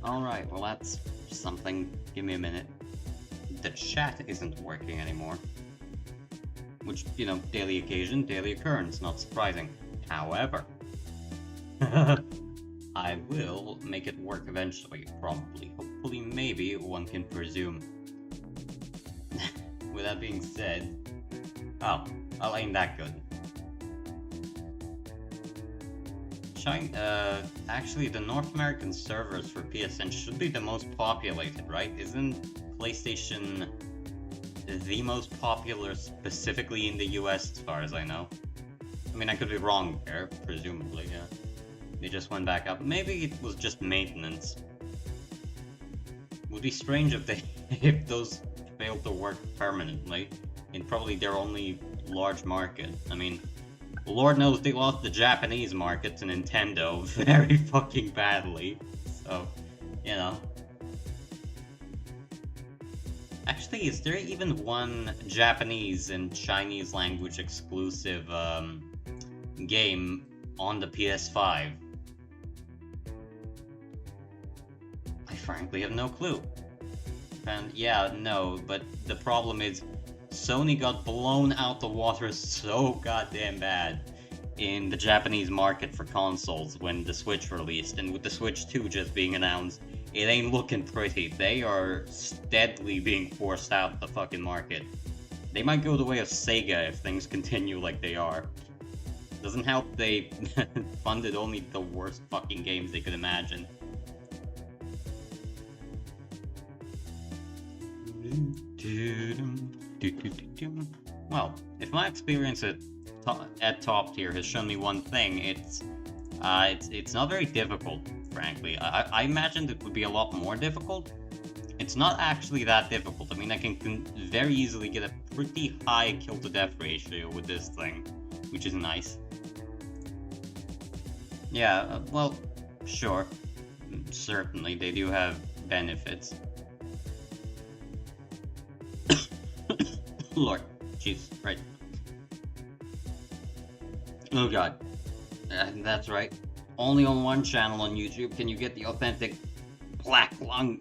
Alright, well that's something. Give me a minute. The chat isn't working anymore. Which, you know, daily occasion, daily occurrence, not surprising. However, I will make it work eventually, probably. Hopefully, maybe, one can presume. With that being said... Oh, well, ain't that good. Actually, the North American servers for PSN should be the most populated, right? Isn't PlayStation the most popular specifically in the US, as far as I know? I mean, I could be wrong there, presumably, yeah. They just went back up. Maybe it was just maintenance. Would be strange if if those failed to work permanently in probably their only large market. I mean, Lord knows they lost the Japanese market to Nintendo very fucking badly. So, you know. Actually, is there even one Japanese and Chinese language exclusive game on the PS5? I frankly have no clue. And yeah, no, but the problem is Sony got blown out the water so goddamn bad in the Japanese market for consoles when the Switch released, and with the Switch 2 just being announced, it ain't looking pretty. They are steadily being forced out the fucking market. They might go the way of Sega if things continue like they are. Doesn't help they funded only the worst fucking games they could imagine. Well, if my experience at top tier has shown me one thing, it's not very difficult, frankly. I imagined it would be a lot more difficult. It's not actually that difficult. I mean, I can very easily get a pretty high kill-to-death ratio with this thing, which is nice. Yeah, well, sure. Certainly, they do have benefits. Lord, jeez, right. Oh god. That's right. Only on one channel on YouTube can you get the authentic black lung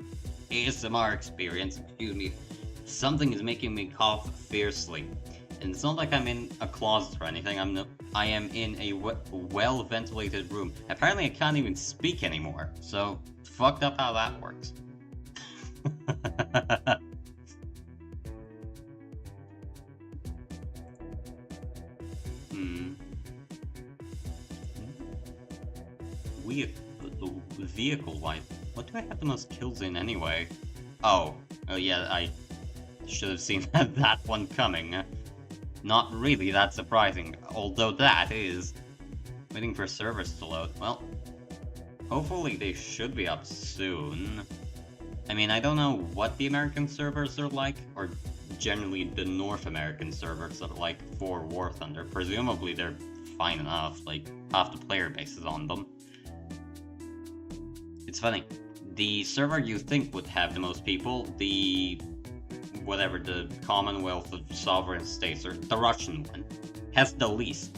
ASMR experience. Excuse me. Something is making me cough fiercely. And it's not like I'm in a closet or anything. I am in a well-ventilated room. Apparently I can't even speak anymore. So, fucked up how that works. Vehicle-wise, what do I have the most kills in anyway? Oh yeah, I should have seen that one coming. Not really that surprising, although that is waiting for servers to load. Well, hopefully they should be up soon. I mean, I don't know what the American servers are like, or generally the North American servers are like for War Thunder. Presumably they're fine enough, like half the player base is on them. It's funny, the server you think would have the most people, the Commonwealth of Sovereign States, or the Russian one, has the least.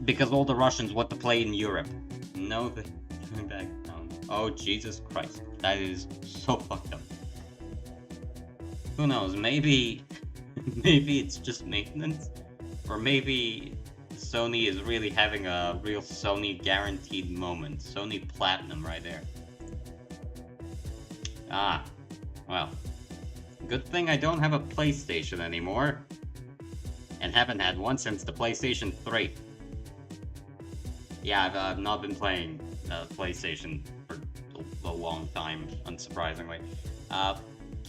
Because all the Russians want to play in Europe. No, they're coming back down. Oh, Jesus Christ. That is so fucked up. Who knows, maybe it's just maintenance? Or maybe Sony is really having a real Sony guaranteed moment. Sony Platinum right there. Ah, well. Good thing I don't have a PlayStation anymore. And haven't had one since the PlayStation 3. Yeah, I've not been playing PlayStation for a long time, unsurprisingly.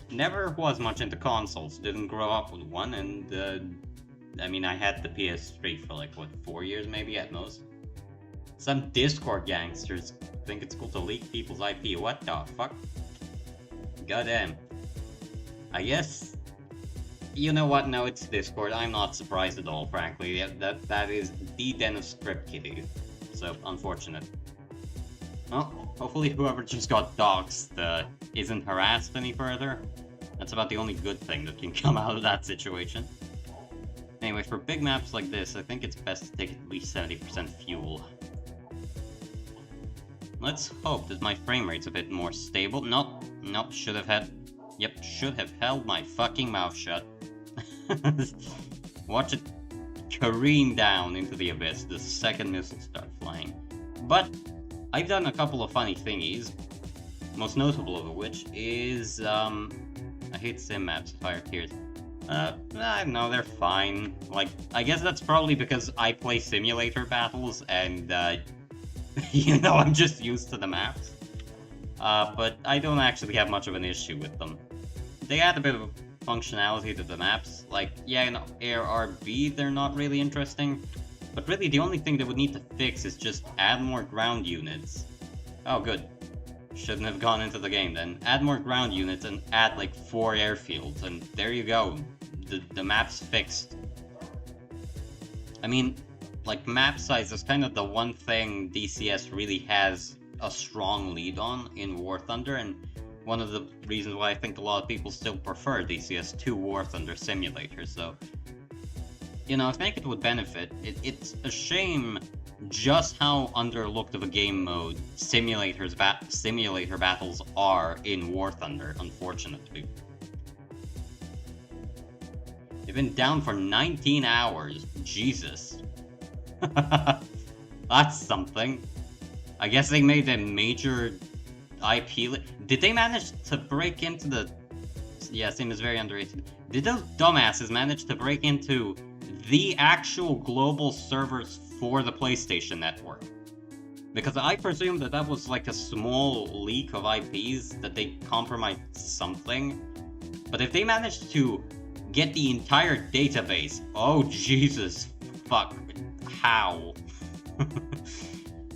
Never was much into consoles, didn't grow up with one, and I mean, I had the PS3 for like, what, 4 years maybe at most? Some Discord gangsters think it's cool to leak people's IP, what the fuck? Goddamn. I guess, you know what, no, it's Discord, I'm not surprised at all, frankly. That is the den of script kiddies, so unfortunate. Well, hopefully whoever just got doxxed isn't harassed any further. That's about the only good thing that can come out of that situation. Anyway, for big maps like this, I think it's best to take at least 70% fuel. Let's hope that my frame rate's a bit more stable. Nope, nope, should have had... Yep, should have held my fucking mouth shut. Watch it careen down into the abyss the second missiles start flying. But I've done a couple of funny thingies, most notable of which is, I hate sim maps, Fire Tears. No, they're fine. Like, I guess that's probably because I play simulator battles, and, you know, I'm just used to the maps. But I don't actually have much of an issue with them. They add a bit of functionality to the maps. Like, yeah, in Air RB, they're not really interesting. But really, the only thing they would need to fix is just add more ground units. Oh, good. Shouldn't have gone into the game then. Add more ground units and add like 4 airfields, and there you go. The map's fixed. I mean, like, map size is kind of the one thing DCS really has a strong lead on in War Thunder, and one of the reasons why I think a lot of people still prefer DCS to War Thunder simulators. So, you know, I think it would benefit. It's a shame just how underlooked of a game mode simulator battles are in War Thunder, unfortunately. They've been down for 19 hours. Jesus. That's something. I guess they made a major IP... Did they manage to break into the... Yeah, Sim is very underrated. Did those dumbasses manage to break into the actual global servers for the PlayStation Network? Because I presume that that was like a small leak of IPs, that they compromised something. But if they managed to get the entire database... Oh, Jesus. Fuck. How?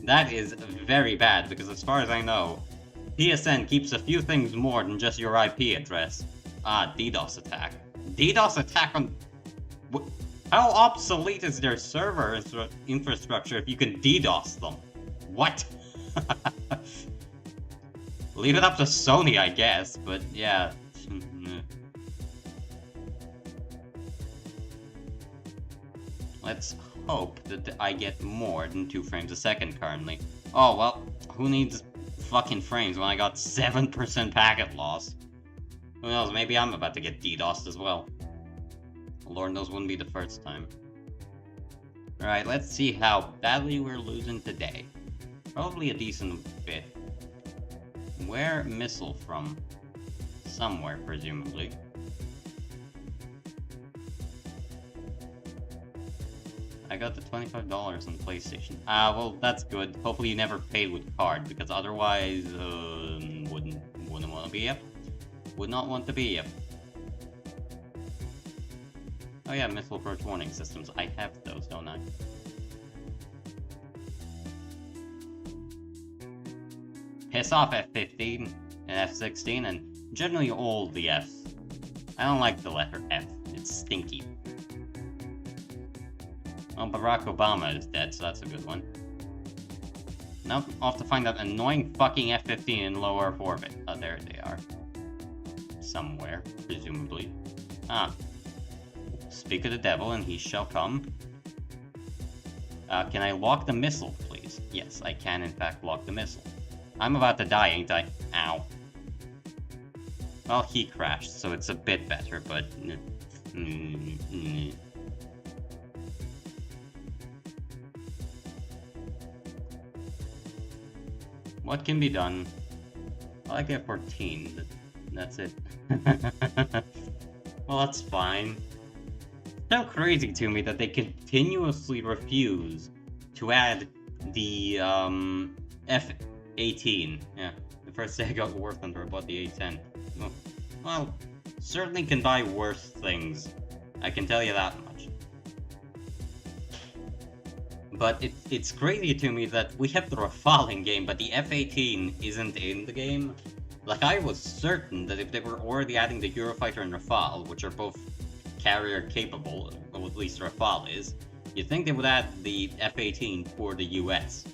That is very bad, because as far as I know, PSN keeps a few things more than just your IP address. Ah, DDoS attack. DDoS attack on... How obsolete is their server infrastructure if you can DDoS them? What? Leave it up to Sony, I guess, but yeah. Let's hope that I get more than 2 frames a second currently. Oh, well, who needs fucking frames when I got 7% packet loss? Who knows, maybe I'm about to get DDoSed as well. Lord knows wouldn't be the first time. Alright, let's see how badly we're losing today. Probably a decent bit. Where missile from? Somewhere, presumably. I got the $25 on PlayStation. Well, that's good. Hopefully you never paid with card, because otherwise, wouldn't want to be up. Would not want to be up. Oh yeah, missile approach warning systems. I have those, don't I? Piss off F-15 and F-16, and generally all the Fs. I don't like the letter F. It's stinky. Oh, Barack Obama is dead, so that's a good one. Now I'll have to find that annoying fucking F-15 in low Earth orbit. Oh, there they are. Somewhere, presumably. Ah. Speak of the devil, and he shall come. Can I lock the missile, please? Yes, I can in fact lock the missile. I'm about to die, ain't I? Ow. Well, he crashed, so it's a bit better, but... What can be done? I like F-14, but that's it. Well, that's fine. It's so crazy to me that they continuously refuse to add the F-18. Yeah, the first day I got War Thunder, I bought the A-10. Well, certainly can buy worse things. I can tell you that much. But it's crazy to me that we have the Rafale in game, but the F-18 isn't in the game. Like, I was certain that if they were already adding the Eurofighter and Rafale, which are both carrier capable, or at least Rafale is, you'd think they would add the F-18 for the US.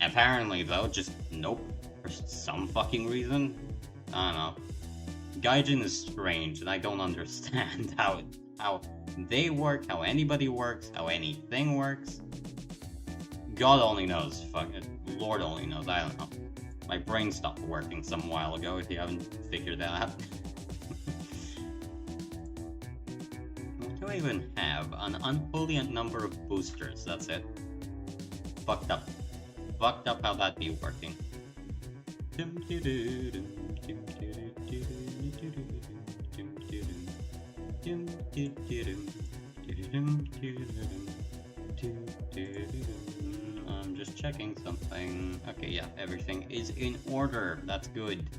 Apparently, though, just nope. For some fucking reason. I don't know. Gaijin is strange, and I don't understand how they work, how anybody works, how anything works. God only knows. Fuck it. Lord only knows, I don't know. My brain stopped working some while ago, if you haven't figured that out. What do I even have? An unholy number of boosters, that's it. Fucked up. Fucked up how that be working. I'm just checking something. Okay, yeah, everything is in order. That's good.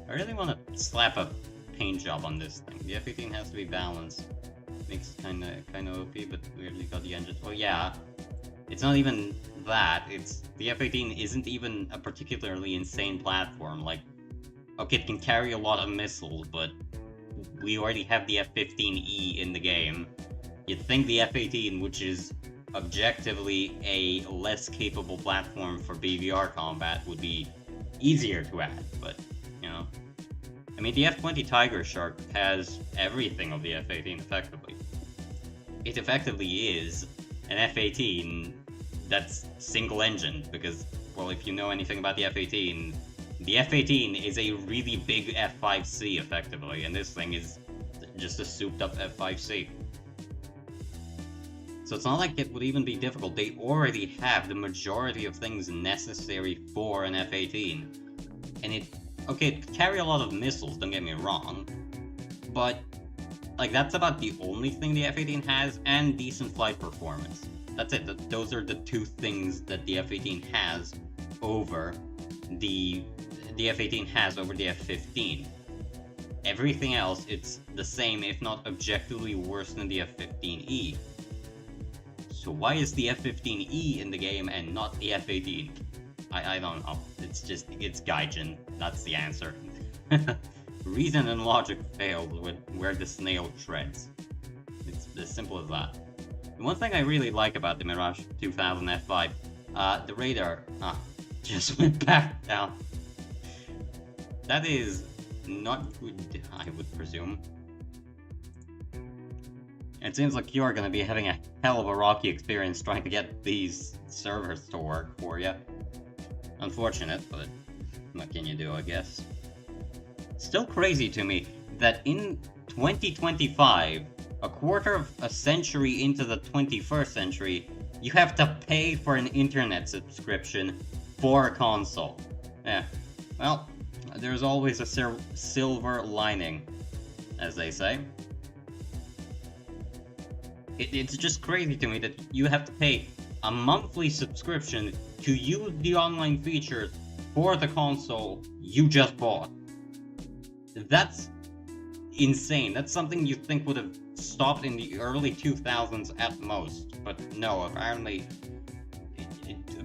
I really want to slap a paint job on this thing. The F-18 has to be balanced. Makes kind of OP, but we already got the engine. Oh yeah, it's not even that. It's the F-18 isn't even a particularly insane platform. Like, okay, it can carry a lot of missiles, but we already have the F-15E in the game. You'd think the F-18, which is objectively a less capable platform for BVR combat, would be easier to add, but, you know. I mean, the F-20 Tiger Shark has everything of the F-18, effectively. It effectively is an F-18 that's single-engined, because, well, if you know anything about the F-18 is a really big F-5C, effectively, and this thing is just a souped-up F-5C. So it's not like it would even be difficult. They already have the majority of things necessary for an F-18. And it could carry a lot of missiles, don't get me wrong, but, like, that's about the only thing the F-18 has, and decent flight performance. That's it. Those are the two things that the F-18 has over the F-18 has over the F-15. Everything else, it's the same, if not objectively worse than the F-15E. So why is the F-15E in the game and not the F-18? I don't know. It's Gaijin. That's the answer. Reason and logic failed with where the snail treads. It's as simple as that. The one thing I really like about the Mirage 2000 F5, the radar just went back down. That is not good, I would presume. It seems like you're gonna be having a hell of a rocky experience trying to get these servers to work for you. Unfortunate, but what can you do, I guess. Still crazy to me that in 2025, a quarter of a century into the 21st century, you have to pay for an internet subscription for a console. Yeah, well, there's always a silver lining, as they say. It's just crazy to me that you have to pay a monthly subscription to use the online features for the console you just bought. That's insane. That's something you think would have stopped in the early 2000s at most. But no, apparently,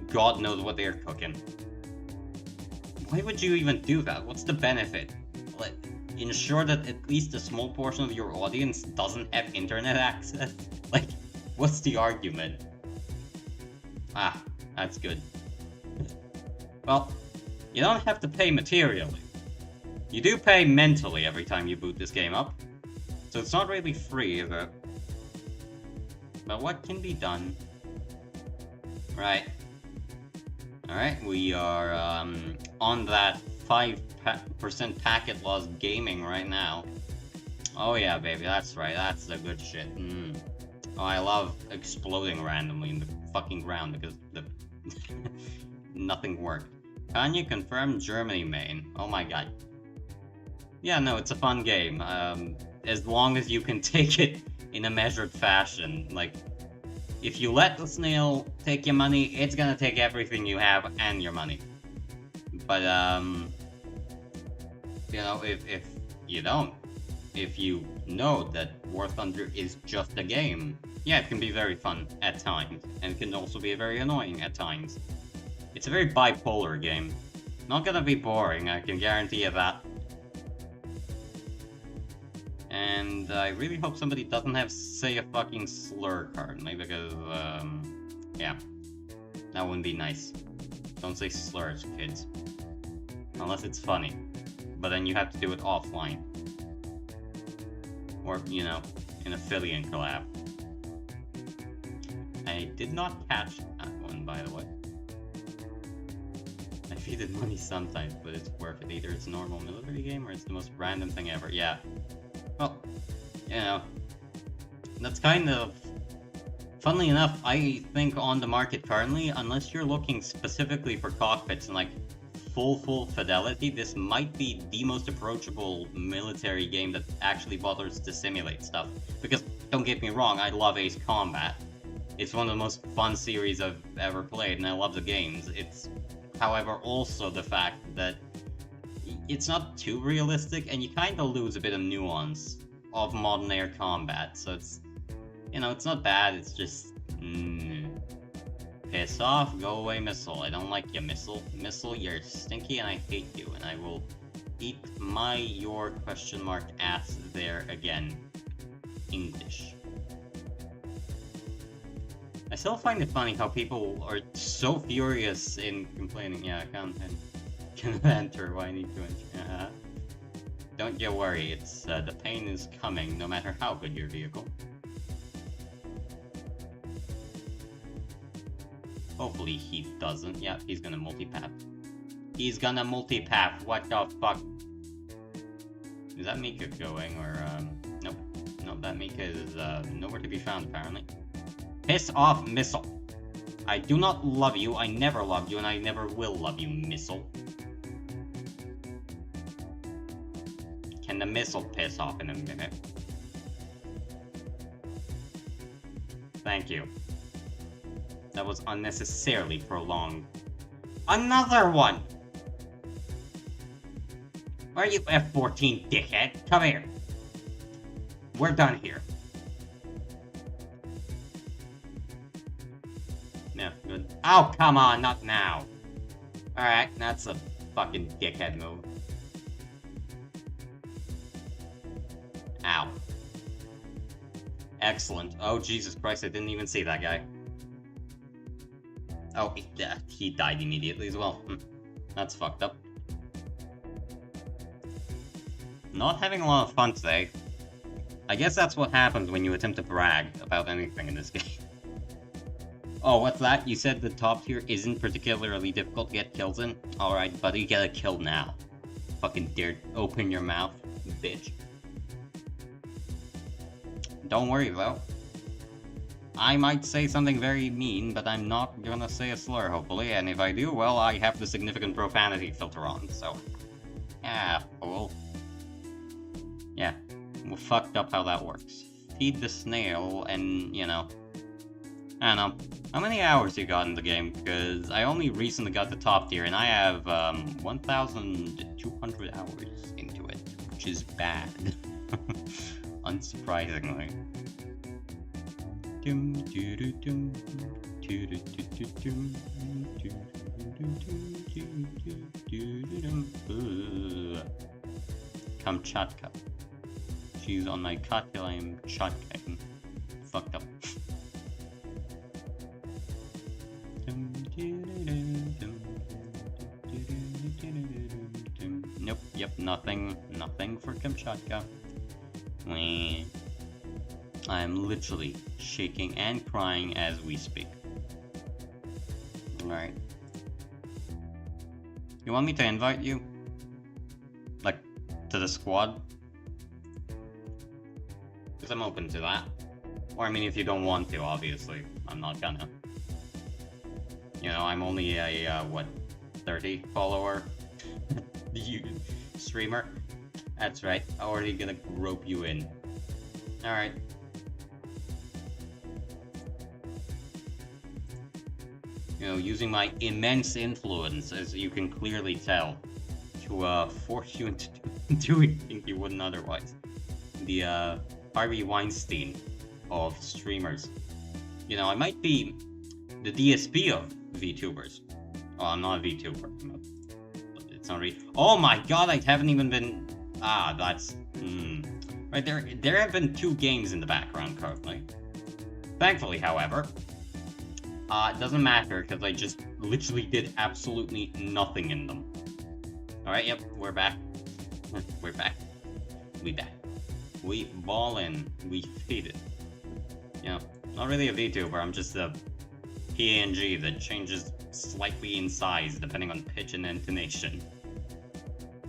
God knows what they're cooking. Why would you even do that? What's the benefit? Like, ensure that at least a small portion of your audience doesn't have internet access? Like, what's the argument? Ah, that's good. Well, you don't have to pay materially. You do pay mentally every time you boot this game up. So it's not really free, is it? But what can be done? Right. Alright, we are on that 5% packet loss gaming right now. Oh yeah, baby, that's right, that's the good shit. Oh, I love exploding randomly in the fucking ground because the nothing worked. Can you confirm Germany main? Oh my god. Yeah, no, it's a fun game. As long as you can take it in a measured fashion. Like, if you let the snail take your money, it's gonna take everything you have and your money. But, you know, if you don't, if you know that War Thunder is just a game, yeah, it can be very fun at times, and it can also be very annoying at times. It's a very bipolar game. Not gonna be boring, I can guarantee you that. And I really hope somebody doesn't have say a fucking slur currently, because, yeah. That wouldn't be nice. Don't say slurs, kids. Unless it's funny. But then you have to do it offline. Or, you know, an affiliate collab. I did not catch that one, by the way. defeated money sometimes, but it's worth it. Either it's a normal military game or it's the most random thing ever. Yeah. Well, you know, that's kind of... Funnily enough, I think on the market currently, unless you're looking specifically for cockpits and like full fidelity, this might be the most approachable military game that actually bothers to simulate stuff. Because, don't get me wrong, I love Ace Combat. It's one of the most fun series I've ever played, and I love the games. It's, however, also the fact that it's not too realistic, and you kind of lose a bit of nuance of modern air combat. So it's, you know, it's not bad. It's just, piss off, go away, missile. I don't like you, missile. Missile, you're stinky, and I hate you, and I will eat your question mark ass there again. English. I still find it funny how people are so furious in complaining. Yeah, I can't enter. Why I need to enter? Don't you worry. It's the pain is coming, no matter how good your vehicle. Hopefully he doesn't. Yeah, he's gonna multipath. He's gonna multipath. What the fuck? Is that Mika going or nope? No, that Mika is nowhere to be found apparently. Piss off, missile. I do not love you, I never loved you, and I never will love you, missile. Can the missile piss off in a minute? Thank you. That was unnecessarily prolonged. Another one! Where are you, F-14, dickhead? Come here. We're done here. Yeah, good. Oh, come on, not now. Alright, that's a fucking dickhead move. Ow. Excellent. Oh, Jesus Christ, I didn't even see that guy. Oh, he died immediately as well. That's fucked up. Not having a lot of fun today. I guess that's what happens when you attempt to brag about anything in this game. Oh, what's that? You said the top tier isn't particularly difficult to get kills in? Alright, buddy, get a kill now. Fucking dare open your mouth, bitch. Don't worry, though. I might say something very mean, but I'm not gonna say a slur, hopefully, and if I do, well, I have the significant profanity filter on, so... Yeah, well... Yeah, well, fucked up how that works. Feed the snail, and, you know... I don't know. How many hours you got in the game? Because I only recently got the top tier, and I have 1,200 hours into it, which is bad. Unsurprisingly. Kamchatka. She's on my cocktail, I am chatking. Fucked up. Nope, yep, nothing for Kamchatka. I'm literally shaking and crying as we speak. Alright. You want me to invite you? Like, to the squad? Because I'm open to that. Or, I mean, if you don't want to, obviously. I'm not gonna. You know, I'm only a, what, 30 follower streamer? That's right, already gonna rope you in. Alright. You know, using my immense influence, as you can clearly tell, to force you into doing things you wouldn't otherwise. The Harvey Weinstein of streamers. You know, I might be the DSP of VTubers. Oh, I'm not a VTuber. It's not really. Oh my god, I haven't even been. Ah, that's. Right, there have been 2 games in the background currently. Thankfully, however, it doesn't matter because I just literally did absolutely nothing in them. Alright, yep, we're back. We're back. We back. We ballin'. We feed it. You know, not really a VTuber, I'm just a PNG that changes slightly in size depending on pitch and intonation.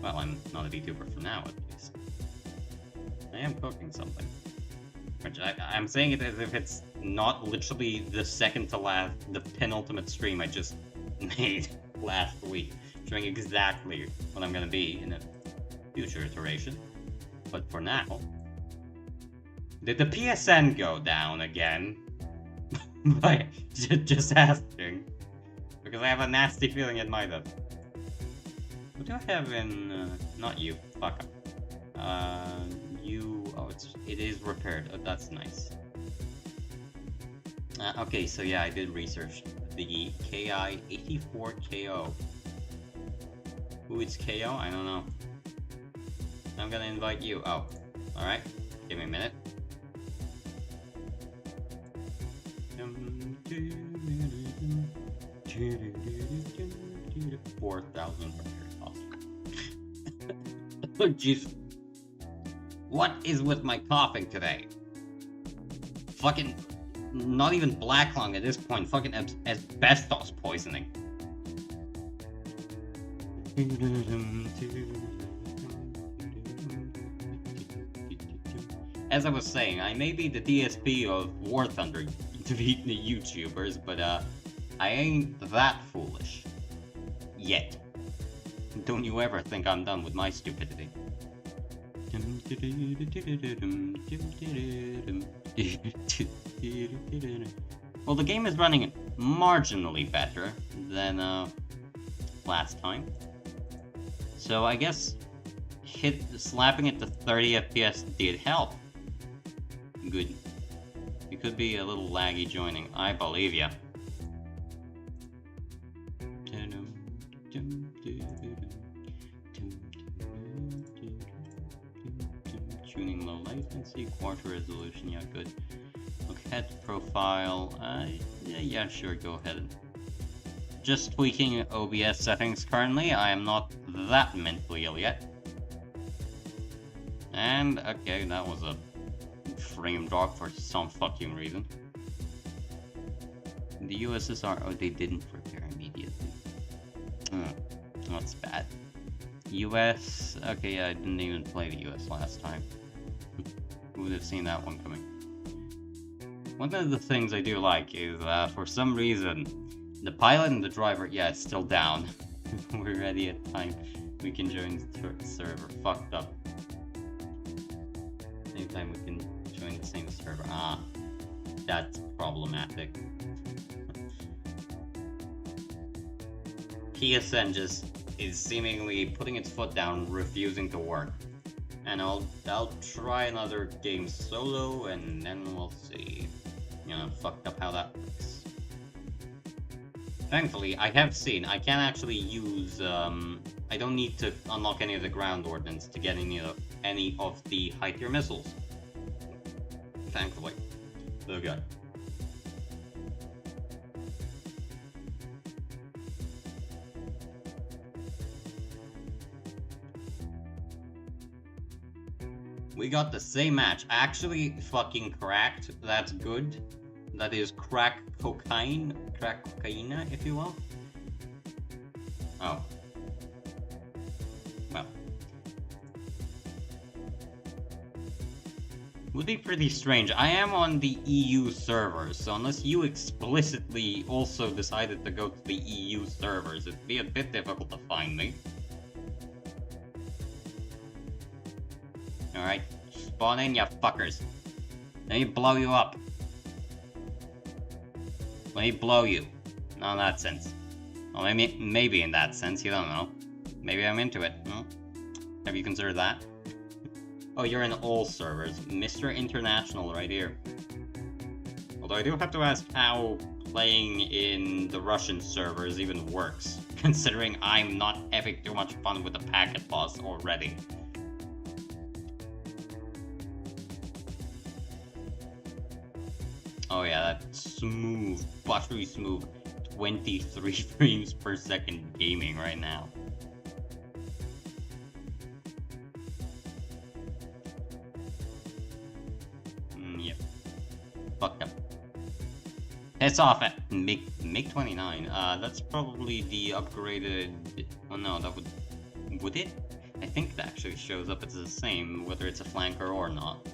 Well, I'm not a VTuber for now, at least. I am cooking something. Which I'm saying it as if it's not literally the second to last, the penultimate stream I just made last week, showing exactly what I'm gonna be in a future iteration. But for now, did the PSN go down again? Like, just asking. Because I have a nasty feeling it might have. What do I have in, not you, fuck up. You, oh, it is repaired, oh, that's nice. Okay, so yeah, I did research the KI-84KO. Who is KO? I don't know. I'm gonna invite you. Oh, alright. Give me a minute. 4,000 Oh, jeez. What is with my coughing today? Fucking, not even black lung at this point. Fucking asbestos poisoning. As I was saying, I may be the DSP of War Thunder to the YouTubers, but I ain't that foolish. Yet. Don't you ever think I'm done with my stupidity. Well, the game is running marginally better than last time. So I guess slapping it to 30 FPS did help. Good. You could be a little laggy joining. I believe ya. Tuning low latency, quarter resolution, yeah, good. Okay, head profile, yeah, sure, go ahead. Just tweaking OBS settings currently, I am not that mentally ill yet. And, okay, that was a frame drop for some fucking reason. The USSR, oh, they didn't repair immediately. That's bad. US, okay, yeah, I didn't even play the US last time. Who would have seen that one coming? One of the things I do like is, for some reason, the pilot and the driver, yeah, it's still down. We're ready at time. We can join the server. Fucked up. Anytime we can join the same server. Ah, that's problematic. PSN just is seemingly putting its foot down, refusing to work. And I'll try another game solo, and then we'll see. You know, fucked up how that works. Thankfully, I have seen I can actually use. I don't need to unlock any of the ground ordnance to get any of the high tier missiles. Thankfully, so good. We got the same match. Actually, fucking cracked. That's good. That is crack cocaine, if you will. Oh. Well. Would be pretty strange. I am on the EU servers, so unless you explicitly also decided to go to the EU servers, it'd be a bit difficult to find me. Alright, spawn in, you fuckers. Let me blow you up. Let me blow you. Not in that sense. Well, maybe in that sense, you don't know. Maybe I'm into it. No? Have you considered that? Oh, you're in all servers. Mr. International right here. Although I do have to ask how playing in the Russian servers even works, considering I'm not having too much fun with the packet loss already. Oh yeah, that smooth, buttery smooth, 23 frames per second gaming right now. Yep. Fucked up. Piss off it. Make MiG-29. That's probably the upgraded. Oh no, that would it? I think it actually shows up as the same, whether it's a flanker or not.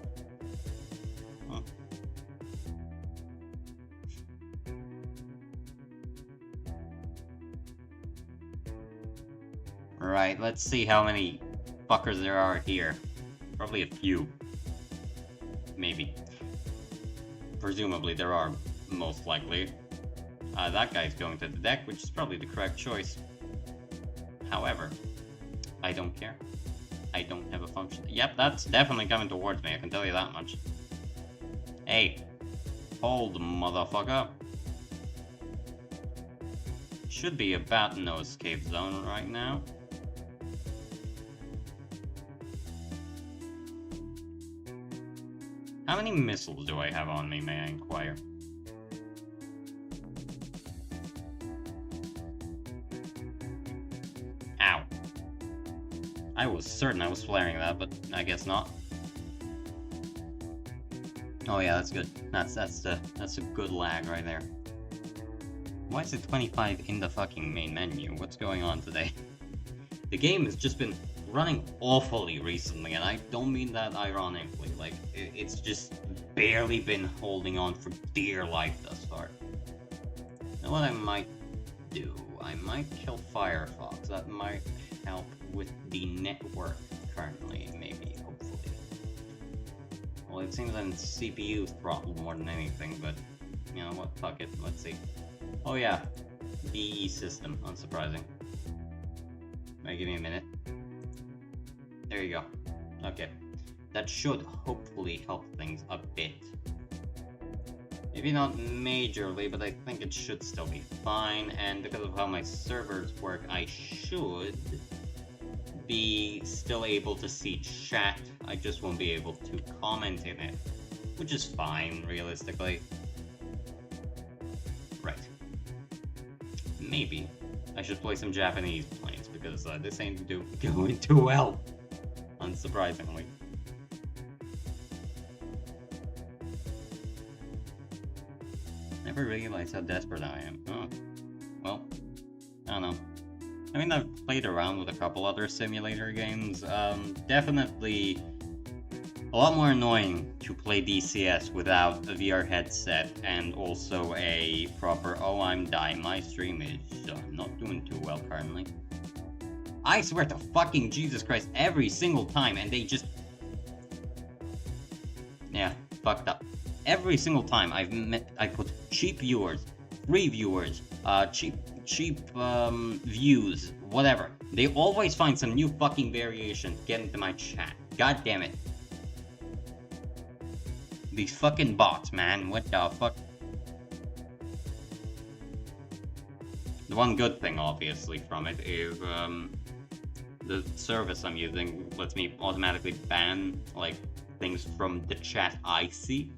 Huh. Right, let's see how many fuckers there are here. Probably a few. Maybe. Presumably there are, most likely. That guy's going to the deck, which is probably the correct choice. However, I don't care. I don't have a function. Yep, that's definitely coming towards me, I can tell you that much. Hey. Hold, motherfucker. Should be about no escape zone right now. How many missiles do I have on me, may I inquire? Ow. I was certain I was flaring that, but I guess not. Oh yeah, that's good. That's a good lag right there. Why is it 25 in the fucking main menu? What's going on today? The game has just been running awfully recently, and I don't mean that ironically. Like, it's just barely been holding on for dear life thus far. Now what I might do, I might kill Firefox. That might help with the network currently, maybe, hopefully. Well, it seems I'm CPU throttled more than anything, but you know what, fuck it, let's see. Oh yeah, BE system, unsurprising. Wait, give me a minute. There you go. Okay. That should hopefully help things a bit. Maybe not majorly, but I think it should still be fine, and because of how my servers work, I should be still able to see chat. I just won't be able to comment in it, which is fine, realistically. Right. Maybe I should play some Japanese planes, because this ain't going too well, unsurprisingly. Never realized how desperate I am. Oh. Well, I don't know. I mean, I've played around with a couple other simulator games. Definitely a lot more annoying to play DCS without a VR headset and also a proper, oh, I'm dying, my stream is not doing too well currently. I swear to fucking Jesus Christ, every single time, and they just... Yeah, fucked up. Every single time I put cheap viewers, free viewers, cheap views, whatever. They always find some new fucking variation to get into my chat. God damn it. These fucking bots, man. What the fuck? The one good thing, obviously, from it is the service I'm using lets me automatically ban like things from the chat I see.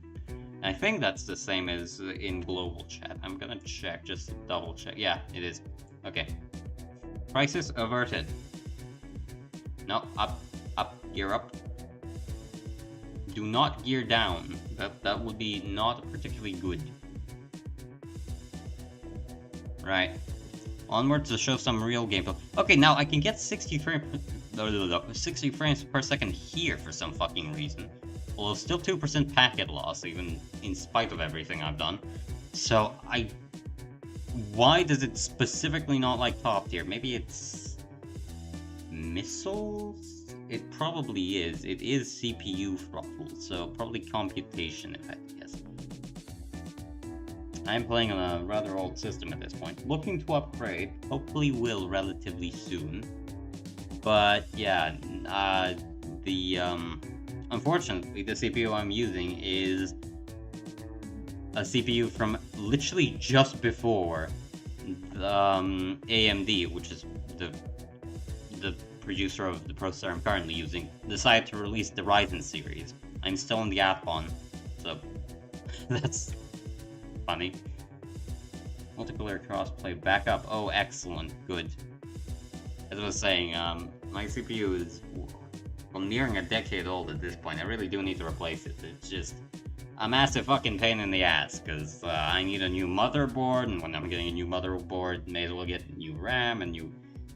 I think that's the same as in global chat. I'm gonna check, just to double check. Yeah, it is. Okay. Crisis averted. No, up, gear up. Do not gear down. That would be not particularly good. Right. Onwards to show some real gameplay. Okay, now I can get 60 frames per second here for some fucking reason. Although still 2% packet loss, even in spite of everything I've done. So, why does it specifically not like top tier? Maybe it's... missiles? It probably is. It is CPU throttled, so probably computation effect, yes. I'm playing on a rather old system at this point. Looking to upgrade, hopefully will relatively soon. But, yeah, unfortunately, the CPU I'm using is a CPU from literally just before AMD, which is the producer of the processor I'm currently using, decided to release the Ryzen series. I'm still in the add-on, so that's funny. Multiplayer crossplay backup. Oh, excellent. Good. As I was saying, my CPU is... well, nearing a decade old at this point. I really do need to replace it. It's just... a massive fucking pain in the ass, because I need a new motherboard, and when I'm getting a new motherboard, may as well get new RAM and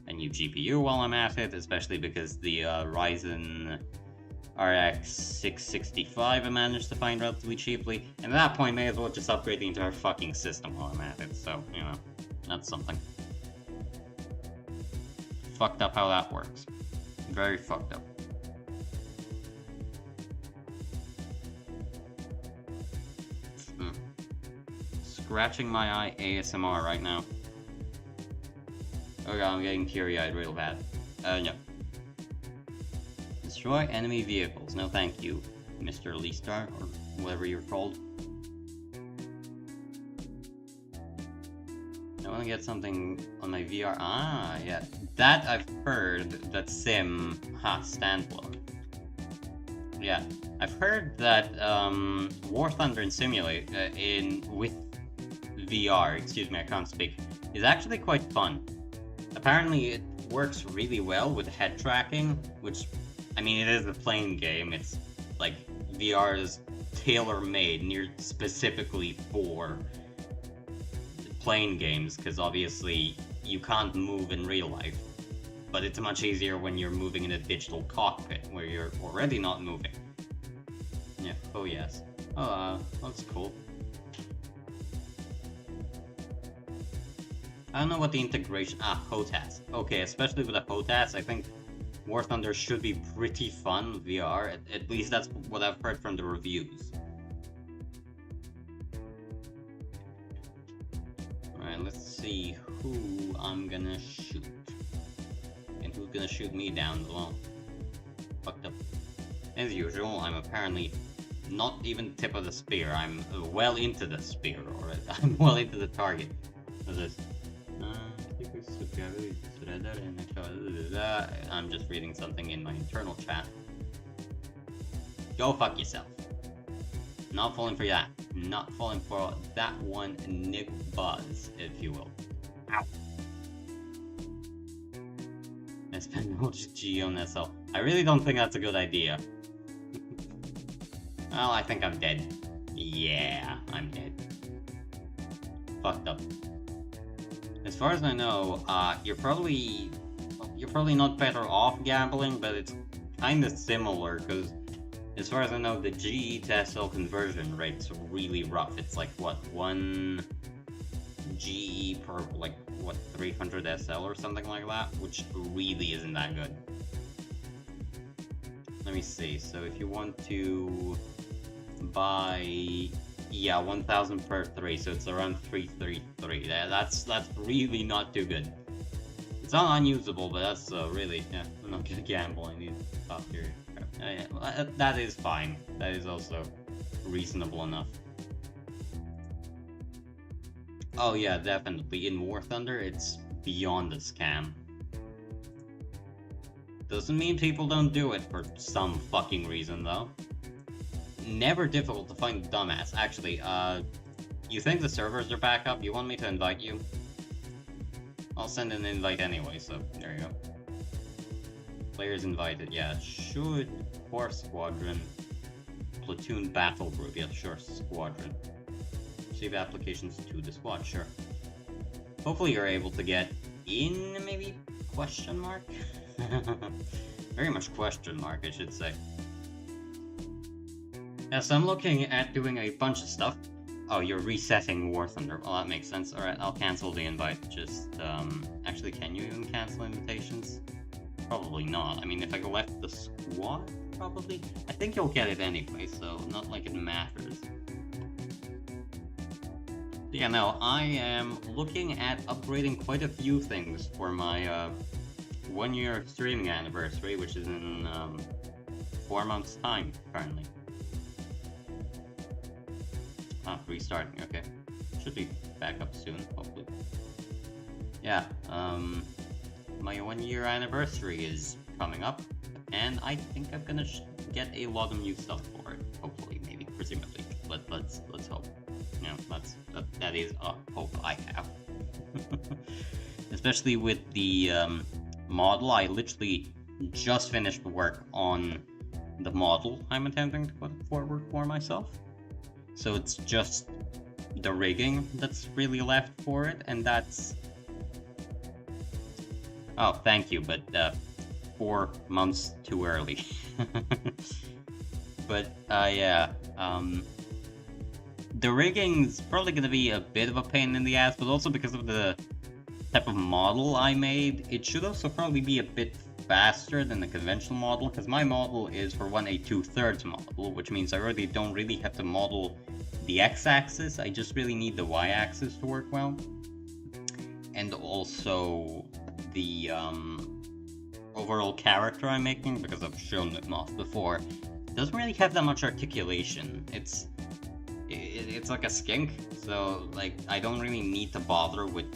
a new GPU while I'm at it, especially because the Ryzen RX 665 I managed to find relatively cheaply, and at that point, may as well just upgrade the entire fucking system while I'm at it, so, you know, that's something. Fucked up how that works. Very fucked up. Scratching my eye ASMR right now. Oh god, I'm getting teary-eyed real bad. No. Destroy enemy vehicles. No thank you, Mr. Leestar, or whatever you're called. I want to get something on my VR. Ah, yeah. That I've heard that sim... standalone. Yeah. I've heard that, War Thunder and Simulate, with VR, excuse me, I can't speak, is actually quite fun. Apparently it works really well with head tracking, which, I mean, it is a plane game. It's, like, VR is tailor-made, near specifically for plane games, because obviously you can't move in real life. But it's much easier when you're moving in a digital cockpit, where you're already not moving. Yeah, oh yes. Oh, that's cool. I don't know what the integration... HOTAS. Okay, especially with a HOTAS, I think War Thunder should be pretty fun VR. At least that's what I've heard from the reviews. Alright, let's see who I'm gonna shoot. And who's gonna shoot me down below. Fucked up. As usual, I'm apparently not even tip of the spear. I'm well into the spear already. I'm well into the target. What's this? I'm just reading something in my internal chat. Go fuck yourself. Not falling for that. Not falling for that one Nick Buzz, if you will. Ow. I spend much G on SL. I really don't think that's a good idea. Well, I think I'm dead. Yeah, I'm dead. Fucked up. As far as I know, you're probably not better off gambling, but it's kind of similar, because as far as I know, the GE to SL conversion rate's really rough. It's like, what, 1 GE per, like, what, 300 SL or something like that, which really isn't that good. Let me see, so if you want to buy... Yeah, 1,000 per 3, so it's around 333. That's really not too good. It's not unusable, but that's really, yeah, I'm not gonna gamble. I need to stop here. That is fine. That is also reasonable enough. Oh yeah, definitely. In War Thunder, it's beyond a scam. Doesn't mean people don't do it for some fucking reason, though. Never difficult to find a dumbass. Actually, you think the servers are back up? You want me to invite you? I'll send an invite anyway, so there you go. Players invited, yeah, should... Core Squadron. Platoon Battle Group, yeah, sure, Squadron. Save applications to the squad, sure. Hopefully you're able to get in, maybe? Question mark? Very much question mark, I should say. Yes, I'm looking at doing a bunch of stuff. Oh, you're resetting War Thunder. Well, that makes sense. Alright, I'll cancel the invite. Just, actually, can you even cancel invitations? Probably not. I mean, if I left the squad, probably? I think you'll get it anyway, so not like it matters. Yeah, no, I am looking at upgrading quite a few things for my, 1-year streaming anniversary, which is in, 4 months' time, currently. Restarting, okay. Should be back up soon, hopefully. Yeah, my 1-year anniversary is coming up, and I think I'm gonna get a lot of new stuff for it. Hopefully, maybe, presumably. Let's hope. You know, that is a hope I have. Especially with the model, I literally just finished work on the model I'm attempting to put forward for myself. So it's just the rigging that's really left for it, and that's... Oh, thank you, but 4 months too early. But yeah, the rigging's probably gonna be a bit of a pain in the ass, but also because of the type of model I made, it should also probably be a bit faster than the conventional model, because my model is for one a 2/3 model, which means I really don't really have to model the x-axis, I just really need the y-axis to work well. And also the overall character I'm making, because I've shown it off before, doesn't really have that much articulation. It's like a skink, so like I don't really need to bother with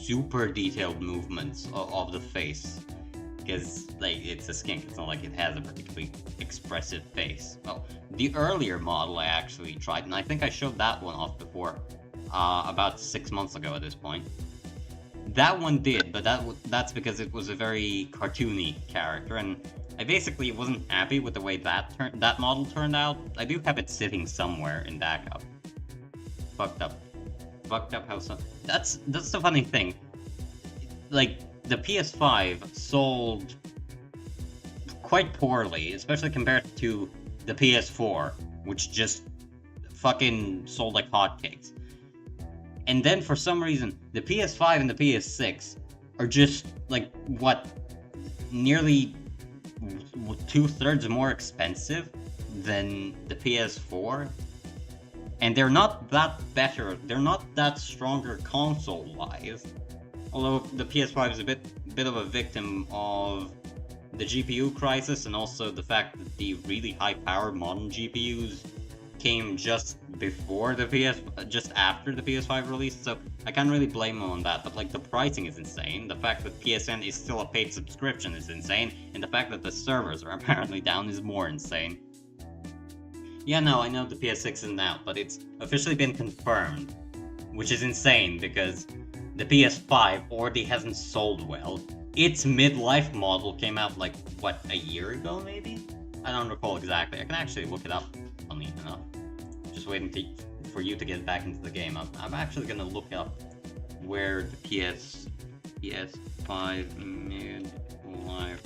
super detailed movements of the face, because like it's a skink. It's not like it has a particularly expressive face. Well, the earlier model I actually tried, and I think I showed that one off before, about 6 months ago at this point. That one did, but that's because it was a very cartoony character, and I basically wasn't happy with the way that model turned out. I do have it sitting somewhere in backup. Fucked up. Fucked up how some... That's the funny thing. Like, the PS5 sold quite poorly, especially compared to the PS4, which just fucking sold like hotcakes. And then for some reason, the PS5 and the PS6 are just, like, what, nearly 2/3 more expensive than the PS4? And they're not that better, they're not that stronger console-wise. Although the PS5 is a bit of a victim of the GPU crisis, and also the fact that the really high-powered modern GPUs came just after the PS5 release, so I can't really blame them on that. But like, the pricing is insane, the fact that PSN is still a paid subscription is insane, and the fact that the servers are apparently down is more insane. Yeah, no, I know the PS6 isn't out, but it's officially been confirmed, which is insane because the PS5 already hasn't sold well. Its midlife model came out like, what, a year ago maybe? I don't recall exactly. I can actually look it up, funny enough. Just waiting for you to get back into the game. I'm actually gonna look up where the PS5 midlife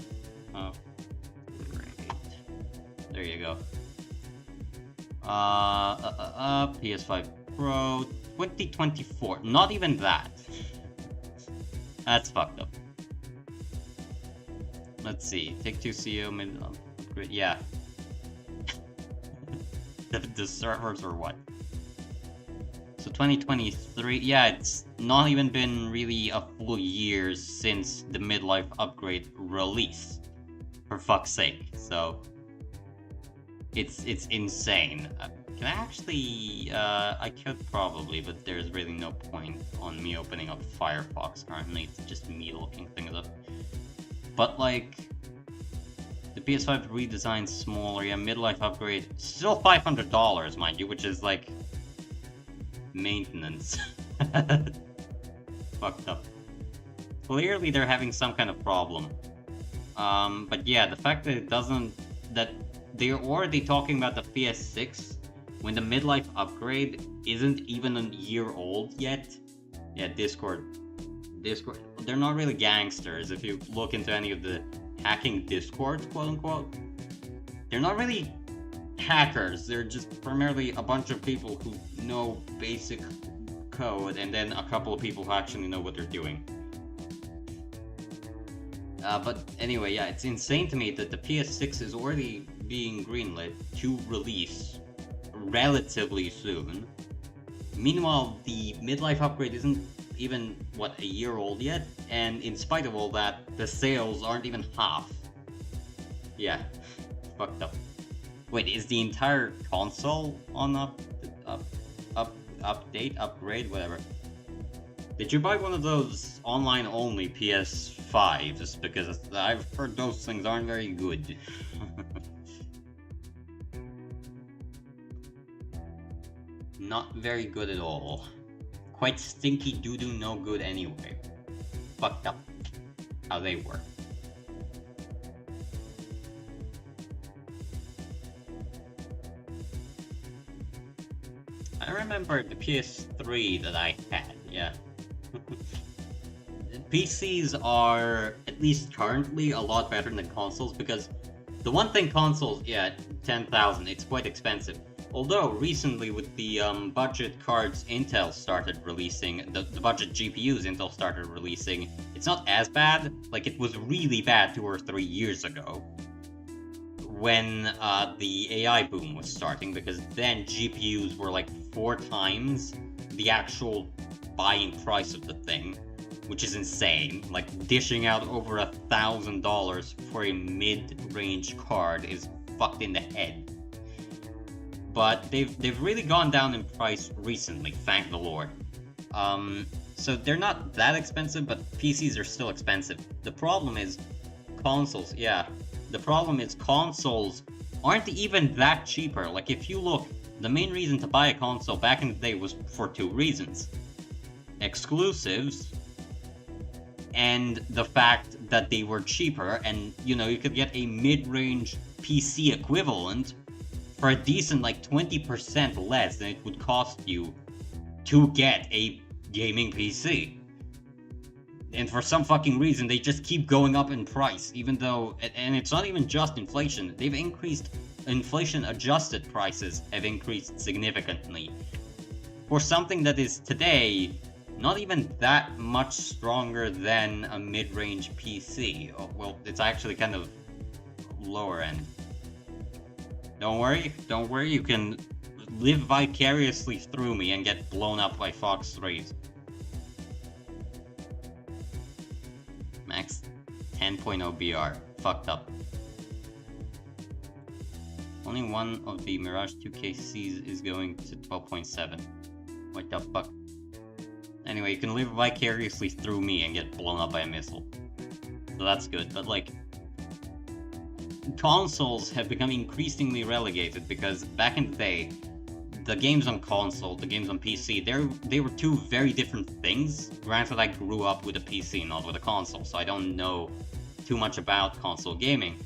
upgrade. There you go. PS5 Pro 2024. Not even that. That's fucked up. Let's see. Take-Two CEO mid upgrade. Yeah. the servers or what? So 2023. Yeah, it's not even been really a full year since the midlife upgrade release. For fuck's sake. So it's insane. Can I actually... I could probably, but there's really no point on me opening up Firefox currently. It's just me looking things up. But like... The PS5 redesign smaller, yeah, midlife upgrade. Still $500, mind you, which is like... maintenance. Fucked up. Clearly they're having some kind of problem. But yeah, the fact that it doesn't... that they're already talking about the PS6 when the midlife upgrade isn't even a year old yet. Yeah, Discord. They're not really gangsters if you look into any of the hacking Discords, quote unquote. They're not really hackers, they're just primarily a bunch of people who know basic code and then a couple of people who actually know what they're doing. But anyway, yeah, it's insane to me that the PS6 is already being greenlit to release relatively soon. Meanwhile, the midlife upgrade isn't even, what, a year old yet? And in spite of all that, the sales aren't even half. Yeah, fucked up. Wait, is the entire console on upgrade, whatever? Did you buy one of those online-only PS5s? Because I've heard those things aren't very good. Not very good at all. Quite stinky doo-doo, no good anyway. Fucked up how they work. I remember the PS3 that I had, yeah. PCs are, at least currently, a lot better than consoles because the one thing consoles, yeah, 10,000, it's quite expensive. Although recently with the budget cards Intel started releasing, the budget GPUs Intel started releasing, it's not as bad. Like it was really bad 2 or 3 years ago when the AI boom was starting, because then GPUs were like 4 times the actual buying price of the thing, which is insane. Like dishing out over $1,000 for a mid-range card is fucked in the head. But they've really gone down in price recently, thank the Lord. So they're not that expensive, but PCs are still expensive. The problem is consoles, yeah. The problem is consoles aren't even that cheaper. Like if you look, the main reason to buy a console back in the day was for 2 reasons. Exclusives, and the fact that they were cheaper, and you could get a mid-range PC equivalent for a decent like 20% less than it would cost you to get a gaming PC. And for some fucking reason, they just keep going up in price, even though, and it's not even just inflation, they've increased, inflation-adjusted prices have increased significantly. For something that is today not even that much stronger than a mid-range PC. Oh, well, it's actually kind of lower end. Don't worry, you can live vicariously through me and get blown up by Fox 3s. Max 10.0 BR. Fucked up. Only one of the Mirage 2KCs is going to 12.7. What the fuck? Anyway, you can live vicariously through me and get blown up by a missile. So that's good, but like, consoles have become increasingly relegated because back in the day, the games on console, the games on PC, they were two very different things. Granted, I grew up with a PC, not with a console, so I don't know too much about console gaming.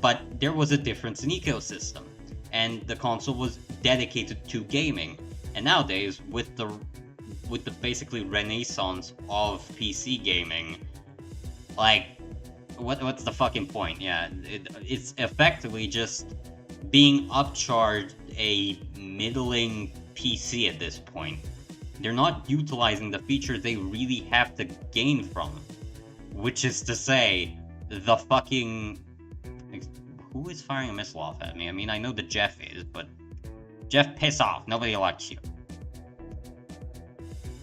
But there was a difference in ecosystem, and the console was dedicated to gaming. And nowadays, with the basically renaissance of PC gaming, like, what's the fucking point? Yeah, it's effectively just being upcharged a middling PC at this point. They're not utilizing the features they really have to gain from, which is to say, the fucking... Who is firing a missile off at me? I mean, I know that Jeff is, but Jeff, piss off. Nobody likes you.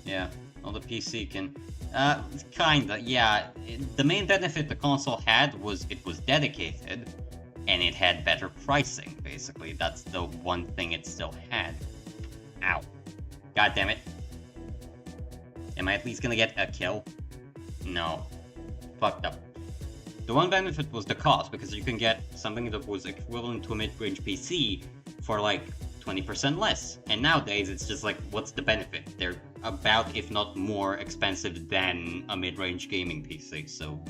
Yeah, well, the PC can... kinda, yeah. The main benefit the console had was it was dedicated, and it had better pricing, basically. That's the one thing it still had. Ow. God damn it. Am I at least gonna get a kill? No. Fucked up. The one benefit was the cost, because you can get something that was equivalent to a mid-range PC for like 20% less. And nowadays, it's just like, what's the benefit? They're about, if not more, expensive than a mid-range gaming PC, so...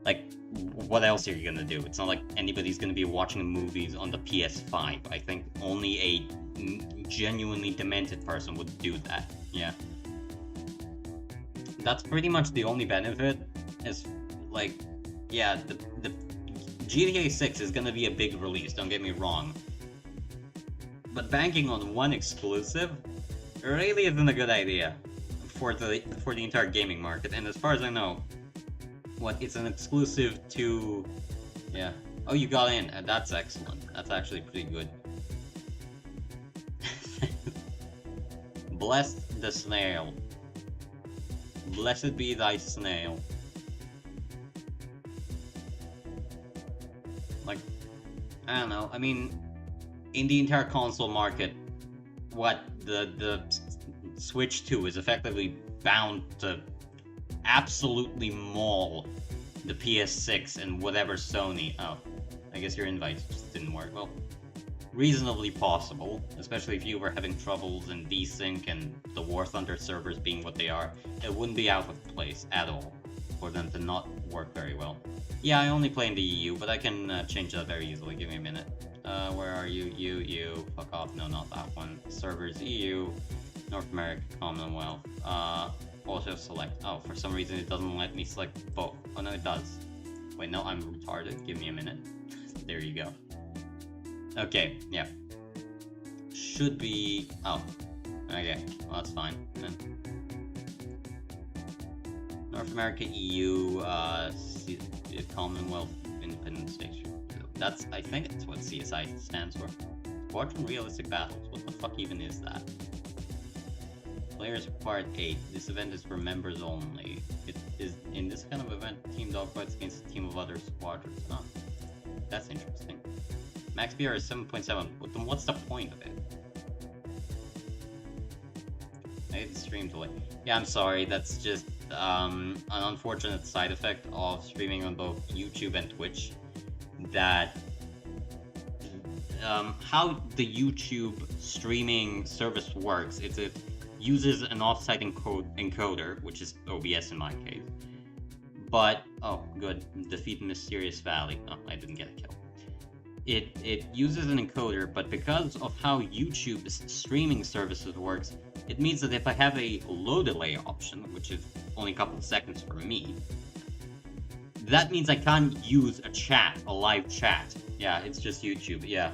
Like, what else are you gonna do? It's not like anybody's gonna be watching movies on the PS5. I think only a genuinely demented person would do that, yeah. That's pretty much the only benefit, is, like, yeah, the GTA 6 is gonna be a big release, don't get me wrong. But banking on one exclusive really isn't a good idea for the entire gaming market, and as far as I know, it's an exclusive to... Yeah. Oh, you got in, and that's excellent. That's actually pretty good. Blessed the snail. Blessed be thy snail. Like, I don't know, I mean, in the entire console market, the Switch 2 is effectively bound to absolutely maul the PS6 and whatever Sony... Oh, I guess your invite just didn't work. Well, reasonably possible, especially if you were having troubles in VSync and the War Thunder servers being what they are. It wouldn't be out of place at all for them to not work very well. Yeah, I only play in the EU, but I can change that very easily. Give me a minute. Where are you? You. Fuck off. No, not that one. Servers EU, North America, Commonwealth. Also select. Oh, for some reason it doesn't let me select both. Oh no, it does. Wait, no, I'm retarded. Give me a minute. There you go. Okay, yeah. Should be. Oh, okay. Well, that's fine. Then. North America, EU, Commonwealth, Independent States. That's, I think that's what CSI stands for. Squadron Realistic Battles. What the fuck even is that? Players required 8. This event is for members only. It is in this kind of event, team dogfights against a team of other squadrons. Huh. That's interesting. Max BR is 7.7. Then what's the point of it? I hate the stream delay. Yeah, I'm sorry. That's just an unfortunate side effect of streaming on both YouTube and Twitch. That how the YouTube streaming service works is it uses an offsite encoder, which is OBS in my case. But oh, good, defeat Mysterious Valley. Oh, I didn't get a kill. It uses an encoder, but because of how YouTube's streaming services works, it means that if I have a low delay option, which is only a couple of seconds for me, that means I can't use a chat, a live chat. Yeah, it's just YouTube, yeah.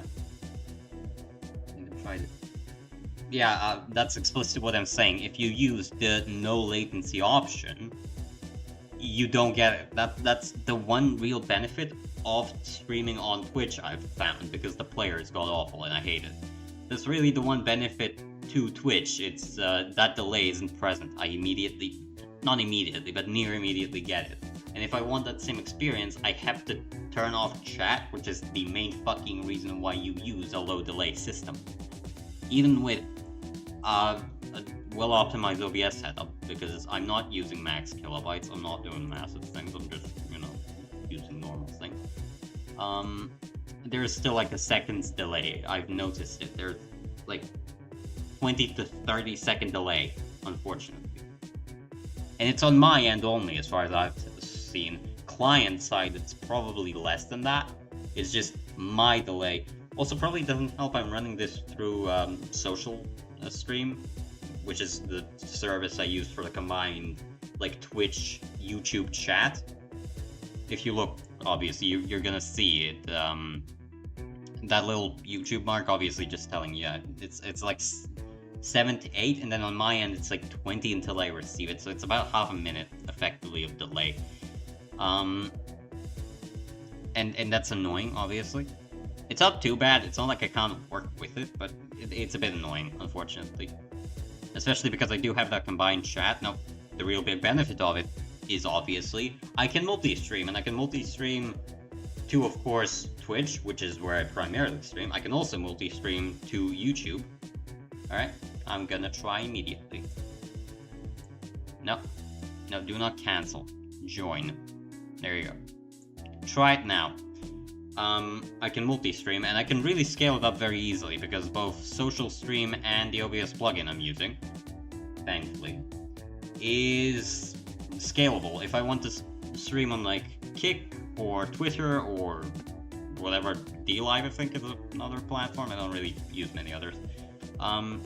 I'm gonna try to... Yeah, that's explicitly what I'm saying. If you use the no latency option, you don't get it. That's the one real benefit of streaming on Twitch I've found, because the players got awful and I hate it. That's really the one benefit to Twitch. It's that delay isn't present. I immediately, not immediately, but near immediately get it. And if I want that same experience, I have to turn off chat, which is the main fucking reason why you use a low delay system. Even with a well-optimized OBS setup, because I'm not using max kilobytes, I'm not doing massive things, I'm just, using normal things. There's still like a second's delay. I've noticed it. There's like 20 to 30 second delay, unfortunately. And it's on my end only, as far as I've seen. Client side, it's probably less than that. It's just my delay. Also, probably doesn't help I'm running this through social stream, which is the service I use for the combined like Twitch, YouTube chat. If you look, obviously, you're gonna see it. That little YouTube mark, obviously, just telling you, it's like 7 to 8, and then on my end, it's like 20 until I receive it. So it's about half a minute, effectively, of delay. And that's annoying, obviously. It's not too bad. It's not like I can't work with it, but it's a bit annoying, unfortunately. Especially because I do have that combined chat. Now, the real big benefit of it is obviously I can multi-stream, and I can multi-stream to, of course, Twitch, which is where I primarily stream. I can also multi-stream to YouTube. Alright, I'm gonna try immediately. No, do not cancel. Join. There you go. Try it now. I can multi-stream, and I can really scale it up very easily, because both Social Stream and the OBS plugin I'm using, thankfully, is scalable. If I want to stream on like Kick or Twitter or whatever, DLive I think is another platform, I don't really use many others.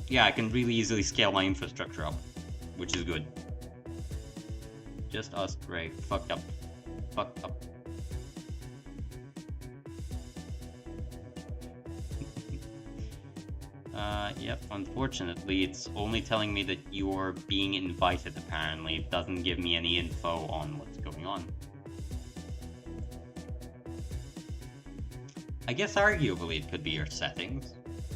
Yeah, I can really easily scale my infrastructure up, which is good. Just us, great. Fucked up. Yep, unfortunately, it's only telling me that you're being invited, apparently. It doesn't give me any info on what's going on. I guess arguably it could be your settings.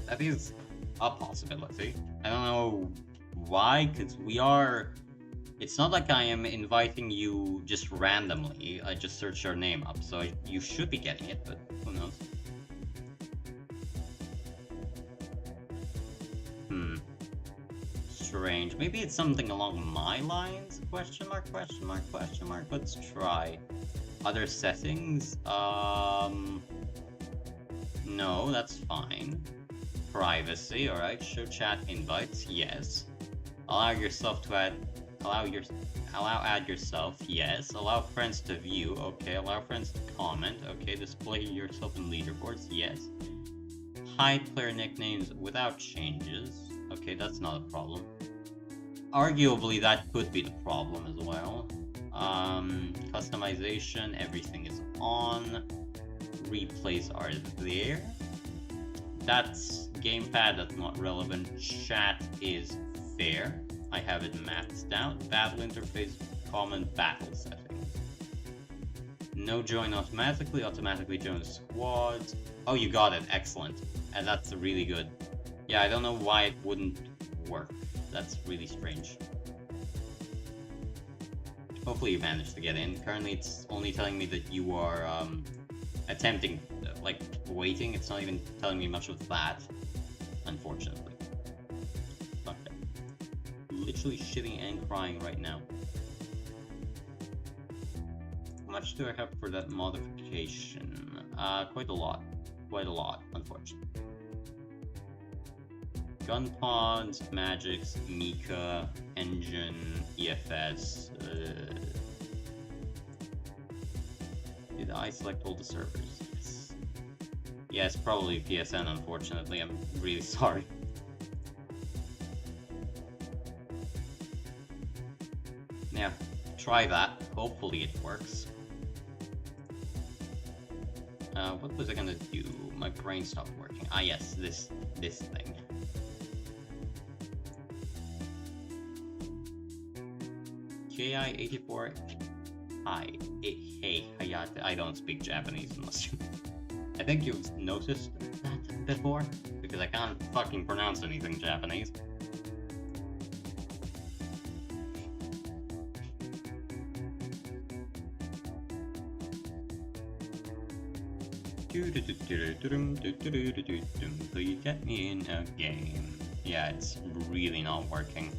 That is a possibility. I don't know why, because it's not like I am inviting you just randomly. I just search your name up, so you should be getting it, but who knows. Strange. Maybe it's something along my lines? Question mark, question mark, question mark. Let's try. Other settings? No, that's fine. Privacy, alright. Show chat invites, yes. Allow yourself to add... add yourself, yes. Allow friends to view, okay. Allow friends to comment, okay. Display yourself in leaderboards, yes. hide player nicknames without changes. Okay, that's not a problem. Arguably, that could be the problem as well. Customization, everything is on. Replays are there. That's gamepad, that's not relevant. Chat is fair. I have it maxed out. Battle interface, common battle settings. No join automatically, automatically join squads. Oh, you got it, excellent. And that's really good. Yeah, I don't know why it wouldn't work. That's really strange. Hopefully you managed to get in. Currently it's only telling me that you are attempting, like, waiting. It's not even telling me much of that, unfortunately. Okay. Literally shitting and crying right now. How much do I have for that modification? Quite a lot. Quite a lot, unfortunately. Gun pods, magics, Mika, engine, EFS. Did I select all the servers? Yes. Yes, probably PSN, unfortunately. I'm really sorry. Yeah, try that. Hopefully it works. What was I gonna do? My brain stopped working. Ah, yes, this thing. KI84. Hi. Hey, Hayate. I don't speak Japanese unless you... I think you've noticed that before, because I can't fucking pronounce anything Japanese. Please get me in a game. Yeah, it's really not working.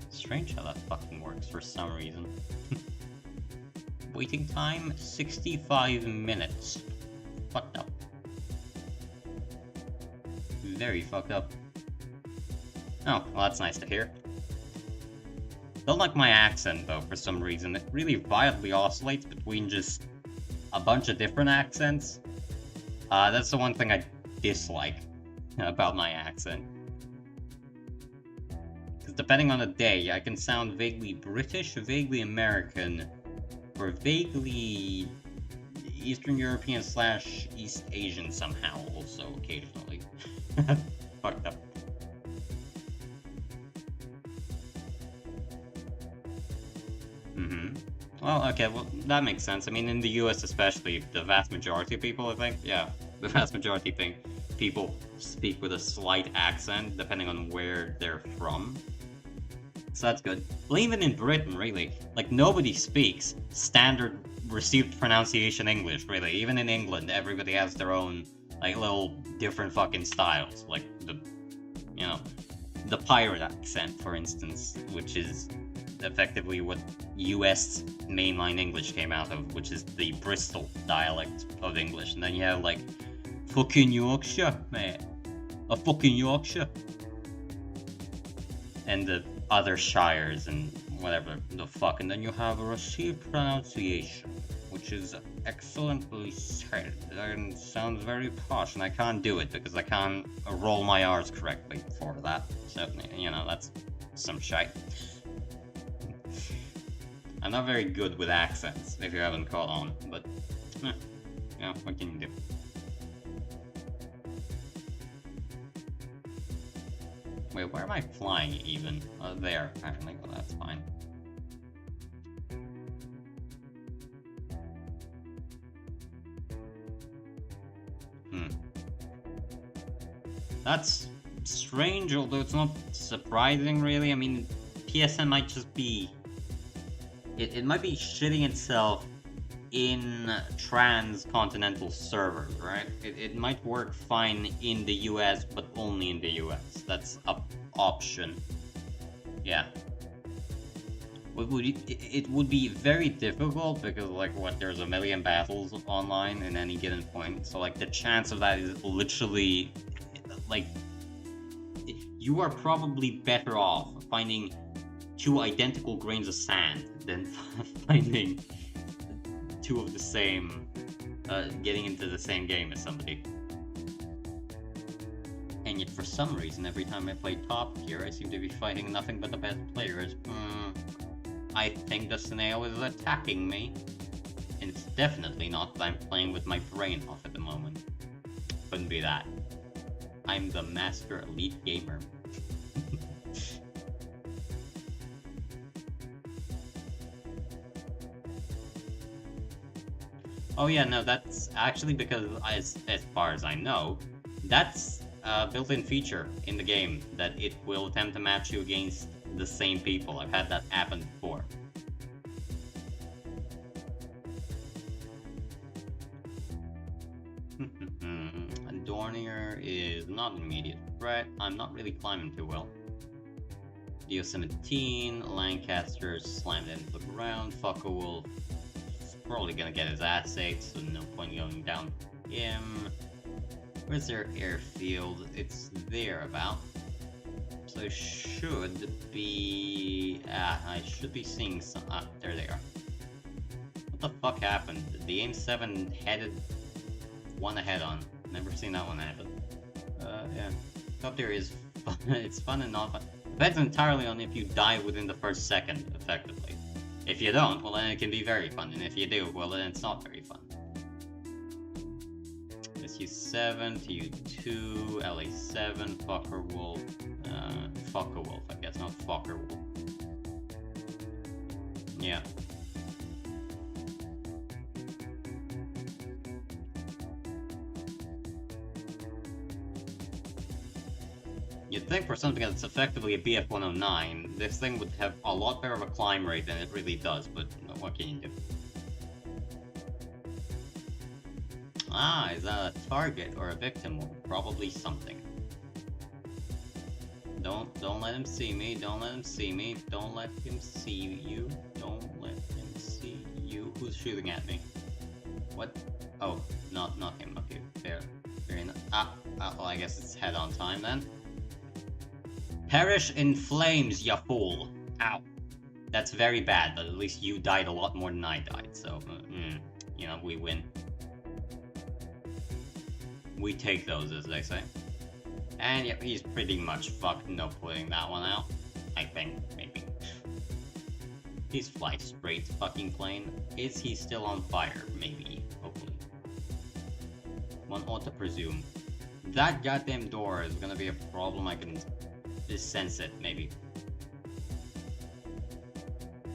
Strange how that fucking works for some reason. Waiting time 65 minutes. Fucked up. Very fucked up. Oh, well, that's nice to hear. Don't like my accent though, for some reason. It really violently oscillates between just a bunch of different accents. That's the one thing I dislike about my accent. Because depending on the day, I can sound vaguely British, vaguely American, or vaguely Eastern European / East Asian somehow, also occasionally. Fucked up. Well, okay, well, that makes sense. I mean, in the US especially, the vast majority of people, I think, yeah, the vast majority of people speak with a slight accent, depending on where they're from. So that's good. Well, even in Britain, really, like, nobody speaks standard received pronunciation English, really. Even in England, everybody has their own, like, little different fucking styles. Like, the pirate accent, for instance, which is effectively what US mainline English came out of, which is the Bristol dialect of English. And then you have, like, fucking Yorkshire, mate. A fucking Yorkshire. And the other shires and whatever the fuck. And then you have a received pronunciation, which is excellently said and sounds very posh, and I can't do it because I can't roll my R's correctly for that. So, that's some shite. I'm not very good with accents, if you haven't caught on, but, what can you do? Wait, where am I flying, even? There, apparently. Well, that's fine. That's strange, although it's not surprising, really. I mean, PSN might just be... It might be shitting itself in transcontinental servers, right? It might work fine in the US, but only in the US. That's an option. Yeah. It would be very difficult because, like, there's a million battles online in any given point. So, like, the chance of that is literally, like, you are probably better off finding 2 identical grains of sand than finding 2 of the same, getting into the same game as somebody. And yet for some reason, every time I play top tier, I seem to be fighting nothing but the best players. I think the snail is attacking me. And it's definitely not that I'm playing with my brain off at the moment. Couldn't be that. I'm the master elite gamer. Oh yeah, no, that's actually because, as far as I know, that's a built-in feature in the game, that it will attempt to match you against the same people. I've had that happen before. Dornier is not an immediate threat. I'm not really climbing too well. Dio 17, Lancaster slammed into the ground. Fucker Wolf is probably gonna get his ass ate, so no point going down him. Where's their airfield? It's there about. So I should be... I should be seeing some... there they are. What the fuck happened? The AIM-7 headed one ahead on. Never seen that one happen. Yeah. Top tier is fun. It's fun and not fun. Depends entirely on if you die within the first second, effectively. If you don't, well then it can be very fun, and if you do, well then it's not very fun. SU7, TU2, LA7, Fucker Wolf, Fucker Wolf, I guess, not Fucker Wolf. Yeah. You'd think for something that's effectively a BF-109, this thing would have a lot better of a climb rate than it really does, but what can you do? Is that a target or a victim? Well, probably something. Don't let him see me, don't let him see me, don't let him see you, don't let him see you. Who's shooting at me? What? Oh, not him, okay, fair enough. Well, I guess it's head on time then. Perish in flames, ya fool! Ow. That's very bad, but at least you died a lot more than I died, so, you know, we win. We take those, as they say. And yep, he's pretty much fucked, no putting that one out. I think, maybe. He's fly straight fucking plane. Is he still on fire? Maybe, hopefully. One ought to presume. That goddamn door is gonna be a problem. I can just sense it, maybe.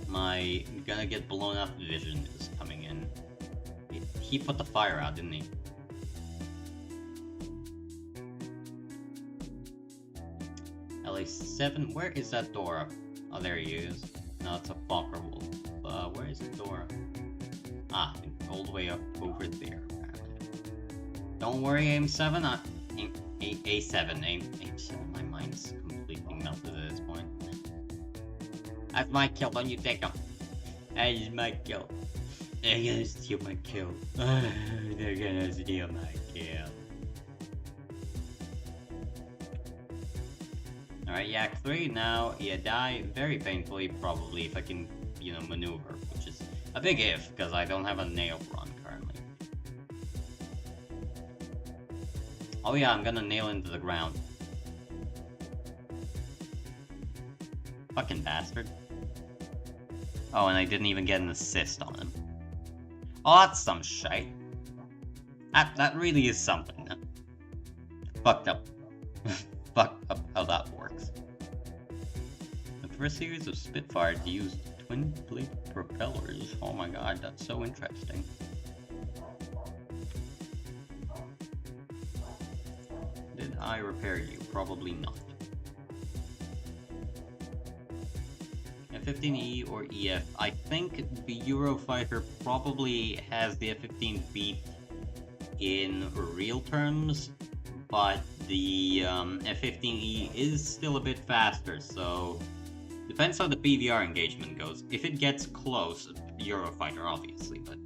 My gonna get blown up vision is coming in. He put the fire out, didn't he? LA7, where is that door? Oh, there he is. No, it's a Fokker Wolf. Where is the door? All the way up over there, apparently. Don't worry, AIM-7. A7, AIM-7. My mind's completely melted at this point. That's my kill, don't you take him. That is my kill. They're gonna steal my kill. They're gonna steal my kill. Alright, Yak 3, now you die very painfully, probably, if I can, you know, maneuver, which is a big if, because I don't have a nail run currently. Oh yeah, I'm gonna nail into the ground. Fucking bastard. Oh, and I didn't even get an assist on him. Oh, that's some shite. That really is something. Fucked up. Fucked up how that works. The first series of Spitfires used twin blade propellers. Oh my god, that's so interesting. Did I repair you? Probably not. F-15E or EF? I think the Eurofighter probably has the F-15 beat in real terms, but the F-15E is still a bit faster, so depends how the BVR engagement goes. If it gets close, Eurofighter obviously, but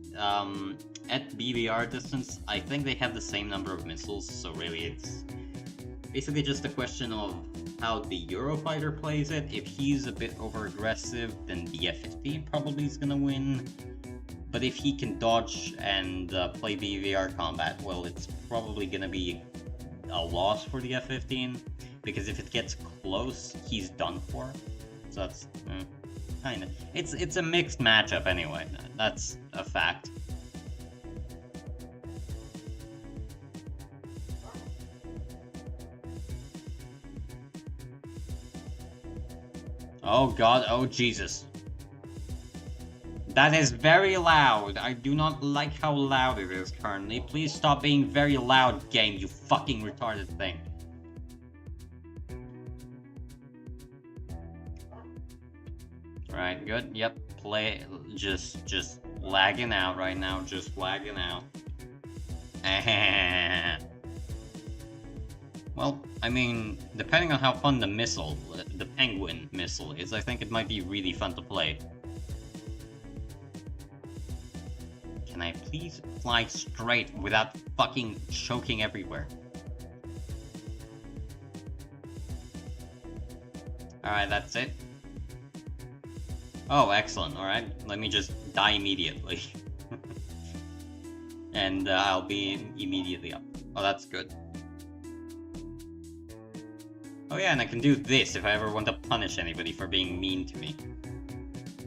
at BVR distance, I think they have the same number of missiles, so really it's basically just a question of how the Eurofighter plays it. If he's a bit over-aggressive, then the F-15 probably is gonna win. But if he can dodge and play BVR combat, well, it's probably gonna be a loss for the F-15, because if it gets close, he's done for. So that's kind of... It's a mixed matchup anyway. That's a fact. Oh god, oh Jesus. That is very loud. I do not like how loud it is currently. Please stop being very loud, game, you fucking retarded thing. Alright, good. Yep, play... Just lagging out right now. Just lagging out. Well, I mean, depending on how fun the missile, the penguin missile is, I think it might be really fun to play. Can I please fly straight without fucking choking everywhere? Alright, that's it. Oh, excellent. Alright, let me just die immediately. And I'll be immediately up. Oh, that's good. Oh yeah, and I can do this if I ever want to punish anybody for being mean to me.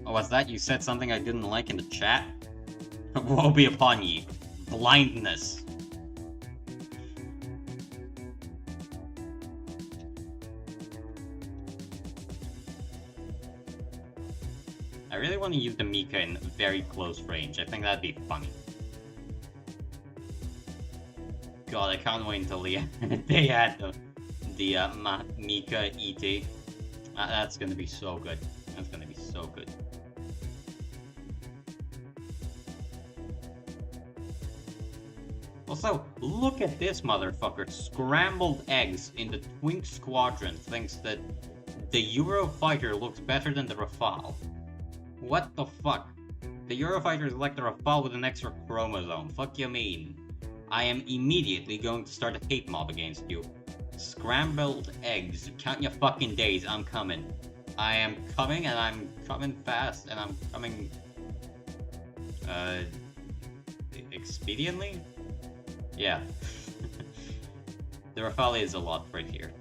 Oh, what's that? You said something I didn't like in the chat? Woe be upon ye. Blindness. I really want to use the Mika in very close range. I think that'd be funny. God, I can't wait until they add the Mika ET. That's gonna be so good. That's gonna be so good. Also, look at this motherfucker. Scrambled eggs in the Twink Squadron thinks that the Eurofighter looks better than the Rafale. What the fuck? The Eurofighter is like the Rafale with an extra chromosome. Fuck you mean? I am immediately going to start a hate mob against you. Scrambled eggs. Count your fucking days. I'm coming. I am coming, and I'm coming fast, and I'm coming... expediently? Yeah. The Rafale is a lot right here.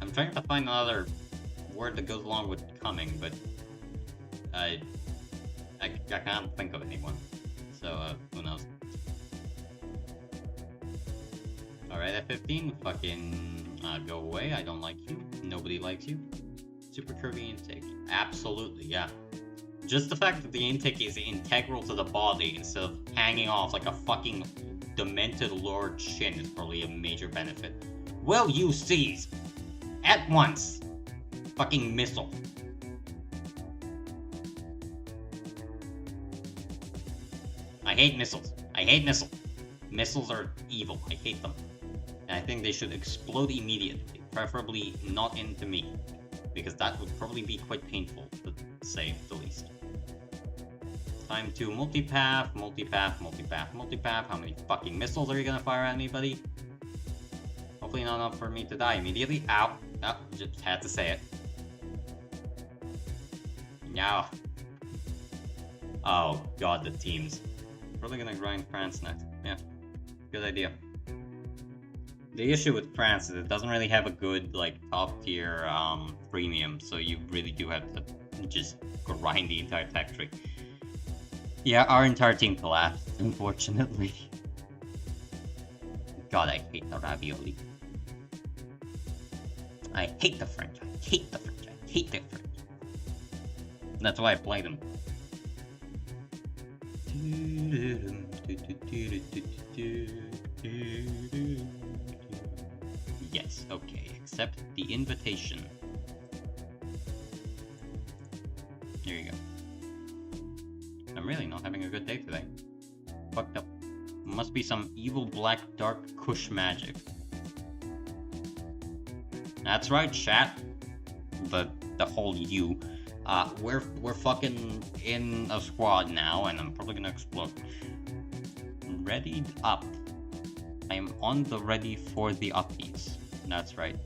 I'm trying to find another word that goes along with coming, but... I can't think of anyone. So, who knows? Alright, F-15, fucking go away. I don't like you. Nobody likes you. Super curvy intake. Absolutely, yeah. Just the fact that the intake is integral to the body instead of hanging off like a fucking demented lord chin is probably a major benefit. Will you seize? At once! Fucking missile. I hate missiles. I hate missiles. Missiles are evil. I hate them. And I think they should explode immediately. Preferably not into me. Because that would probably be quite painful, to say the least. Time to multipath, multipath, multipath, multipath. How many fucking missiles are you gonna fire at me, buddy? Hopefully not enough for me to die immediately. Ow. Oh, just had to say it. No. Oh god, the teams. Probably gonna grind France next. Yeah, good idea. The issue with France is it doesn't really have a good, like, top tier premium, so you really do have to just grind the entire tech tree. Yeah, our entire team collapsed, unfortunately. God, I hate the ravioli. I hate the French. I hate the French. I hate the French. That's why I play them. Yes, okay, accept the invitation. Here you go. I'm really not having a good day today. Fucked up. Must be some evil black dark kush magic. That's right, chat. The whole you. We're fucking in a squad now, and I'm probably gonna explode. Readied up. I am on the ready for the uppies. That's right.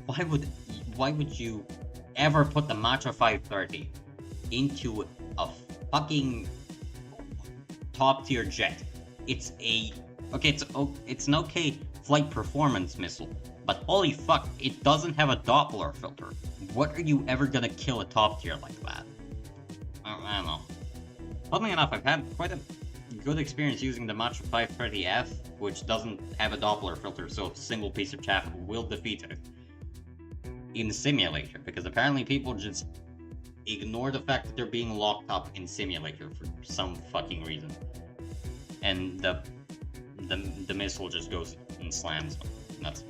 Why would you ever put the Macha 530 into a fucking top tier jet? It's a Okay, it's an okay flight performance missile, but holy fuck, it doesn't have a Doppler filter. What are you ever gonna kill a top tier like that? I don't know. Funnily enough, I've had quite a good experience using the Match 530F, which doesn't have a Doppler filter, so a single piece of chaff will defeat it in simulator, because apparently people just ignore the fact that they're being locked up in simulator for some fucking reason. And the missile just goes and slams them.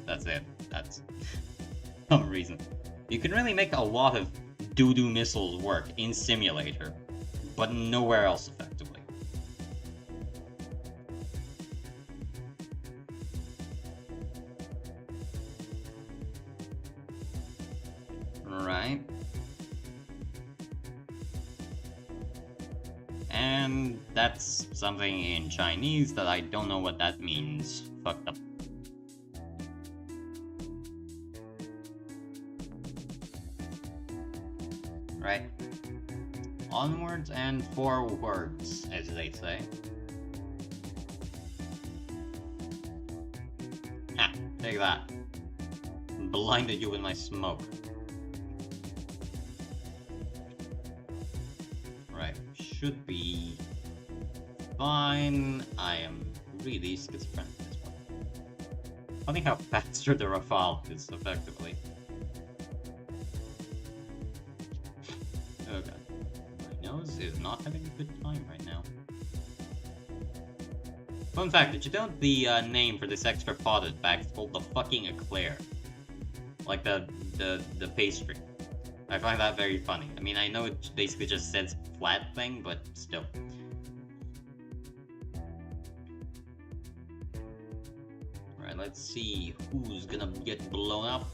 That's it. That's some reason. You can really make a lot of doo-doo missiles work in simulator, but nowhere else effectively. Right. And that's something in Chinese that I don't know what that means. Fucked up. Right. Onwards and forwards, as they say. Ah, take that. Blinded you with my smoke. Right, should be fine. I am really schizophrenic at this point. Funny how faster the Rafale is, effectively. Oh god. My nose is not having a good time right now. Fun fact, did you know the name for this extra potted bag is called the fucking eclair? Like the pastry. I find that very funny. I mean, I know it basically just says flat thing, but still. Alright, let's see who's gonna get blown up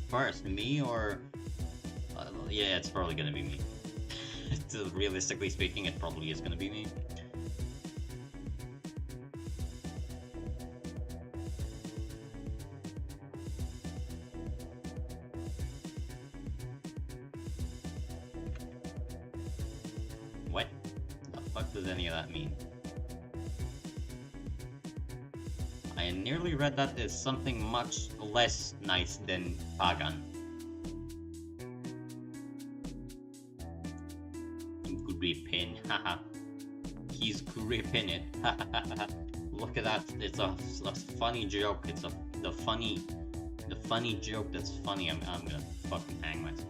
first, me or... yeah, it's probably gonna be me. Realistically speaking, it probably is gonna be me. What the fuck does any of that mean? I nearly read that as something much less nice than Pagan. Gripping, haha. He's gripping it. Look at that. It's a funny joke. It's the funny joke that's funny. I'm gonna fucking hang myself.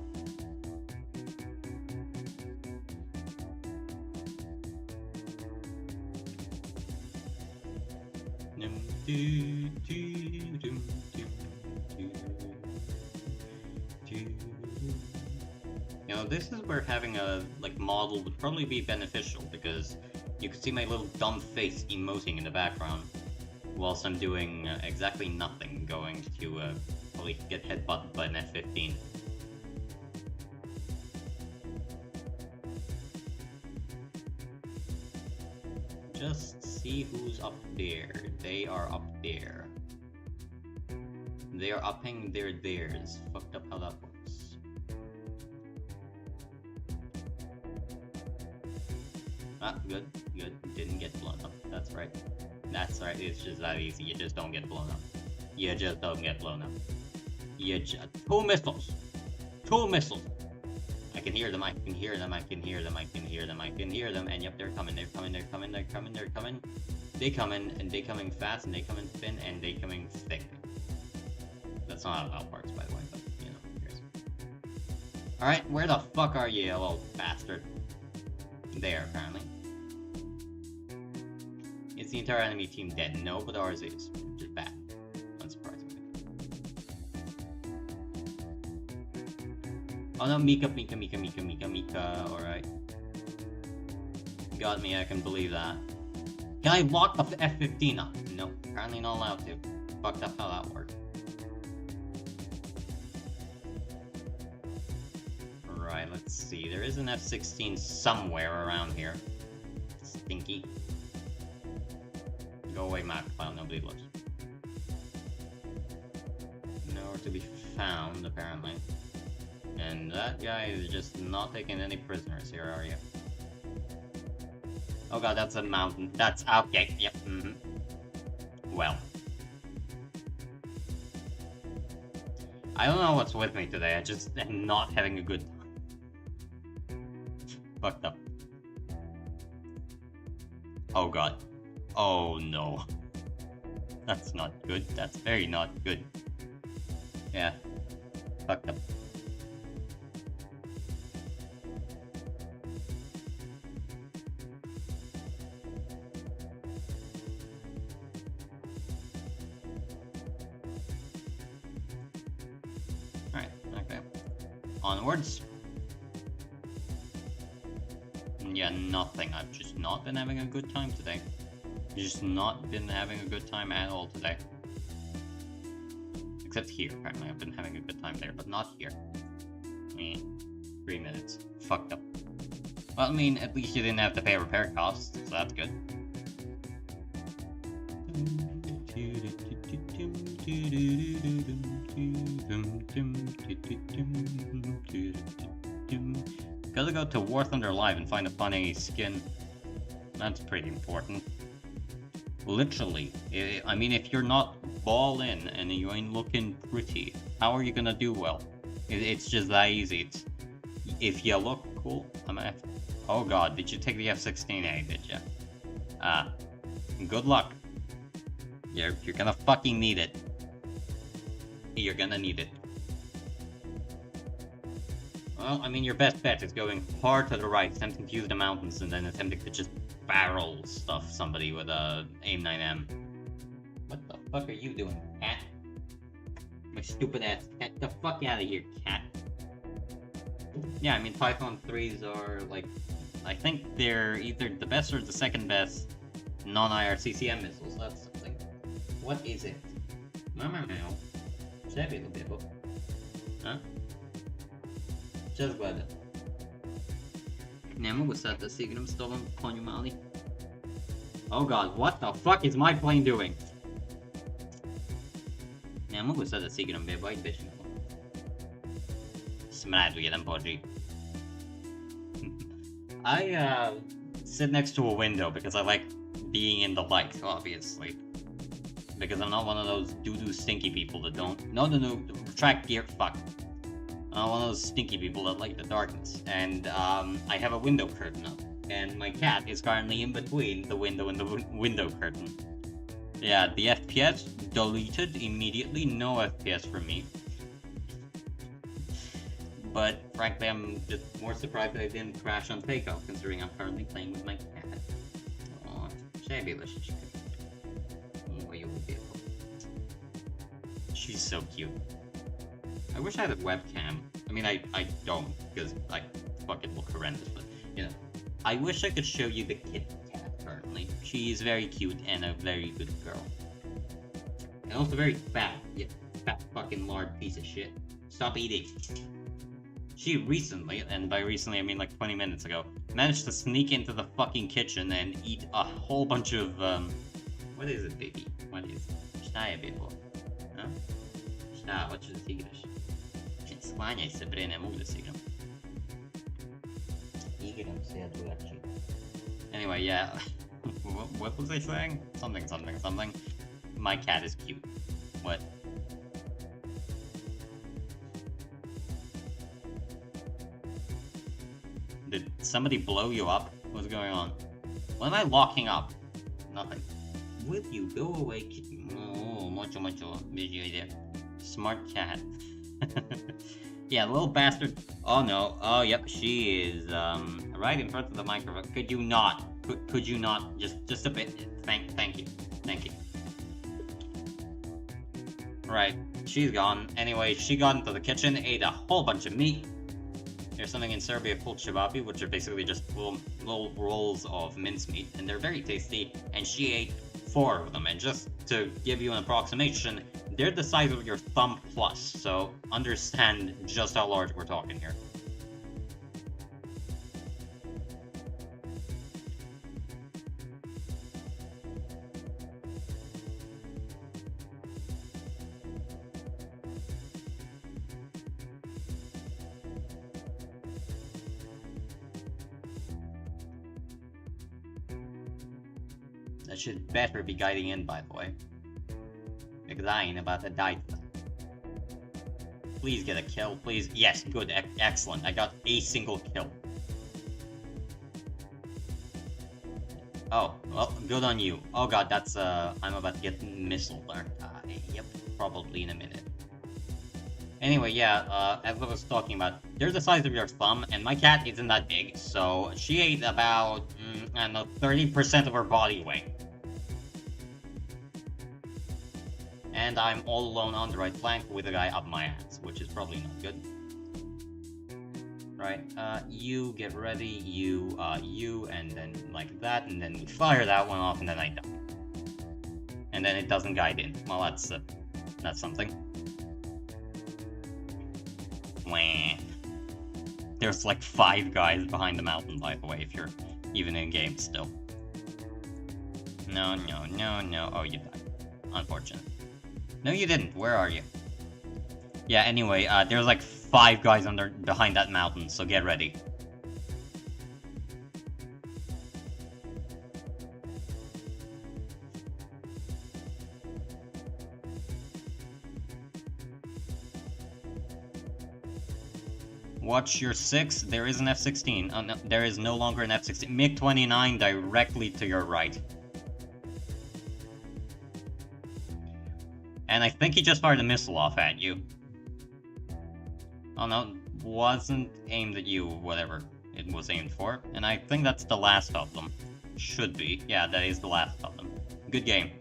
You know, this is where having a model would probably be beneficial, because you could see my little dumb face emoting in the background whilst I'm doing exactly nothing, going to probably get headbutted by an F-15. Just see who's up there. They are up there. They are upping their theirs. Fucked up how that works. Ah, good. Didn't get blown up. That's right. That's right. It's just that easy. You just don't get blown up. You just don't get blown up. You just... Two missiles! I can hear them, and yep, they're coming. They come in, and they coming fast, and they coming thin, and they coming thick. That's not how it works, by the way, but, you know, here's... Alright, where the fuck are you, little bastard? There, apparently. Is the entire enemy team dead? No, but ours is. Just bad. Unsurprisingly. Oh no, Mika, alright. Got me, I can believe that. Can I lock the F-15 up? Nope, apparently not allowed to. Fucked up how that worked. Right, let's see. There is an F-16 somewhere around here. Stinky. Go away, Mac Cloud, nobody looks. Nowhere to be found, apparently. And that guy is just not taking any prisoners here, are you? Oh god, that's a mountain. That's okay, yep, well. I don't know what's with me today, I just am not having a good time. Fucked up. Oh god. Oh no. That's not good. That's very not good. Yeah. Fucked up. Alright, okay. Onwards. Yeah, nothing. I've just not been having a good time today. Just not been having a good time at all today. Except here, apparently. I've been having a good time there, but not here. I mean, 3 minutes. Fucked up. Well, I mean, at least you didn't have to pay repair costs, so that's good. Gotta go to War Thunder Live and find a funny skin. That's pretty important. Literally, I mean, if you're not ball in and you ain't looking pretty, how are you gonna do well? It's just that easy. If you look cool, oh god, did you take the F-16A, did you? Good luck. You're gonna fucking need it. You're gonna need it. Well, I mean, your best bet is going hard to the right, attempting to use the mountains, and then attempting to just barrel stuff somebody with a AIM-9M. What the fuck are you doing, cat? My stupid ass cat. Get the fuck out of here, cat. Yeah, I mean, Python 3s are, like, I think they're either the best or the second best non-IRCCM missiles. That's something. What is it? Mama meow. Sabi lo bebo. Huh? Just glad. Не могу сега да си играм с това коню мали. Oh god, what the fuck is my plane doing? Не могу сега да си играм, бе, байт беше на план. Смрад jedan bođi. I sit next to a window because I like being in the light, obviously. Because I'm not one of those doo-doo stinky people that don't... No, retract gear, fuck. I'm not one of those stinky people that like the darkness. And I have a window curtain up. And my cat is currently in between the window and the window curtain. Yeah, the FPS deleted immediately. No FPS for me. But frankly, I'm just more surprised that I didn't crash on takeoff, considering I'm currently playing with my cat. Oh, fabulous. She's so cute. I wish I had a webcam. I mean, I don't, because I fucking look horrendous, but, you know. I wish I could show you the kitten cat currently. She's very cute and a very good girl. And also very fat. Yeah, fat fucking lard piece of shit. Stop eating. She recently, and by recently I mean like 20 minutes ago, managed to sneak into the fucking kitchen and eat a whole bunch of, what is it, baby? What is it? Šta je, bebo? Huh? Šta, hoćeš da si igraš? Sklanjaj se, bre, ne mogu da si igram. Igram se ja drugačije. Anyway, yeah. What was I saying? Something. My cat is cute. What? Did somebody blow you up? What's going on? What am I locking up? Nothing. Will you go away, kitty? Oh, mucho. Busy idea. Smart cat. Yeah, little bastard. Oh no. Oh, yep. She is right in front of the microphone. Could you not? Could you not? Just a bit. Thank you. Right. She's gone. Anyway, she got into the kitchen, ate a whole bunch of meat. There's something in Serbia called cevapi, which are basically just little rolls of mincemeat, and they're very tasty. And she ate 4 of them. And just to give you an approximation, they're the size of your thumb plus, so understand just how large we're talking here. That should better be guiding in, by the way. because I ain't about to die to that. Please get a kill, please. Yes, good, excellent. I got a single kill. Oh, well, good on you. Oh god, that's, I'm about to get missile there. Yep, probably in a minute. Anyway, yeah, as I was talking about, they're the size of your thumb, and my cat isn't that big, so she ate about, I don't know, 30% of her body weight. And I'm all alone on the right flank with a guy up my ass, which is probably not good. Right, you get ready, you, and then like that, and then we fire that one off, and then I die. And then it doesn't guide in. Well, that's something. Wah. There's like 5 guys behind the mountain, by the way, if you're even in game still. No. Oh, you died. Unfortunate. No, you didn't. Where are you? Yeah, anyway, there's like 5 guys behind that mountain, so get ready. Watch your 6. There is an F-16. Oh, no, there is no longer an F-16. MiG-29 directly to your right. And I think he just fired a missile off at you. Oh no, wasn't aimed at you, whatever it was aimed for. And I think that's the last of them. Should be. Yeah, that is the last of them. Good game.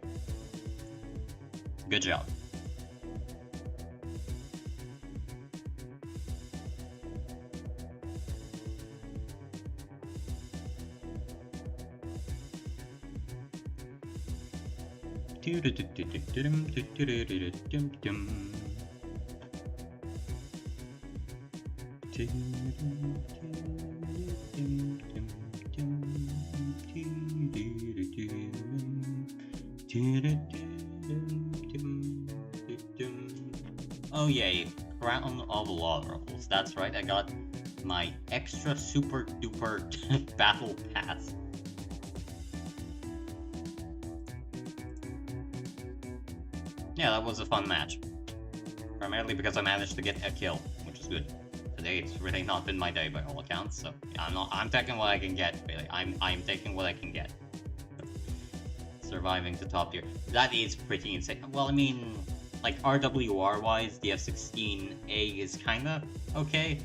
Good job. Oh yay, Crown of Laurels. That's right, I got my extra super duper battle pass. Yeah, that was a fun match. Primarily because I managed to get a kill, which is good. Today it's really not been my day by all accounts, so I'm taking what I can get, really. I'm taking what I can get. Surviving to top tier. That is pretty insane. Well, I mean, like RWR wise, the F-16A is kinda okay.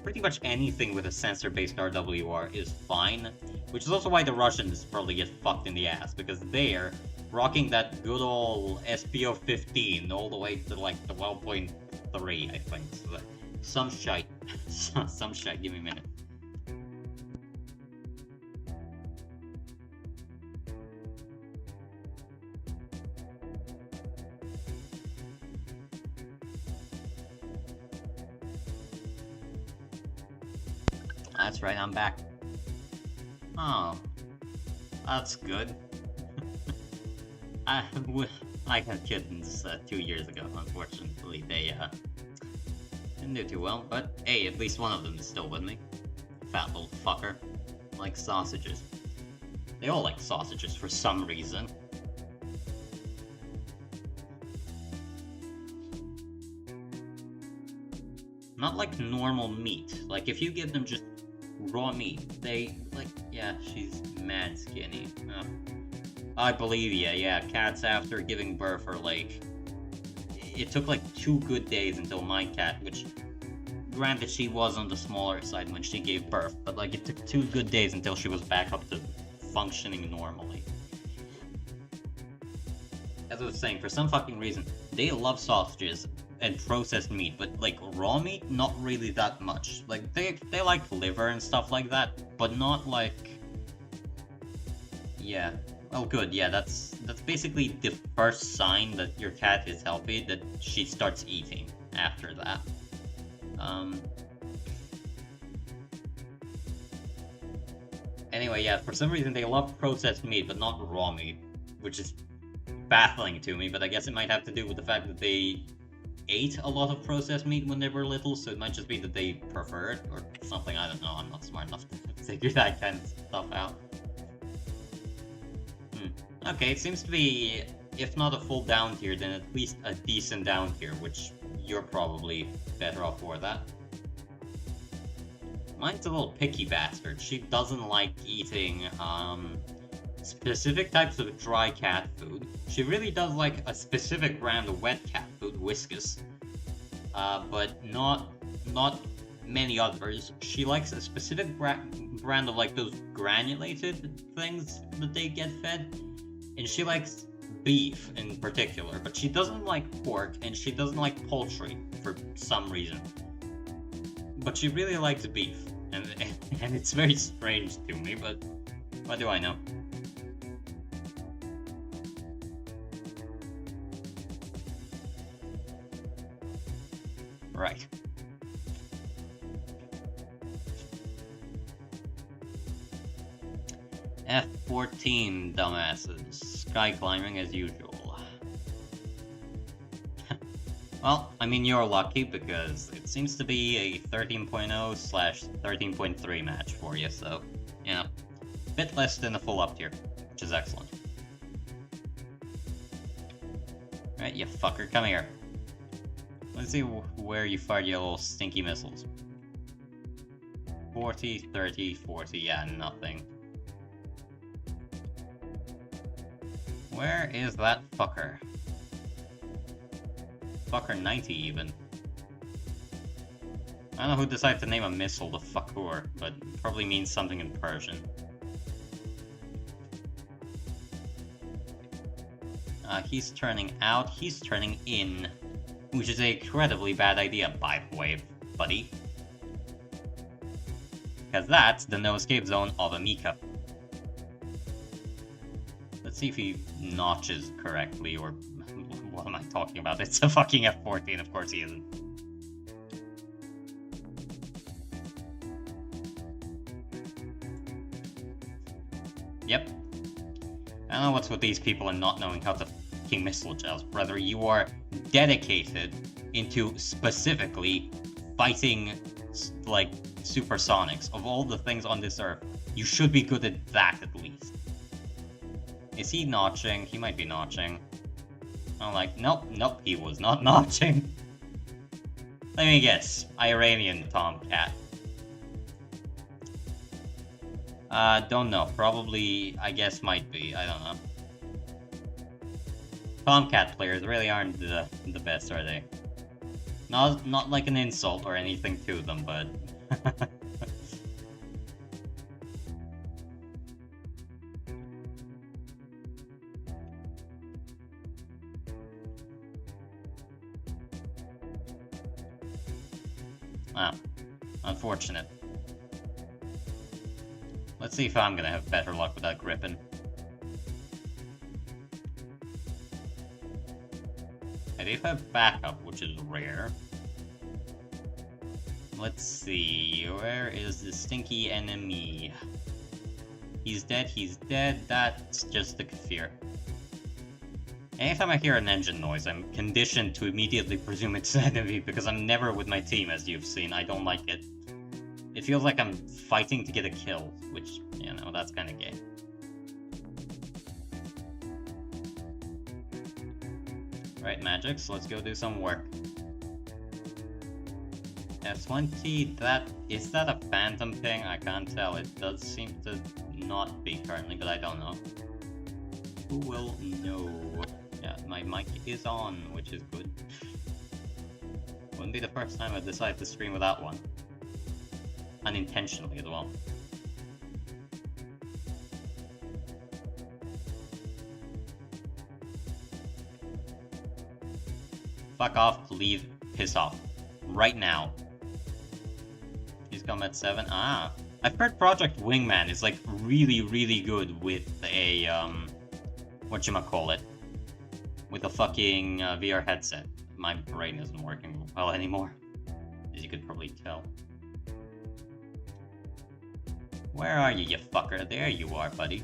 Pretty much anything with a sensor-based RWR is fine, which is also why the Russians probably get fucked in the ass, because they're rocking that good old SPO-15 all the way to like the 12.3, I think. So some shite. Some shite, give me a minute. That's right, I'm back. Oh, that's good. I had kittens 2 years ago, unfortunately. They didn't do too well, but hey, at least one of them is still with me. Fat little fucker. Like sausages. They all like sausages for some reason. Not like normal meat. Like if you give them just raw meat, they like, yeah, she's mad skinny. Oh. I believe you, yeah. Cats after giving birth are like... It took like 2 good days until my cat, which... Granted, she was on the smaller side when she gave birth, but like it took 2 good days until she was back up to functioning normally. As I was saying, for some fucking reason, they love sausages and processed meat, but like raw meat, not really that much. Like they like liver and stuff like that, but not like... Yeah. Oh good, yeah, that's basically the first sign that your cat is healthy, that she starts eating after that. Anyway, yeah, for some reason they love processed meat, but not raw meat, which is baffling to me, but I guess it might have to do with the fact that they ate a lot of processed meat when they were little, so it might just be that they prefer it, or something, I don't know, I'm not smart enough to figure that kind of stuff out. Okay, it seems to be if not a full down tier, then at least a decent down tier, which you're probably better off for that. Mine's a little picky bastard. She doesn't like eating specific types of dry cat food. She really does like a specific brand of wet cat food, Whiskas, but not many others. She likes a specific brand of like those granulated things that they get fed, and she likes beef in particular, but she doesn't like pork and she doesn't like poultry for some reason. But she really likes beef, and it's very strange to me, but what do I know? Right. F14, dumbasses. Sky climbing as usual. Well, I mean, you're lucky because it seems to be a 13.0/13.3 match for you, so, yeah. A bit less than a full up tier, which is excellent. Alright, you fucker, come here. Let's see where you fired your little stinky missiles. 40, 30, 40, yeah, nothing. Where is that fucker? Fucker 90 even. I don't know who decided to name a missile the fucker, but it probably means something in Persian. He's turning out, he's turning in. Which is an incredibly bad idea, by the way, buddy. Because that's the no-escape zone of Amika. Let's see if he notches correctly, or what am I talking about? It's a fucking F14, of course he isn't. Yep. I don't know what's with these people and not knowing how to fucking missile joust, brother. You are dedicated into specifically fighting, like, supersonics. Of all the things on this earth, you should be good at that at least. Is he notching? He might be notching. I'm like, nope, he was not notching. Let me guess. Iranian Tomcat. Don't know. Probably, I guess, might be. I don't know. Tomcat players really aren't the best, are they? Not like an insult or anything to them, but... Ah, unfortunate. Let's see if I'm gonna have better luck with that Griffin. I do have backup, which is rare. Let's see, where is the stinky enemy? He's dead, that's just the Kafir. Anytime I hear an engine noise, I'm conditioned to immediately presume it's an enemy, because I'm never with my team, as you've seen. I don't like it. It feels like I'm fighting to get a kill, which, you know, that's kinda gay. Right, Magix, let's go do some work. F20, is that a phantom thing? I can't tell. It does seem to not be currently, but I don't know. Who will know? Yeah, my mic is on, which is good. Wouldn't be the first time I decide to stream without one. Unintentionally as well. Fuck off, leave, piss off. Right now. He's combat 7. Ah. I've heard Project Wingman is like really, really good with a, whatchamacallit. With a fucking VR headset. My brain isn't working well anymore, as you could probably tell. Where are you, you fucker? There you are, buddy.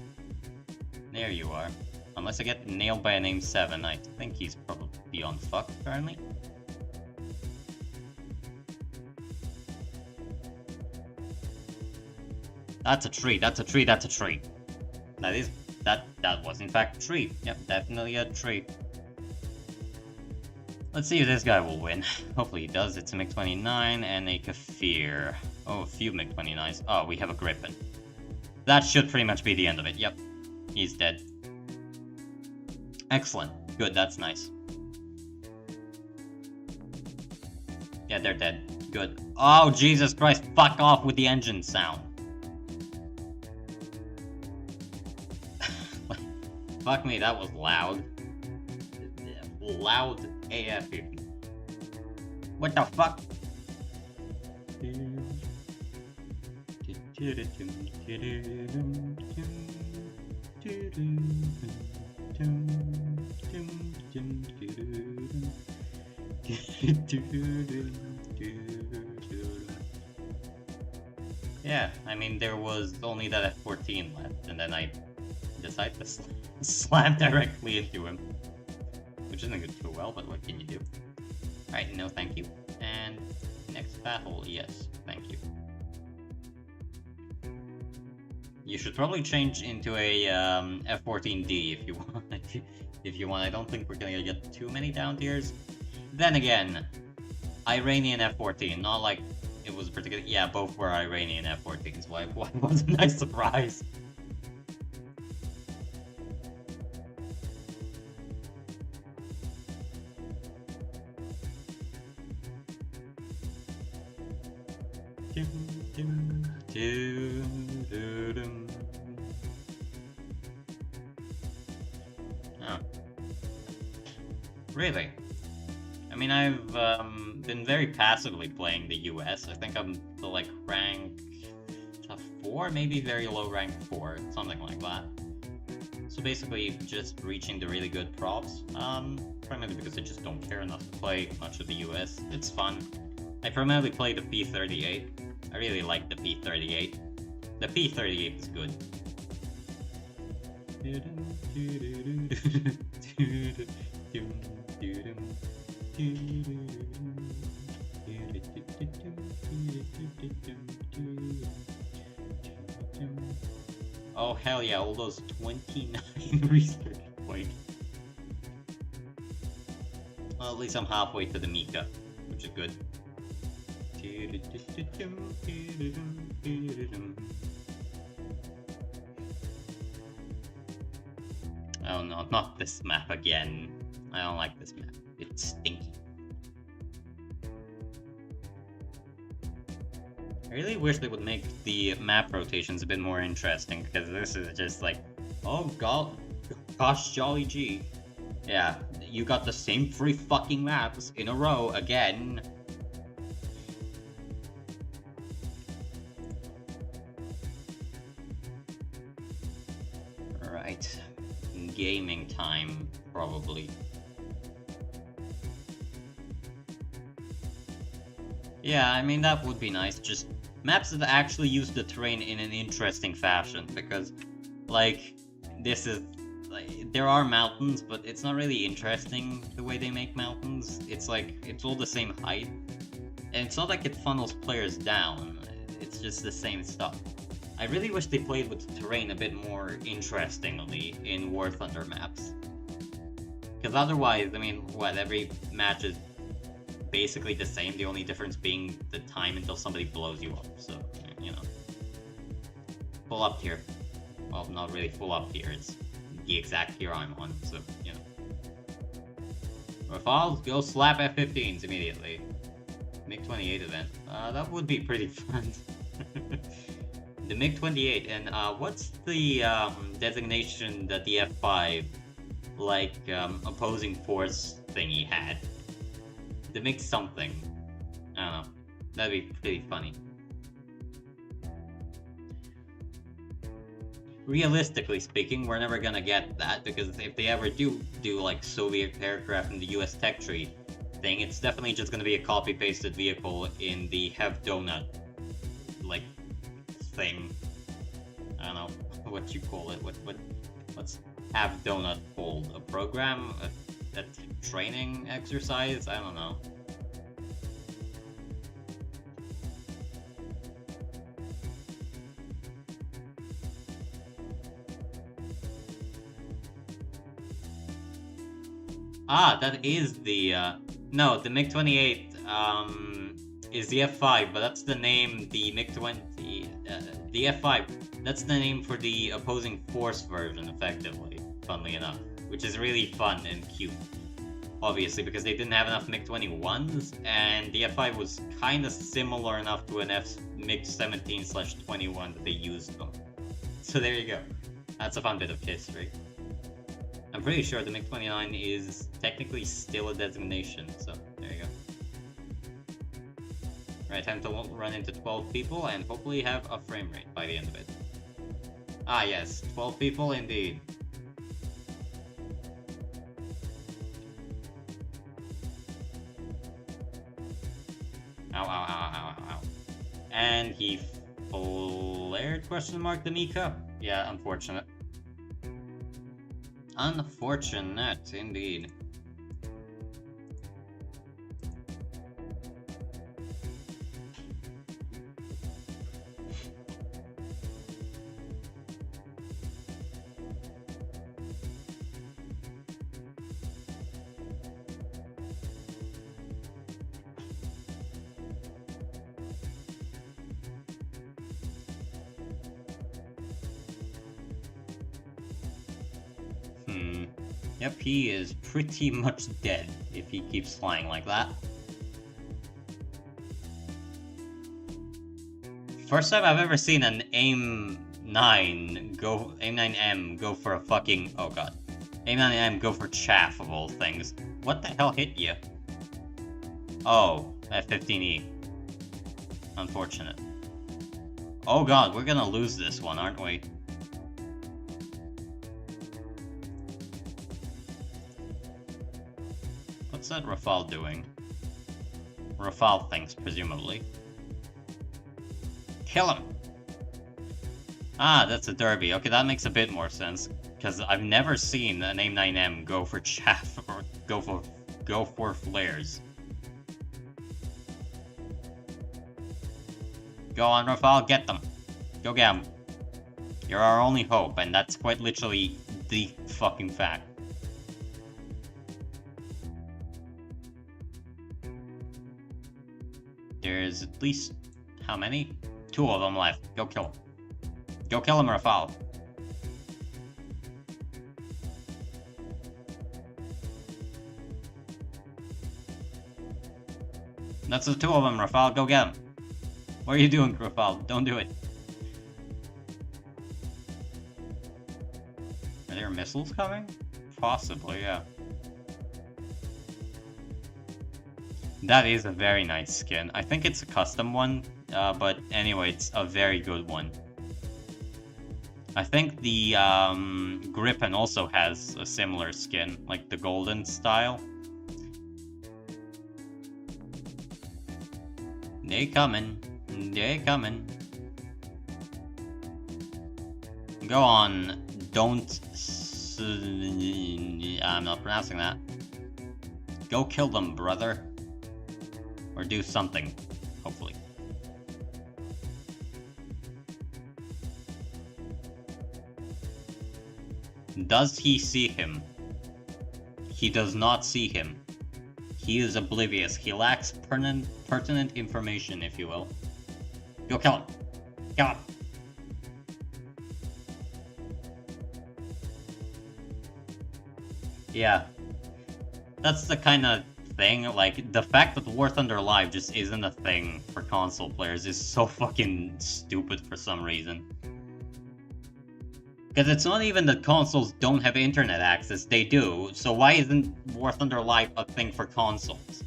There you are. Unless I get nailed by a name 7, I think he's probably beyond fuck currently. That's a tree, that's a tree, that's a tree. That is that was in fact a tree. Yep, definitely a tree. Let's see if this guy will win. Hopefully he does. It's a MiG-29 and a Kafir. Oh, a few MiG-29s. Oh, we have a Griffin. That should pretty much be the end of it. Yep, he's dead. Excellent. Good, that's nice. Yeah, they're dead. Good. Oh, Jesus Christ, fuck off with the engine sound. Fuck me, that was loud. Loud AF. What the fuck? Yeah, I mean, there was only that F-14 left, and then I decided to slam directly into him. Which isn't going too well, but what can you do? Alright, no thank you. And next battle, yes, thank you. You should probably change into a F-14D if you want. If you want. I don't think we're gonna get too many down tiers. Then again, Iranian F-14, not like it was particularly. Yeah, both were Iranian F-14s. Why wasn't I surprised? Oh. Really? I mean, I've been very passively playing the US. I think I'm the like rank 4, maybe very low rank 4, something like that. So basically, just reaching the really good props. Primarily because I just don't care enough to play much of the US. It's fun. I primarily play the P-38. I really like the P-38. The P-38 is good. Oh hell yeah, all those 29 research points. Well, at least I'm halfway to the Mika, which is good. Oh no, not this map again. I don't like this map. It's stinky. I really wish they would make the map rotations a bit more interesting, because this is just like, oh god, gosh jolly gee. Yeah, you got the same 3 fucking maps in a row again. Alright, gaming time, probably. Yeah, I mean, that would be nice, just maps that actually use the terrain in an interesting fashion, because, like, this is, like, there are mountains, but it's not really interesting the way they make mountains. It's like, it's all the same height, and it's not like it funnels players down, it's just the same stuff. I really wish they played with the terrain a bit more interestingly in War Thunder maps. Because otherwise, I mean, what, every match is basically the same, the only difference being the time until somebody blows you up, so, you know. Full up tier. Well, not really full up tier, it's the exact tier I'm on, so, you know. Rafale, go slap F-15s immediately. MiG-28 event. That would be pretty fun. The MiG-28, and what's the designation that the F-5, like, opposing force thingy had? The MiG something. I don't know. That'd be pretty funny. Realistically speaking, we're never gonna get that, because if they ever do like Soviet aircraft in the US tech tree thing, it's definitely just gonna be a copy-pasted vehicle in the Have Donut, like, thing. I don't know what you call it. What's Have Donut called? A program? A training exercise? I don't know. Ah, that is the, no, the MiG-28, is the F5, but that's the name, the MiG-20, the F5, that's the name for the opposing force version, effectively, funnily enough, which is really fun and cute, obviously, because they didn't have enough MiG-21s, and the F5 was kind of similar enough to an MiG-17/21 that they used them. So there you go. That's a fun bit of history. I'm pretty sure the MiG-29 is technically still a designation, so there you go. Right, time to run into 12 people and hopefully have a frame rate by the end of it. Ah yes, 12 people indeed. Ow, ow, ow, ow, ow, ow. And he flared, question mark, the Mika? Yeah, unfortunate. Unfortunate, indeed. Yep, he is pretty much dead if he keeps flying like that. First time I've ever seen an AIM-9 AIM-9M go for a fucking, oh god. AIM-9M go for chaff of all things. What the hell hit you? Oh, F-15E. Unfortunate. Oh god, we're gonna lose this one, aren't we? What's that Rafale doing? Rafale things, presumably. Kill him! Ah, that's a derby. Okay, that makes a bit more sense. Because I've never seen an AIM-9M go for chaff or go for flares. Go on, Rafale, get them. Go get them. You're our only hope, and that's quite literally the fucking fact. There's at least, how many? 2 of them left. Go kill them. Go kill him, Rafale. That's the 2 of them, Rafale. Go get them. What are you doing, Rafale? Don't do it. Are there missiles coming? Possibly, yeah. That is a very nice skin. I think it's a custom one, but anyway, it's a very good one. I think the Gripen also has a similar skin, like the golden style. They coming. They coming. Go on. Don't... I'm not pronouncing that. Go kill them, brother. Or do something, hopefully. Does he see him? He does not see him. He is oblivious. He lacks pertinent information, if you will. Go kill him. Kill him. Yeah. That's the kind of thing, like, the fact that War Thunder Live just isn't a thing for console players is so fucking stupid for some reason. Because it's not even that consoles don't have internet access, they do, so why isn't War Thunder Live a thing for consoles?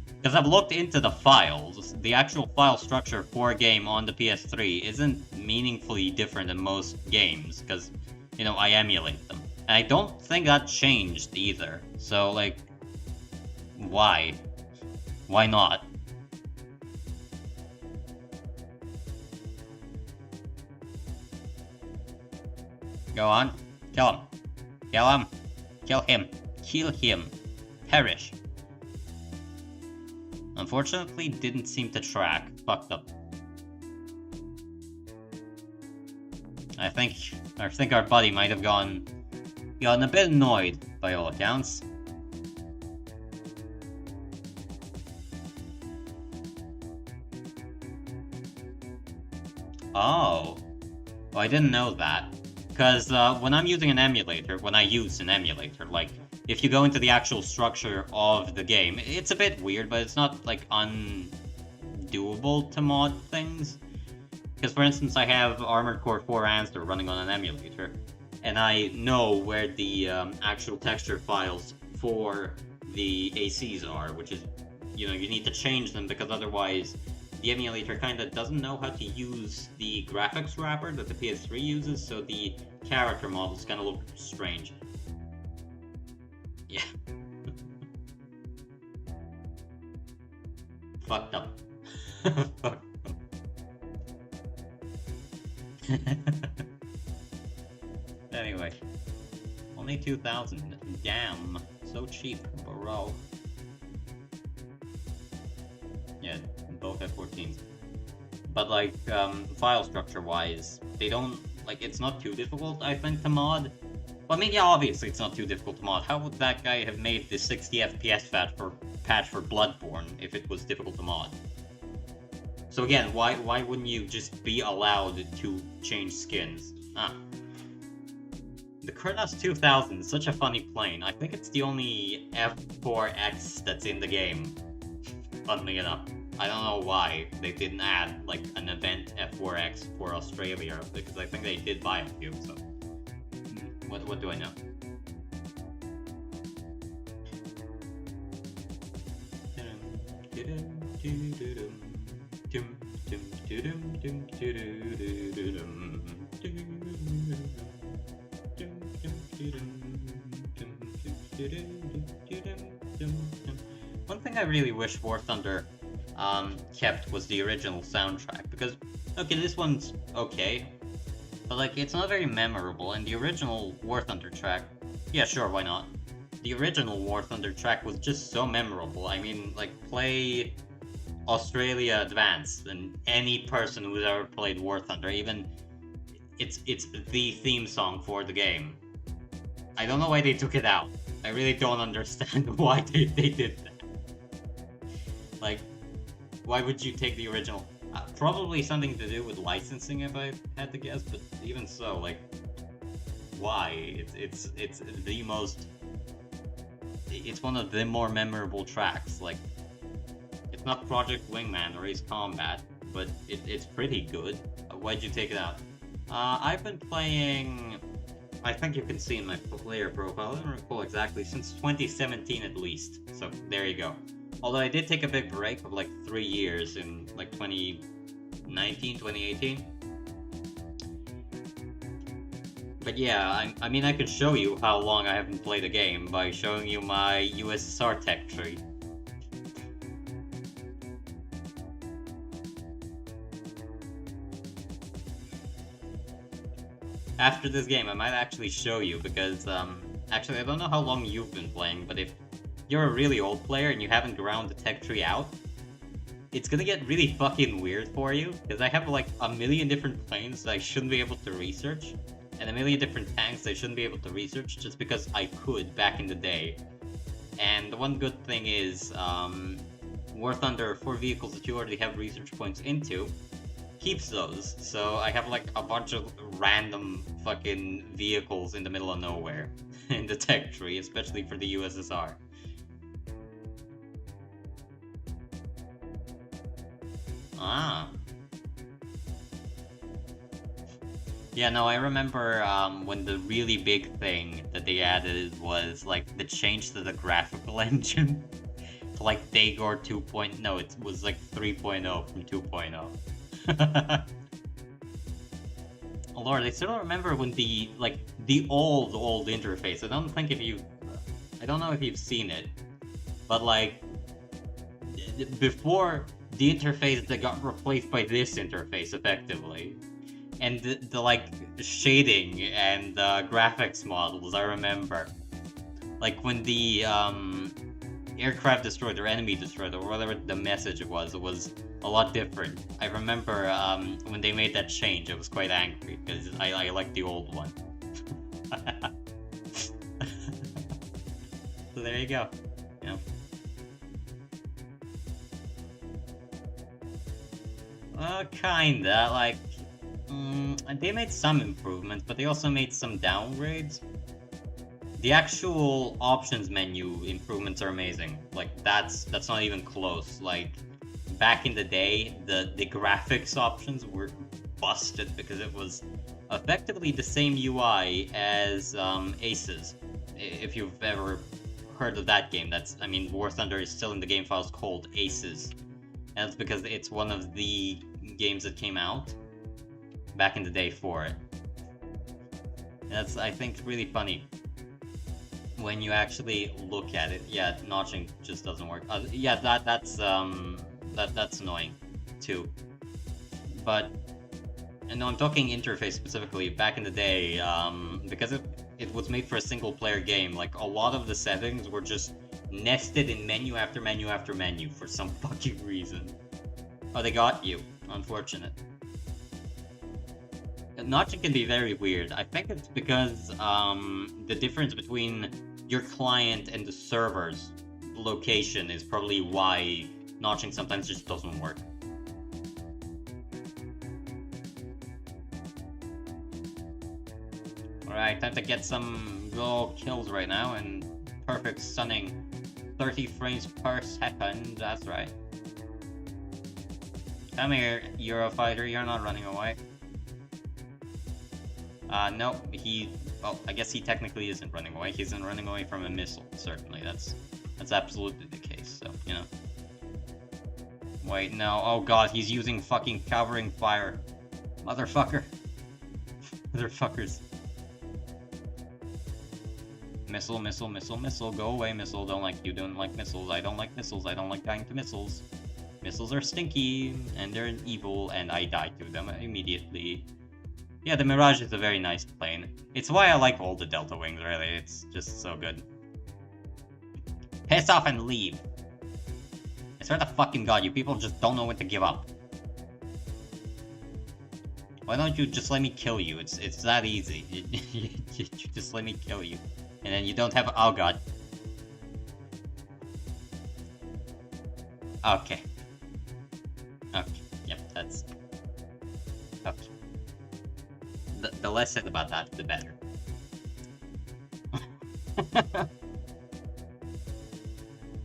Because I've looked into the files, the actual file structure for a game on the PS3 isn't meaningfully different than most games, because, you know, I emulate them. And I don't think that changed either, so, like, why? Why not? Go on. Kill him. Kill him. Kill him. Kill him. Perish. Unfortunately, didn't seem to track. Fucked up. I think our buddy might have gotten a bit annoyed by all accounts. Oh. Well, I didn't know that. Because when I'm using an emulator, when I use an emulator, like, if you go into the actual structure of the game, it's a bit weird, but it's not, like, undoable to mod things. Because, for instance, I have Armored Core 4 Answer running on an emulator, and I know where the actual texture files for the ACs are, which is, you need to change them because otherwise the emulator kind of doesn't know how to use the graphics wrapper that the PS3 uses, so the character models kind of look strange. Yeah. Fucked up. Fucked up. Anyway, only 2,000. Damn, so cheap, bro. Yeah, both F14s. But like, file structure wise, they don't, like, it's not too difficult, I think, to mod. Well, I mean, yeah, obviously it's not too difficult to mod. How would that guy have made the 60 FPS patch for Bloodborne if it was difficult to mod? So again, why wouldn't you just be allowed to change skins? Ah. The Kurnos 2000 is such a funny plane. I think it's the only F4X that's in the game. Funnily enough. I don't know why they didn't add, like, an event F4X for Australia, because I think they did buy a few, so... What do I know? One thing I really wish War Thunder kept was the original soundtrack, because, okay, this one's okay, but, like, it's not very memorable, and the original War Thunder track, yeah, sure, why not? The original War Thunder track was just so memorable. I mean, like, play Australia Advanced, and any person who's ever played War Thunder, even, it's the theme song for the game. I don't know why they took it out. I really don't understand why they did that. Like, why would you take the original? Probably something to do with licensing, if I had to guess. But even so, like, why? It's the most. It's one of the more memorable tracks. Like, it's not Project Wingman or Ace Combat, but it's pretty good. Why'd you take it out? I've been playing. I think you can see in my player profile. I don't recall exactly, since 2017 at least. So there you go. Although I did take a big break of like 3 years in like 2019, 2018. But yeah, I mean, I could show you how long I haven't played a game by showing you my USSR tech tree. After this game, I might actually show you, because, actually, I don't know how long you've been playing, but if you're a really old player and you haven't ground the tech tree out, it's gonna get really fucking weird for you, because I have, like, a million different planes that I shouldn't be able to research, and a million different tanks that I shouldn't be able to research just because I could back in the day. And the one good thing is, War Thunder, for vehicles that you already have research points into, keeps those, so I have like a bunch of random fucking vehicles in the middle of nowhere in the tech tree, especially for the USSR. Ah. Yeah, no, I remember when the really big thing that they added was like the change to the graphical engine to like Dagor 2.0. No, it was like 3.0 from 2.0. Oh Lord, I still remember when the old interface. I don't know if you've seen it, but like before the interface that got replaced by this interface effectively, and the like shading and graphics models. I remember, like when the aircraft destroyed or enemy destroyed or whatever the message was a lot different. I remember when they made that change, I was quite angry because I liked the old one. So there you go. Yeah. Kinda, like, And they made some improvements, but they also made some downgrades. The actual options menu improvements are amazing. Like that's not even close. Like back in the day, the graphics options were busted because it was effectively the same UI as Aces. If you've ever heard of that game, I mean, War Thunder is still in the game files called Aces, and that's because it's one of the games that came out back in the day for it. And that's, I think, really funny when you actually look at it. Yeah, notching just doesn't work. Yeah, that's annoying too. But and no, I'm talking interface specifically. Back in the day, because it was made for a single player game, like a lot of the settings were just nested in menu after menu after menu for some fucking reason. Oh, they got you. Unfortunate. Notching can be very weird. I think it's because the difference between your client and the server's location is probably why notching sometimes just doesn't work. Alright, time to get some good kills right now, and perfect stunning 30 frames per second, that's right. Come here, Eurofighter, you're not running away. No, well, I guess he technically isn't running away. He isn't running away from a missile, certainly. That's absolutely the case, so, you know. Wait, no, oh god, he's using fucking covering fire. Motherfucker. Motherfuckers. Missile, missile, missile, missile, go away, missile, don't like you, don't like missiles, I don't like missiles, I don't like dying to missiles. Missiles are stinky, and they're evil, and I die to them immediately. Yeah, the Mirage is a very nice plane. It's why I like all the Delta Wings, really. It's just so good. Piss off and leave. I swear to fucking god, you people just don't know when to give up. Why don't you just let me kill you? It's that easy. You just let me kill you. And then you don't have... Oh god. Okay. Okay. Yep, that's... Okay. The less said about that, the better.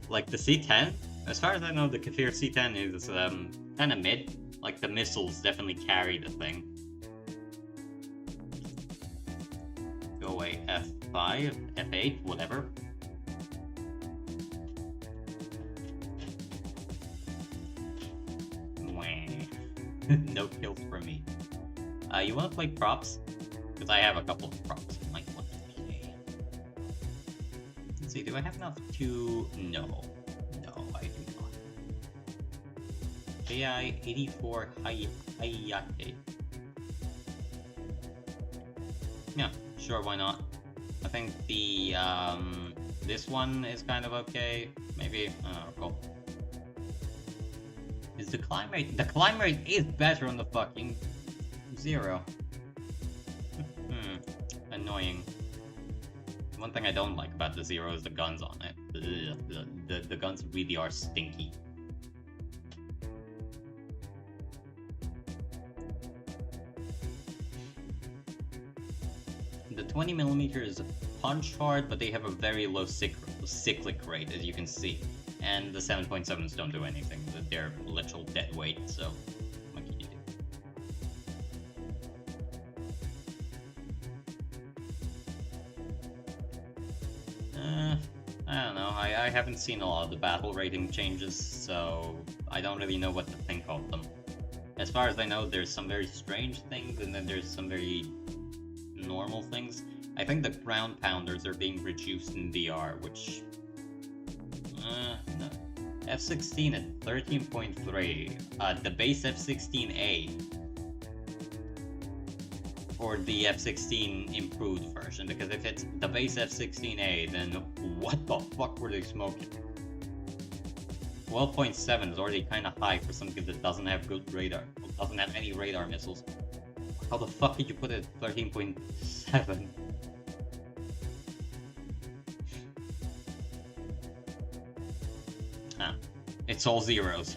Like the C10? As far as I know, the Kafir C10 is kind of mid. Like the missiles definitely carry the thing. Go away, F5, F8, whatever. No kills from me. You want to play props? Because I have a couple of props you might want to play. Let's see, do I have enough to... No. No, I do not. AI 84 Hayate. Yeah, sure, why not? I think the, this one is kind of okay. Maybe, I don't know, cool. Is the climb rate... The climb rate is better on the fucking... Zero. Annoying. One thing I don't like about the Zero is the guns on it. The guns really are stinky. The 20mm is punch hard, but they have a very low cyclic rate, as you can see. And the 7.7s don't do anything. They're literal dead weight, so... what can you do? I don't know. I haven't seen a lot of the battle rating changes, so I don't really know what to think of them. As far as I know, there's some very strange things, and then there's some very normal things. I think the ground pounders are being reduced in VR, which... no. F-16 at 13.3. The base F-16A. Or the F-16 improved version, because if it's the base F-16A, then what the fuck were they smoking? 12.7 is already kind of high for something that doesn't have good radar, doesn't have any radar missiles. How the fuck did you put it at 13.7? Ah, it's all zeros.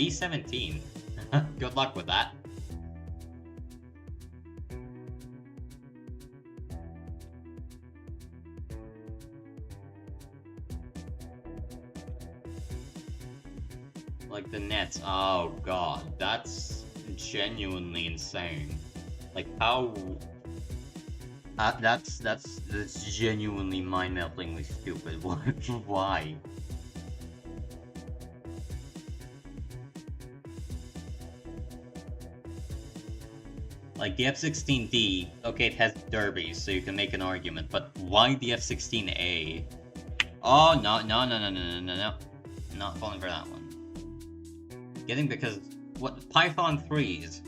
B-17. Good luck with that. Like the nets. Oh god, that's genuinely insane. Like how... that's genuinely mind-meltingly stupid. Why? Like the F-16D, okay, it has derbies, so you can make an argument, but why the F-16A? Oh, no, no, no, no, no, no, no, no. Not falling for that one. Getting because, what, Python 3s?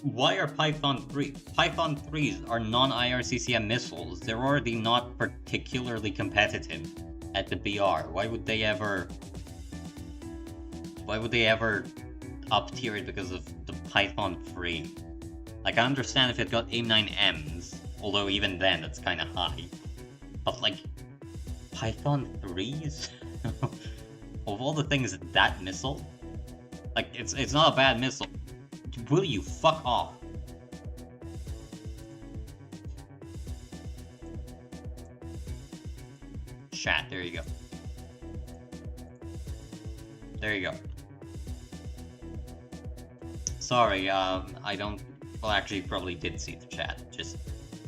Why are Python 3? Python 3s are non-IRCCM missiles. They're already not particularly competitive at the BR. Why would they ever up tier it because of the Python 3? Like, I understand if it got AIM-9Ms, although even then it's kind of high. But like, Python 3s? Of all the things, that missile? Like, it's not a bad missile. Will you fuck off? Chat, there you go. There you go. Sorry, I don't... Well, actually, probably did see the chat. Just...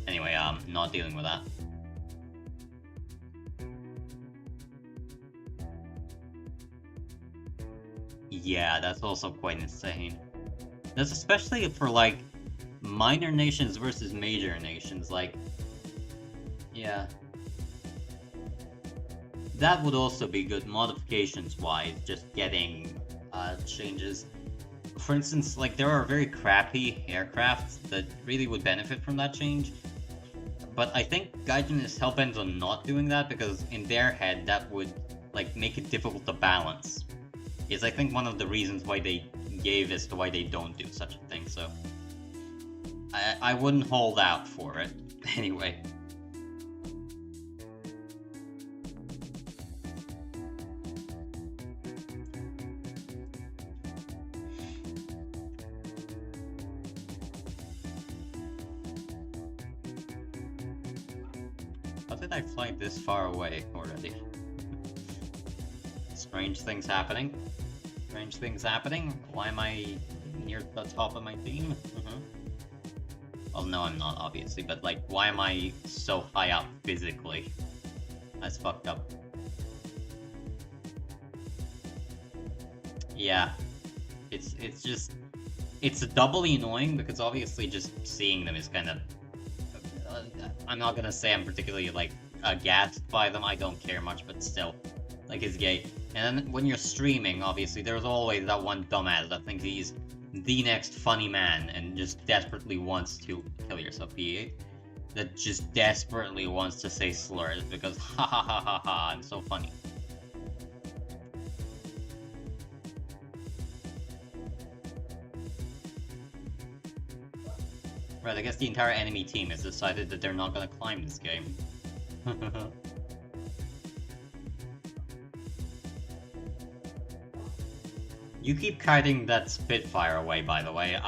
Anyway, not dealing with that. Yeah, that's also quite insane. That's especially for, like, minor nations versus major nations, like... Yeah. That would also be good modifications-wise, just getting, changes. For instance, like, there are very crappy aircraft that really would benefit from that change. But I think Gaijin is hellbent on not doing that, because in their head, that would, like, make it difficult to balance. Is, I think, one of the reasons why they gave as to why they don't do such a thing, so... I wouldn't hold out for it, anyway. How did I fly this far away already? Strange things happening. Strange things happening. Why am I near the top of my team? Well, no, I'm not, obviously, but, like, why am I so high up physically? That's fucked up. Yeah. It's just... It's doubly annoying, because obviously just seeing them is kind of... I'm not gonna say I'm particularly, like, aghast by them, I don't care much, but still. Like, it's gay. And then when you're streaming, obviously, there's always that one dumbass that thinks he's the next funny man and just desperately wants to kill yourself, P8. That just desperately wants to say slurs because ha ha ha ha ha, I'm so funny. Right, I guess the entire enemy team has decided that they're not gonna climb this game. You keep kiting that Spitfire away, by the way.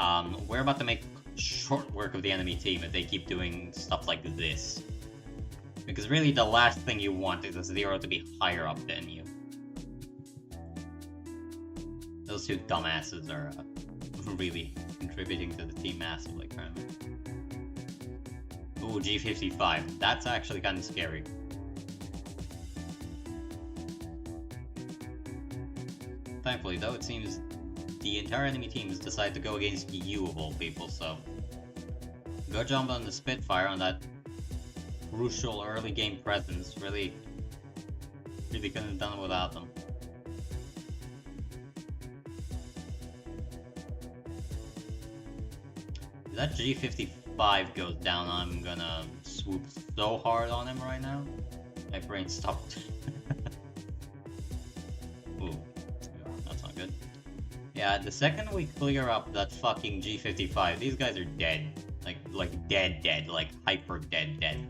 We're about to make short work of the enemy team if they keep doing stuff like this. Because really, the last thing you want is a Zero to be higher up than you. Those two dumbasses are really contributing to the team massively currently. Ooh, G55. That's actually kind of scary. Thankfully, though, it seems the entire enemy team has decided to go against you of all people, so... Go jump on the Spitfire on that crucial early game presence. Really couldn't have done it without them. If that G55 goes down, I'm gonna swoop so hard on him right now. My brain stopped. Ooh. That's not good. Yeah, the second we clear up that fucking G55, these guys are dead. Like dead, like hyper dead.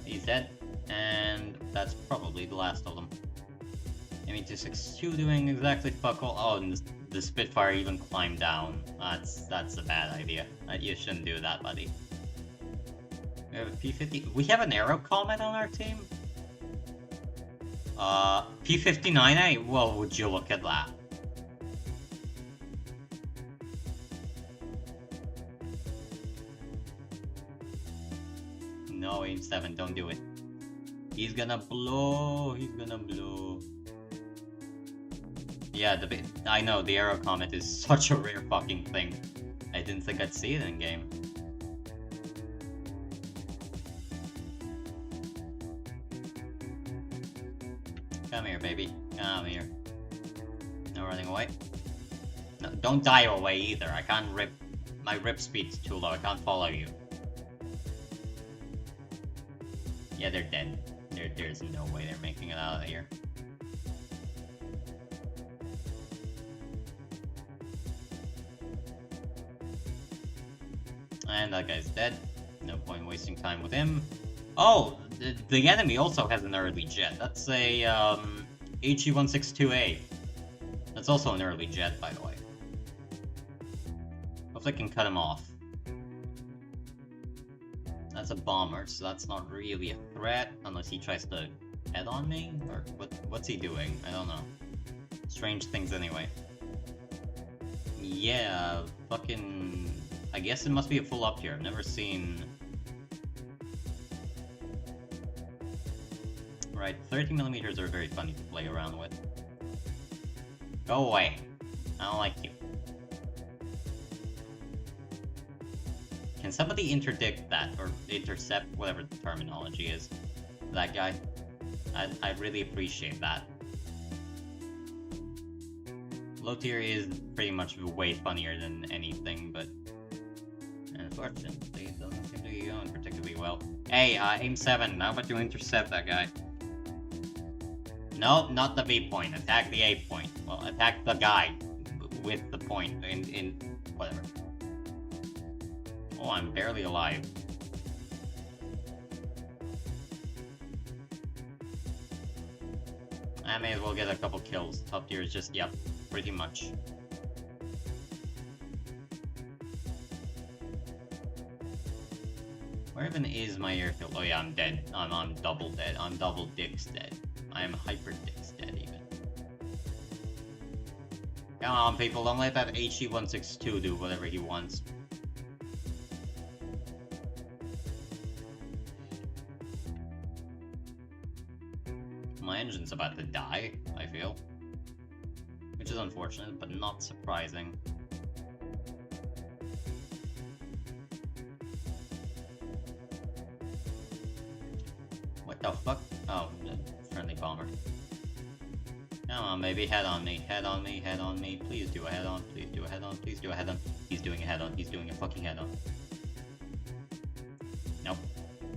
He's dead, and that's probably the last of them. Me262 doing exactly fuck all. Oh, and the Spitfire even climbed down. That's a bad idea. You shouldn't do that, buddy. We have a P-50. We have an Aero Comet on our team? P-59A? Well, would you look at that? No, AIM-7, don't do it. He's gonna blow. He's gonna blow. Yeah, I know, the Aero Comet is such a rare fucking thing. I didn't think I'd see it in game. Come here, baby. Come here. No running away. No, don't die away either. I can't rip. My rip speed's too low. I can't follow you. Yeah, they're dead. There's no way they're making it out of here. And that guy's dead. No point wasting time with him. Oh, the enemy also has an early jet. That's a HE-162A. That's also an early jet, by the way. Hopefully I can cut him off. That's a bomber, so that's not really a threat, unless he tries to head on me? Or what's he doing? I don't know. Strange things anyway. Yeah, fucking... I guess it must be a full up here. I've never seen... Right, 30mm are very funny to play around with. Go away. I don't like you. Can somebody interdict that, or intercept, whatever the terminology is, that guy? I'd really appreciate that. Low tier is pretty much way funnier than anything, but unfortunately it doesn't seem to be going particularly well. Hey, AIM-7, how about you intercept that guy? No, not the B point. Attack the A point. Well, attack the guy with the point in whatever. Oh, I'm barely alive. I may as well get a couple kills. Top tier is just, yep, pretty much. Where even is my airfield? Oh yeah, I'm dead. I'm double dead. I'm double dicks dead. I am hyper dicks dead even. Come on, people, don't let that HE-162 do whatever he wants. My engine's about to die, I feel. Which is unfortunate, but not surprising. What the fuck? Oh, friendly bomber. Come on, baby, head on me, head on me, head on me. Please do a head on, please do a head on, please do a head on. He's doing a head on, he's doing a fucking head on. Nope.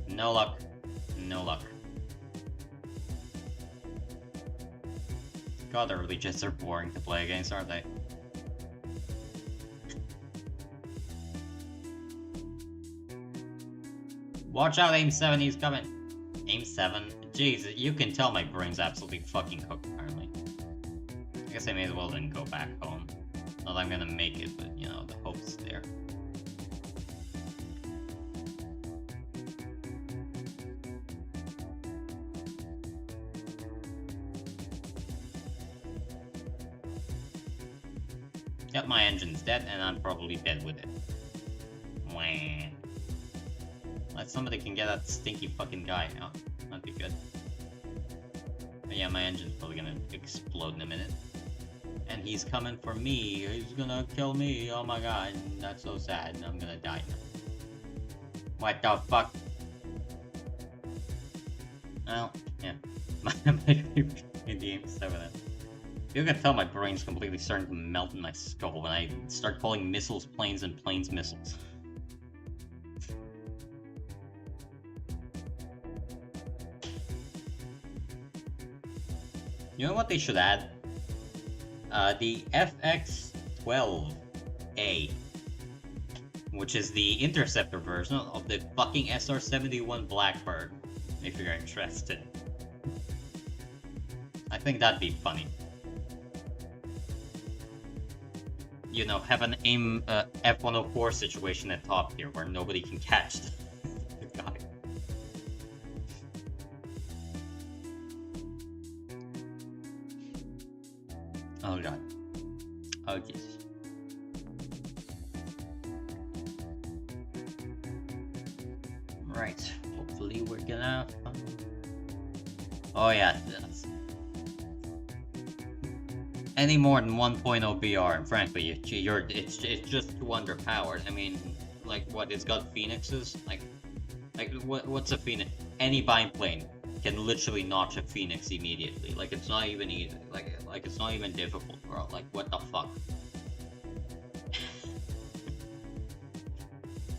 No luck. No luck. God, the early jets are boring to play against, aren't they? Watch out, AIM-7, he's coming. AIM-7? Jeez, you can tell my brain's absolutely fucking cooked, apparently. I guess I may as well then go back home. Not that I'm gonna make it, but, you know, the hope's there. Yep, my engine's dead, and I'm probably dead with it. Wah. Let somebody can get that stinky fucking guy out. That'd be good. But yeah, my engine's probably gonna explode in a minute. And he's coming for me. He's gonna kill me. Oh my god, that's so sad. I'm gonna die now. What the fuck? Well, yeah. My AIM-7. You can tell my brain's completely starting to melt in my skull when I start calling missiles planes and planes missiles. You know what they should add? The FX-12A which is the interceptor version of the fucking SR-71 Blackbird, if you're interested. I think that'd be funny. You know, have an aim F-104 situation at top tier where nobody can catch the guy. Oh god. Okay. Right. Hopefully we're gonna. Oh yeah. Any more than 1.0 BR, and frankly, it's just too underpowered. I mean, like what? It's got phoenixes. Like what's a phoenix? Any biplane can literally notch a phoenix immediately. Like it's not even easy. Like it's not even difficult, bro. Like what the fuck?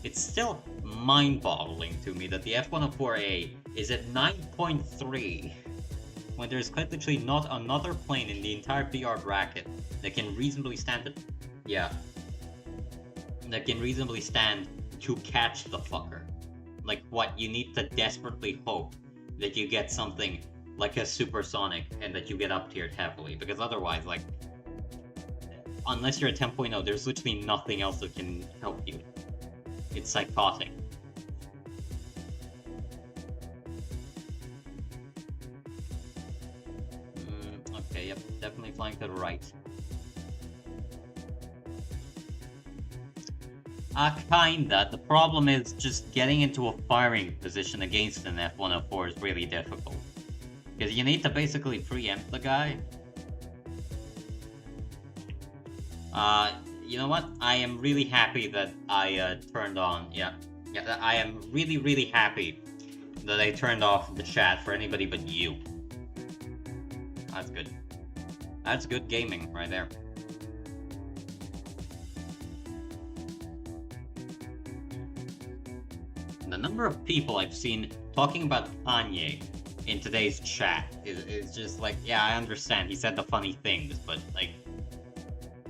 It's still mind-boggling to me that the F-104A is at 9.3 when there's quite literally not another plane in the entire BR bracket that can reasonably stand it. Yeah. That can reasonably stand to catch the fucker. Like what? You need to desperately hope that you get something like a supersonic and that you get up tiered heavily, because otherwise, like, unless you're at 10.0, there's literally nothing else that can help you. It's psychotic. Okay, yep, definitely flying to the right. Kinda. The problem is just getting into a firing position against an F-104 is really difficult. Because you need to basically preempt the guy. You know what? I am really happy that I turned on. Yeah, I am really, really happy that I turned off the chat for anybody but you. That's good. That's good gaming right there. The number of people I've seen talking about Kanye in today's chat is just like, yeah, I understand. He said the funny things, but like,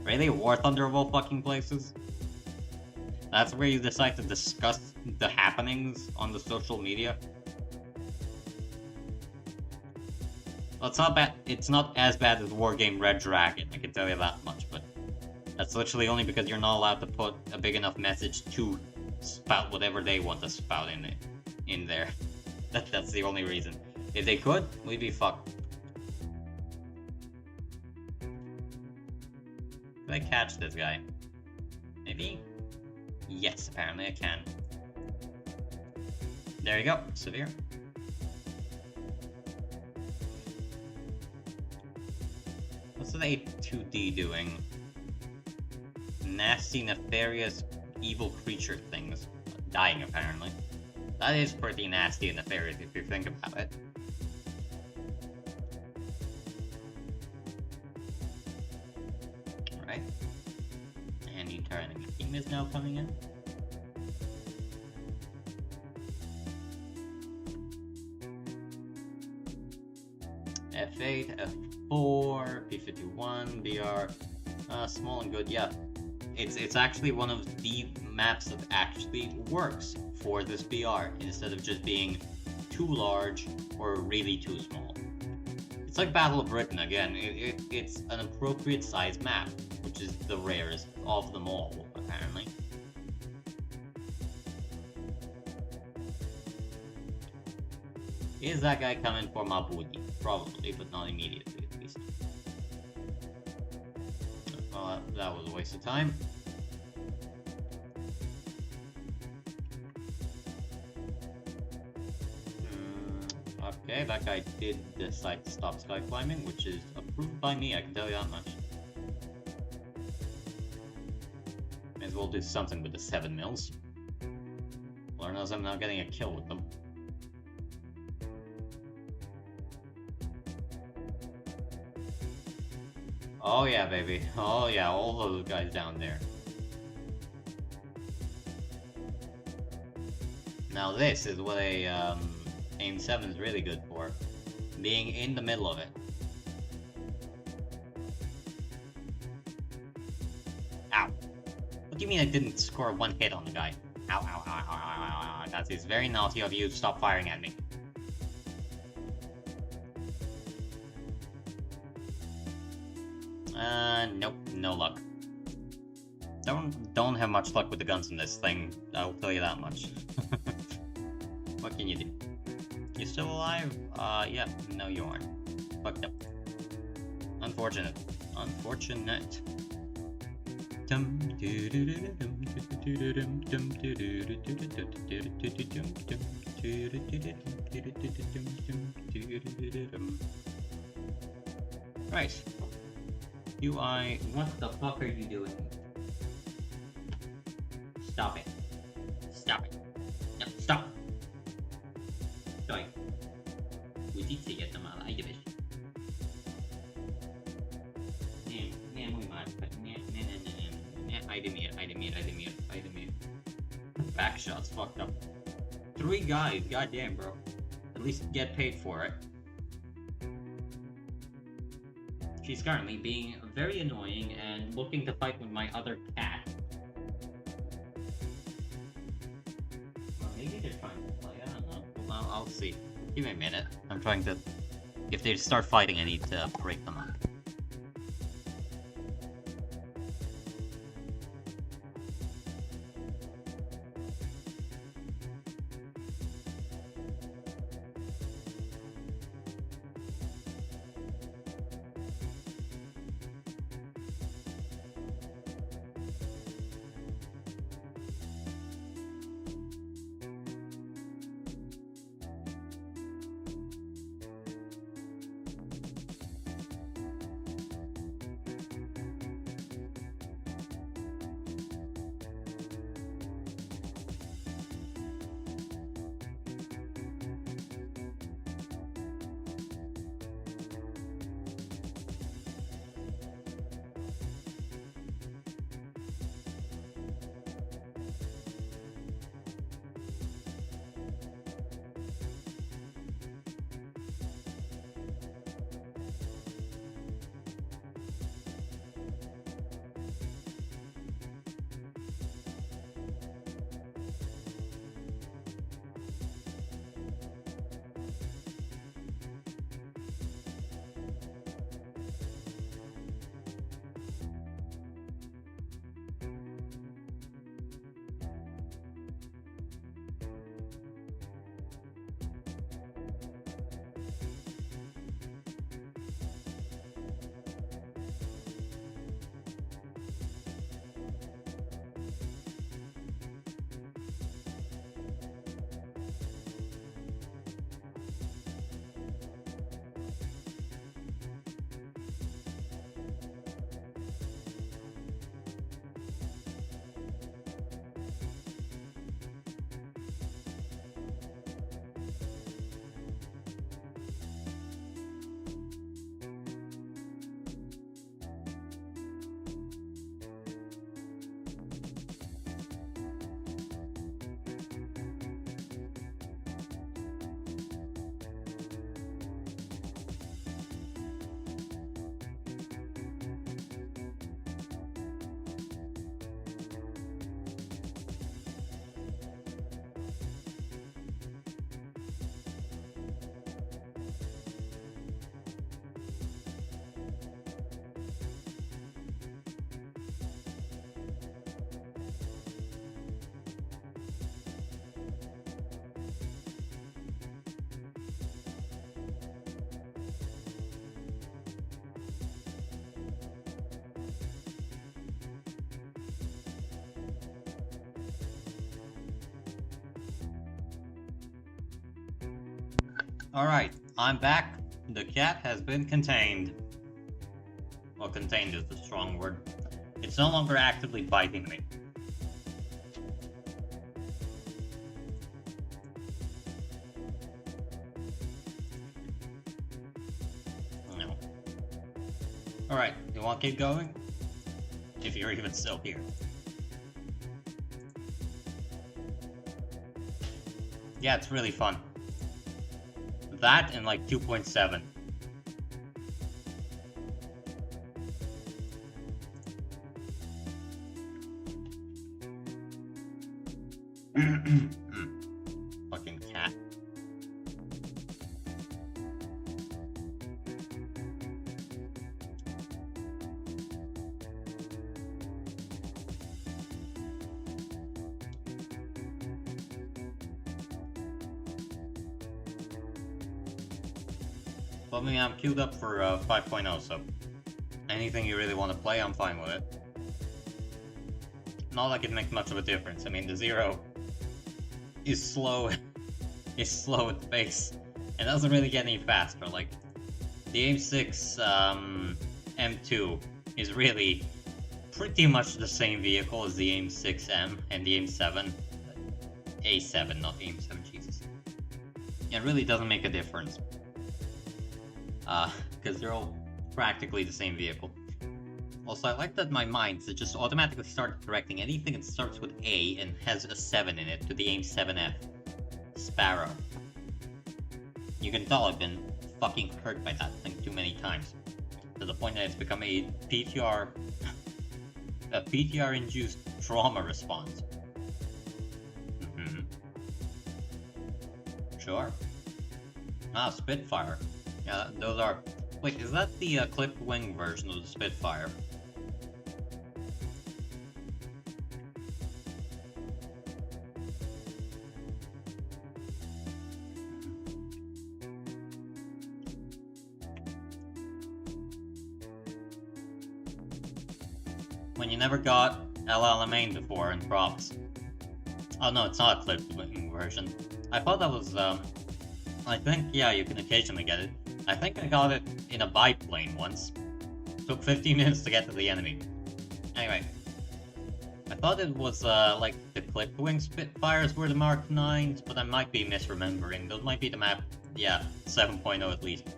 really? War Thunder of all fucking places? That's where you decide to discuss the happenings on the social media? Well, it's not bad. It's not as bad as Wargame Red Dragon, I can tell you that much, but that's literally only because you're not allowed to put a big enough message to spout whatever they want to spout in there. That's the only reason. If they could, we'd be fucked. Can I catch this guy? Maybe? Yes, apparently I can. There you go, severe. What's the A2D doing? Nasty, nefarious, evil creature things. Dying, apparently. That is pretty nasty and nefarious if you think about it. Alright. And the entire enemy team is now coming in. F8, F4, P51, BR, small and good, yeah. It's actually one of the maps that actually works for this BR, instead of just being too large or really too small. It's like Battle of Britain again, it's an appropriate size map, which is the rarest of them all, apparently. Is that guy coming for my booty? Probably, but not immediately at least. Well, that was a waste of time. Okay, that guy did decide to stop sky climbing, which is approved by me, I can tell you that much. May as well do something with the 7 mils. Lord knows I'm not getting a kill with them. Oh yeah, baby. Oh yeah, all those guys down there. Now this is what a aim 7 is really good for. Being in the middle of it. Ow. What do you mean I didn't score one hit on the guy? Ow, ow, ow, ow, ow, ow, ow. That is very naughty of you. Stop firing at me. Nope, no luck. Don't have much luck with the guns in this thing, I'll tell you that much. What can you do? You still alive? Yeah, no you aren't. Fucked up. Unfortunate. Unfortunate. Right. What the fuck are you doing? Stop it. Stop it. No, stop. Sorry. وديت سيئة مع العيبش. Idemir. Back shots fucked up. 3 guys, goddamn, bro. At least get paid for it. She's currently being very annoying and looking to fight with my other cat. Well, maybe they're trying to play, I don't know. Well, I'll see. Give me a minute. I'm trying to... If they start fighting, I need to break them up. Alright, I'm back. The cat has been contained. Well, contained is the strong word. It's no longer actively biting me. No. Alright, you want to keep going? If you're even still here. Yeah, it's really fun. That and like 2.7. Fucking cat. Well, I mean, I'm queued up for 5.0, so anything you really want to play, I'm fine with it. Not like it makes much of a difference. I mean, the Zero is slow, is slow at the pace, and doesn't really get any faster. Like, the AIM 6 M2 is really pretty much the same vehicle as the AIM 6M and the AIM 7. A7, not AIM 7, Jesus. It really doesn't make a difference. Because they're all practically the same vehicle. Also, I like that my minds that just automatically start correcting anything that starts with A and has a 7 in it to the AIM 7F. Sparrow. You can tell I've been fucking hurt by that thing too many times. To the point that it's become a PTR... a PTR-induced trauma response. Sure. Ah, Spitfire. Yeah, those are... Wait, is that the clipped wing version of the Spitfire? When you never got El Alamein before in props. Oh no, it's not a clipped wing version. I thought that was, I think, yeah, you can occasionally get it. I think I got it in a biplane once. Took 15 minutes to get to the enemy. Anyway. I thought it was, like, the clipped wing Spitfires were the Mark 9s, but I might be misremembering. Those might be the map, yeah, 7.0 at least.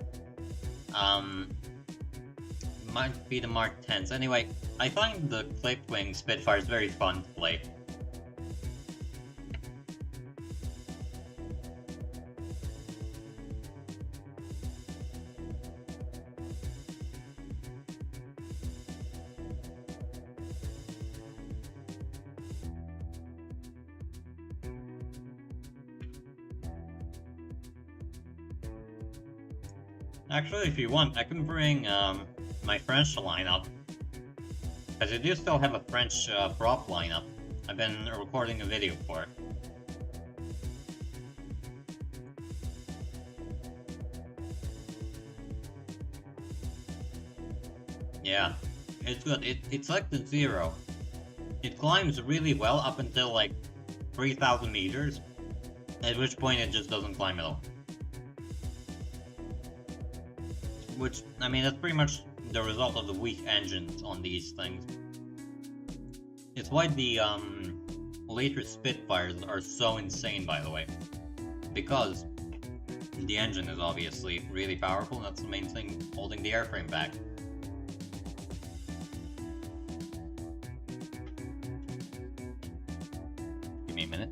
Might be the Mark 10s. Anyway, I find the clipped wing Spitfires very fun to play. Actually, if you want, I can bring my French lineup. Because I do still have a French prop lineup. I've been recording a video for it. Yeah, it's good. It's like the Zero. It climbs really well up until like 3,000 meters, at which point it just doesn't climb at all. Which, I mean, that's pretty much the result of the weak engines on these things. It's why the later Spitfires are so insane, by the way. Because the engine is obviously really powerful, and that's the main thing holding the airframe back. Give me a minute.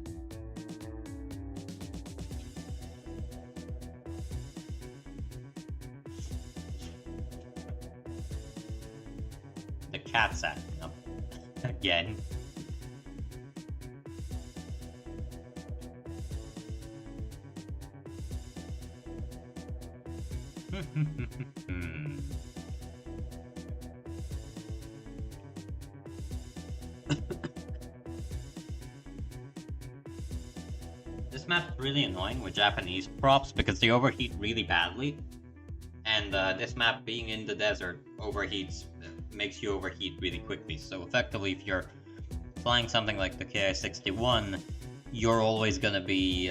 The cat's acting up. Again. This map's really annoying with Japanese props because they overheat really badly. And this map being in the desert overheats, makes you overheat really quickly. So effectively, if you're flying something like the Ki-61, you're always going to be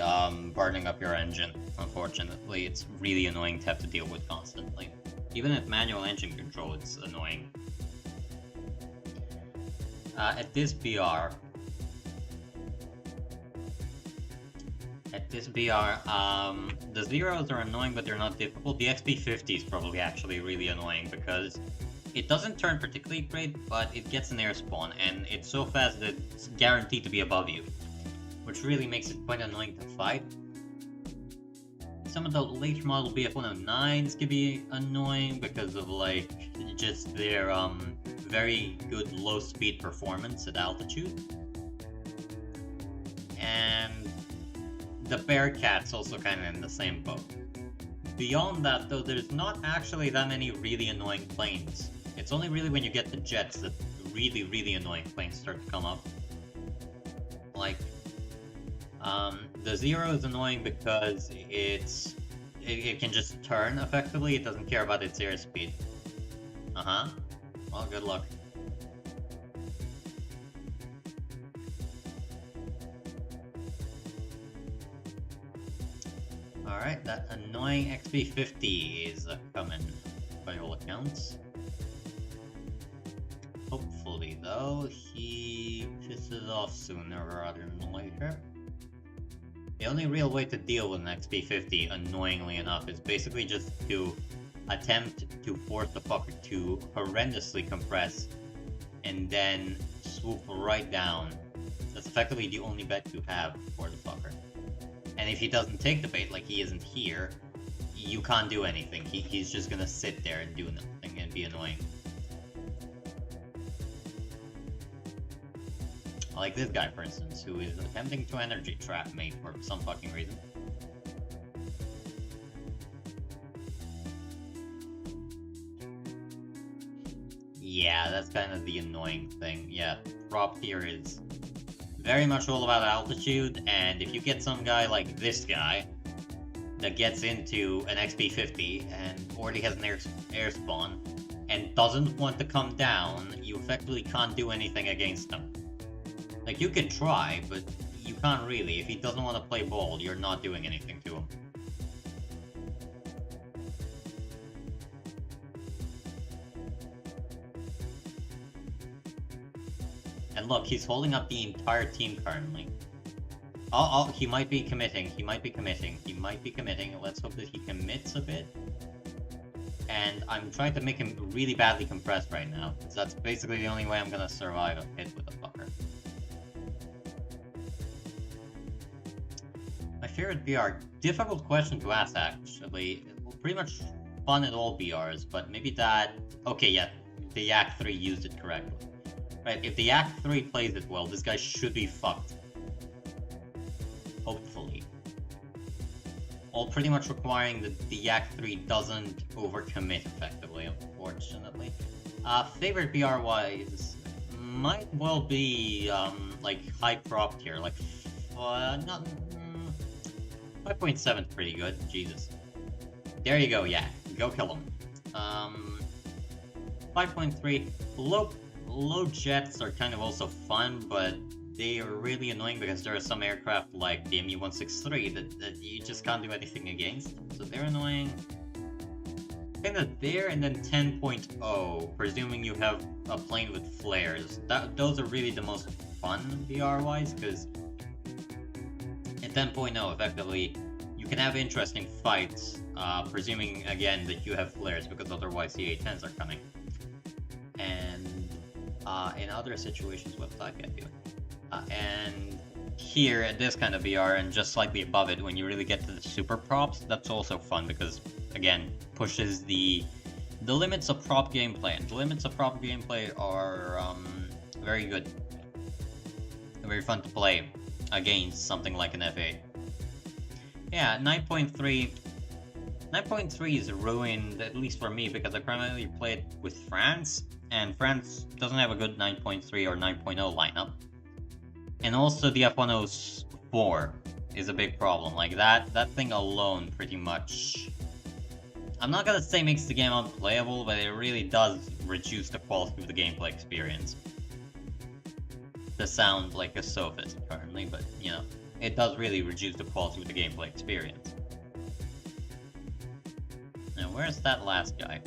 burning up your engine. Unfortunately, it's really annoying to have to deal with constantly. Even at manual engine control, it's annoying. At this BR, the Zeros are annoying, but they're not difficult. The XP50 is probably actually really annoying because it doesn't turn particularly great, but it gets an air spawn, and it's so fast that it's guaranteed to be above you, which really makes it quite annoying to fight. Some of the later model BF-109s can be annoying because of, like, just their very good low-speed performance at altitude. and the Bearcat's also kind of in the same boat. Beyond that, though, there's not actually that many really annoying planes. It's only really when you get the jets that really, really annoying planes start to come up. Like, the Zero is annoying because it can just turn effectively. It doesn't care about its airspeed. Well, good luck. Alright, that annoying XP50 is coming, by all accounts. Hopefully, though, he pisses off sooner rather than later. The only real way to deal with an XP50, annoyingly enough, is basically just to attempt to force the fucker to horrendously compress, and then swoop right down. That's effectively the only bet you have for the fucker. And if he doesn't take the bait, like he isn't here, you can't do anything. He's just gonna sit there and do nothing and be annoying. Like this guy, for instance, who is attempting to energy trap me for some fucking reason. Yeah, that's kind of the annoying thing. Yeah, prop here is very much all about altitude, and if you get some guy like this guy that gets into an XP50 and already has an air spawn and doesn't want to come down, you effectively can't do anything against him. Like, you could try, but you can't really. If he doesn't want to play ball, you're not doing anything to him. And look, he's holding up the entire team currently. Oh, he might be committing. He might be committing. Let's hope that he commits a bit. And I'm trying to make him really badly compressed right now, because that's basically the only way I'm gonna survive a hit with a fucker. My favorite BR? Difficult question to ask, actually. Pretty much fun at all BRs, but maybe that... Okay, yeah, the Yak 3 used it correctly. Right, if the Yak 3 plays it well, this guy should be fucked. Hopefully. All pretty much requiring that the Yak 3 doesn't overcommit effectively, unfortunately. Favorite BR-wise might well be, like, high prop tier, like, not... 5.7 is pretty good, Jesus. There you go, Yak. Go kill him. 5.3, low jets are kind of also fun, but they are really annoying because there are some aircraft like the MU-163 that you just can't do anything against. So they're annoying. Kind of there, and then 10.0, presuming you have a plane with flares. Those are really the most fun BR-wise, because at 10.0, effectively, you can have interesting fights, presuming, again, that you have flares, because otherwise the A-10s are coming. And in other situations, what did I get here? And here, at this kind of BR, and just slightly above it, when you really get to the super props, that's also fun, because, again, pushes the limits of prop gameplay. And the limits of prop gameplay are very good. Very fun to play against something like an F8. Yeah, 9.3... 9.3 is ruined, at least for me, because I primarily played with France, and France doesn't have a good 9.3 or 9.0 lineup. And also the F104 is a big problem. Like, that thing alone pretty much... I'm not gonna say makes the game unplayable, but it really does reduce the quality of the gameplay experience. To sound like a sophist currently, but, you know, it does really reduce the quality of the gameplay experience. Now, where's that last guy?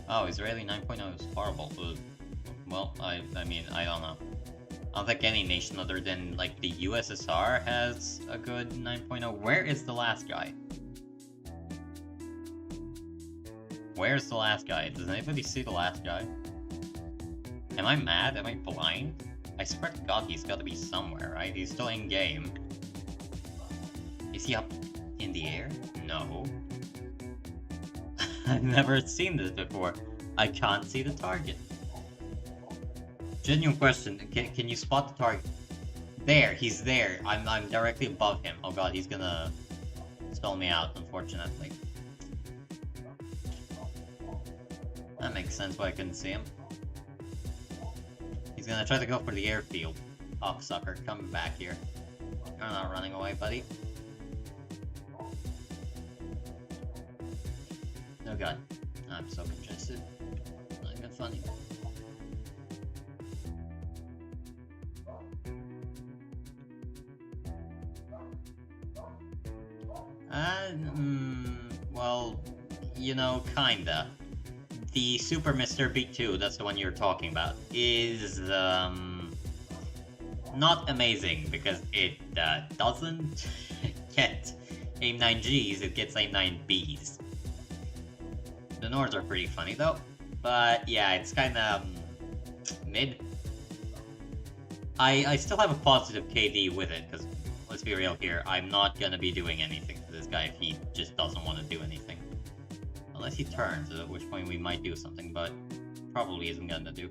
Oh, Israeli 9.0 is horrible. Well, I mean, I don't know. I don't think any nation other than, like, the USSR has a good 9.0. Where is the last guy? Where's the last guy? Does anybody see the last guy? Am I mad? Am I blind? I swear to God he's gotta be somewhere, right? He's still in-game. Is he up in the air? No. I've never seen this before. I can't see the target. Genuine question. Can you spot the target? There, he's there. I'm directly above him. Oh god, he's gonna stall me out, unfortunately. That makes sense why I couldn't see him. He's gonna try to go for the airfield. Cocksucker, come back here. You're not running away, buddy. Oh god. I'm so congested. Not even funny. Well, you know, kinda. The Super Mr. B2, that's the one you're talking about, is, not amazing, because it, doesn't get aim 9Gs, it gets aim 9Bs. The Nords are pretty funny, though. But, yeah, it's kinda, mid. I still have a positive KD with it, because, let's be real here, I'm not gonna be doing anything to this guy if he just doesn't want to do anything. Unless he turns, at which point we might do something, but probably isn't gonna do.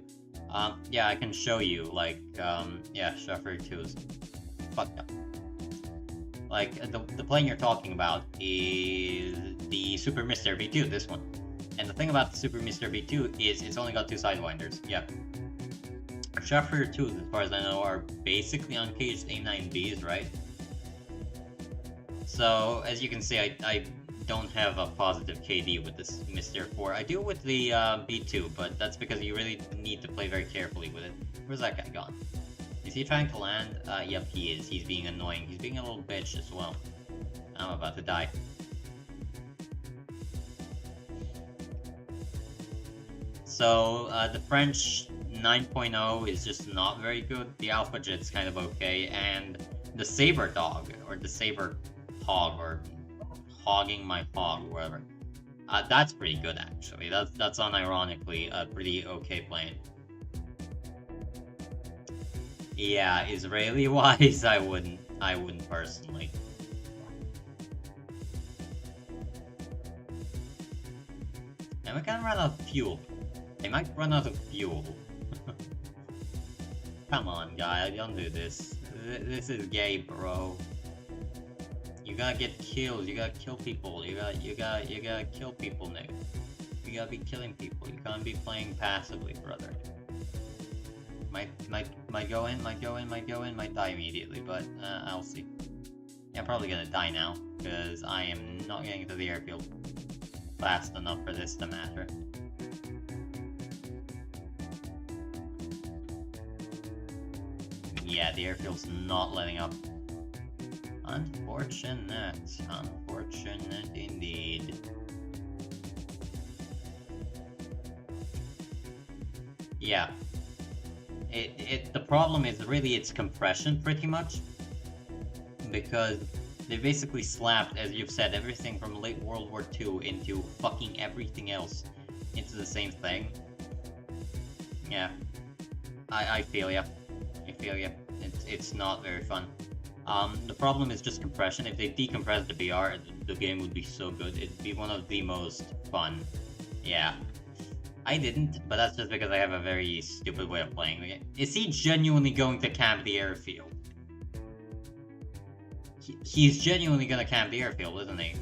Yeah, I can show you, like, yeah, Shuffer 2 is fucked up. Like, the plane you're talking about is the Super Mr. B2, this one. And the thing about the Super Mr. B2 is it's only got 2 Sidewinders, yeah. Shuffer 2, as far as I know, are basically uncaged aim 9Bs, right? So, as you can see, I don't have a positive KD with this Mr. 4. I do with the B2, but that's because you really need to play very carefully with it. Where's that guy gone? Is he trying to land? Yep, he is. He's being annoying. He's being a little bitch as well. I'm about to die. So, the French 9.0 is just not very good. The Alpha Jet's kind of okay, and the Saber Dog, or the Saber Hog, or Hogging My Hog, whatever. That's pretty good, actually. That's unironically a pretty okay plane. Yeah, Israeli-wise, I wouldn't personally. And we can run out of fuel. They might run out of fuel. Come on, guy, don't do this. This is gay, bro. You gotta get kills. You gotta kill people. You gotta kill people, Nick. You gotta be killing people. You can't be playing passively, brother. Might go in, might die immediately, but I'll see. Yeah, I'm probably gonna die now because I am not getting to the airfield fast enough for this to matter. Yeah, the airfield's not letting up. Unfortunate. Unfortunate indeed. Yeah. The problem is really its compression, pretty much. Because they basically slapped, as you've said, everything from late World War II into fucking everything else into the same thing. Yeah. I feel ya. I feel ya. It's not very fun. The problem is just compression. If they decompressed the BR, the game would be so good. It'd be one of the most fun. Yeah. I didn't, but that's just because I have a very stupid way of playing the game. Is he genuinely going to camp the airfield? He's genuinely gonna camp the airfield, isn't he?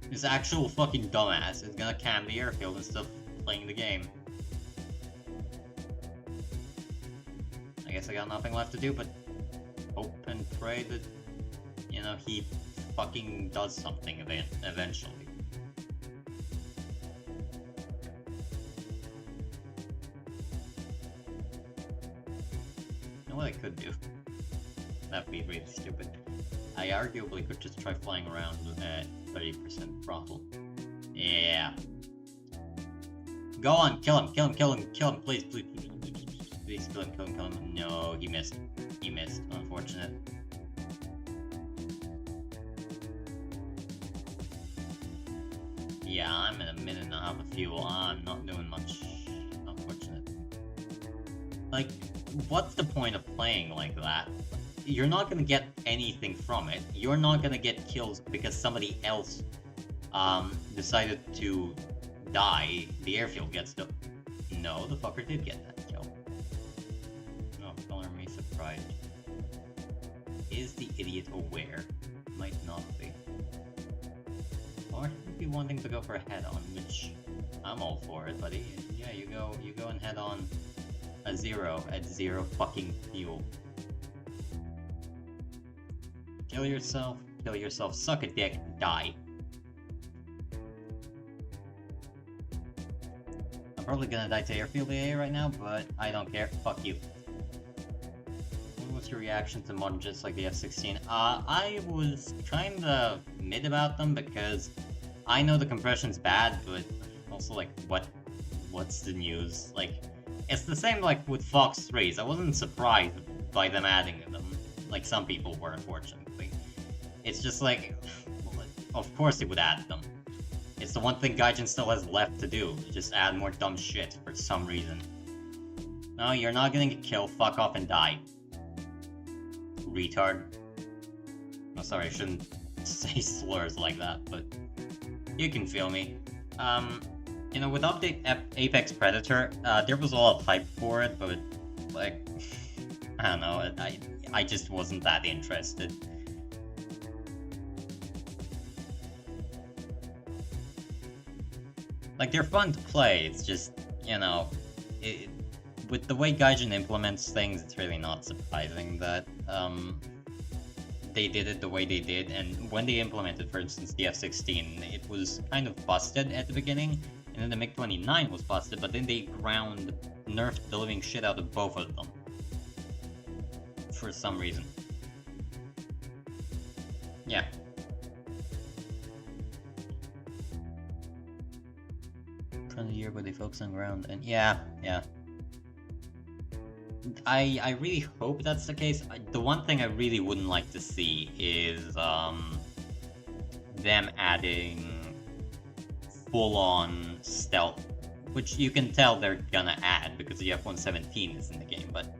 This actual fucking dumbass is gonna camp the airfield instead of playing the game. I guess I got nothing left to do but hope and pray that, you know, he fucking does something eventually. You know what I could do? That'd be really stupid. I arguably could just try flying around at 30% throttle. Yeah. Go on, kill him, please, please, kill him. No, he missed. Unfortunate. Yeah, I'm in a minute and a half of fuel. I'm not doing much. Unfortunate. Like, what's the point of playing like that? You're not gonna get anything from it. You're not gonna get kills because somebody else decided to die. The airfield gets the... No, the fucker did get that kill. right. Is the idiot aware? Might not be. Or maybe wanting to go for a head-on, which I'm all for it, buddy. Yeah, you go and head on a 0 at 0 fucking fuel. Kill yourself, suck a dick, die. I'm probably gonna die to airfield AA right now, but I don't care. Fuck you. What was your reaction to modern jets like the F-16? I was kinda mid about them because I know the compression's bad, but also like what's the news? Like, it's the same like with Fox 3s. I wasn't surprised by them adding them, like some people were, unfortunately. It's just like, well, of course they would add them. It's the one thing Gaijin still has left to do, just add more dumb shit for some reason. No, you're not gonna get killed, fuck off and die. Retard. Oh, sorry, I shouldn't say slurs like that, but you can feel me. You know, with update Apex Predator, there was a lot of hype for it, but like, I don't know, I just wasn't that interested. Like, they're fun to play, it's just, you know, with the way Gaijin implements things, it's really not surprising that, they did it the way they did, and when they implemented, for instance, the F-16, it was kind of busted at the beginning, and then the MiG-29 was busted, but then they nerfed the living shit out of both of them. For some reason. Yeah. From the year where they focus on ground, and yeah. I really hope that's the case. The one thing I really wouldn't like to see is them adding full-on stealth, which you can tell they're gonna add because the F-117 is in the game, but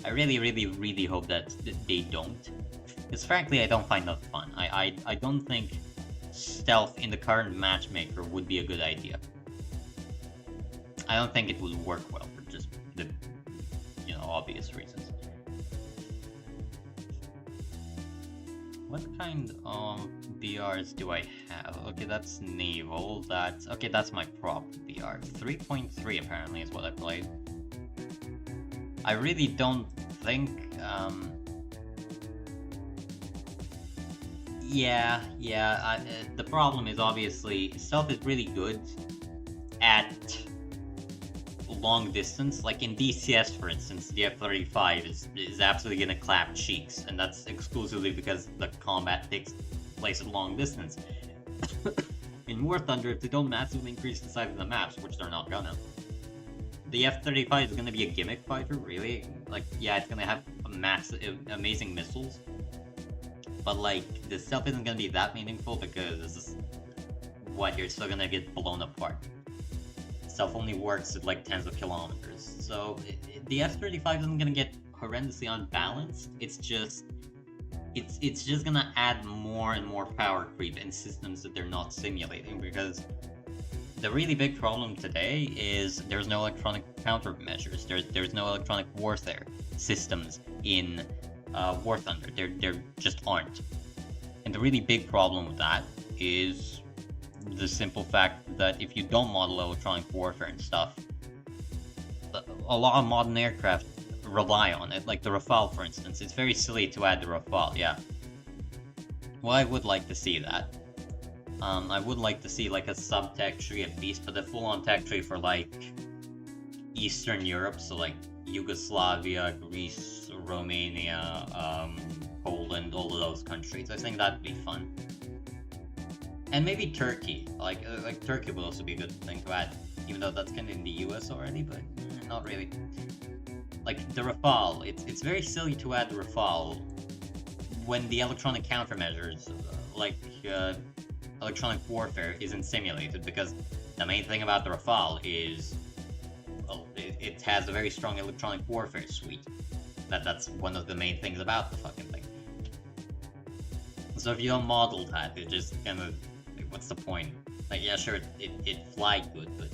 I really hope that they don't. Because frankly, I don't find that fun. I don't think stealth in the current matchmaker would be a good idea. I don't think it would work well for just the, you know, obvious reasons. What kind of BRs do I have? Okay, that's naval. That's my prop BR. 3.3 apparently is what I played. I really don't think. The problem is obviously stealth is really good at long distance. Like in DCS, for instance, the F-35 is absolutely gonna clap cheeks, and that's exclusively because the combat takes place at long distance. In War Thunder, if they don't massively increase the size of the maps, which they're not gonna, the F-35 is gonna be a gimmick fighter, really. Like, yeah, it's gonna have amazing missiles, but like the stealth isn't gonna be that meaningful because this is what you're still gonna get blown apart. Stealth only works at like tens of kilometers, so the F-35 isn't gonna get horrendously unbalanced. It's just gonna add more and more power creep in systems that they're not simulating, because the really big problem today is there's no electronic countermeasures. There's no electronic warfare systems in War Thunder. There just aren't. And the really big problem with that is the simple fact that if you don't model electronic warfare and stuff, a lot of modern aircraft rely on it, like the Rafale, for instance. It's very silly to add the Rafale, yeah. Well, I would like to see that. I would like to see like a sub-tech tree at least, but a full-on tech tree for like Eastern Europe, so like Yugoslavia, Greece, Romania, Poland, all of those countries. I think that'd be fun. And maybe Turkey. Like Turkey would also be a good thing to add, even though that's kind of in the US already, but not really. Like the Rafale, it's very silly to add the Rafale when the electronic countermeasures, electronic warfare, isn't simulated, because the main thing about the Rafale is, well, it has a very strong electronic warfare suite. That's one of the main things about the fucking thing. So if you don't model that, it just kind of, like, what's the point? Like, yeah, sure, it flies good, but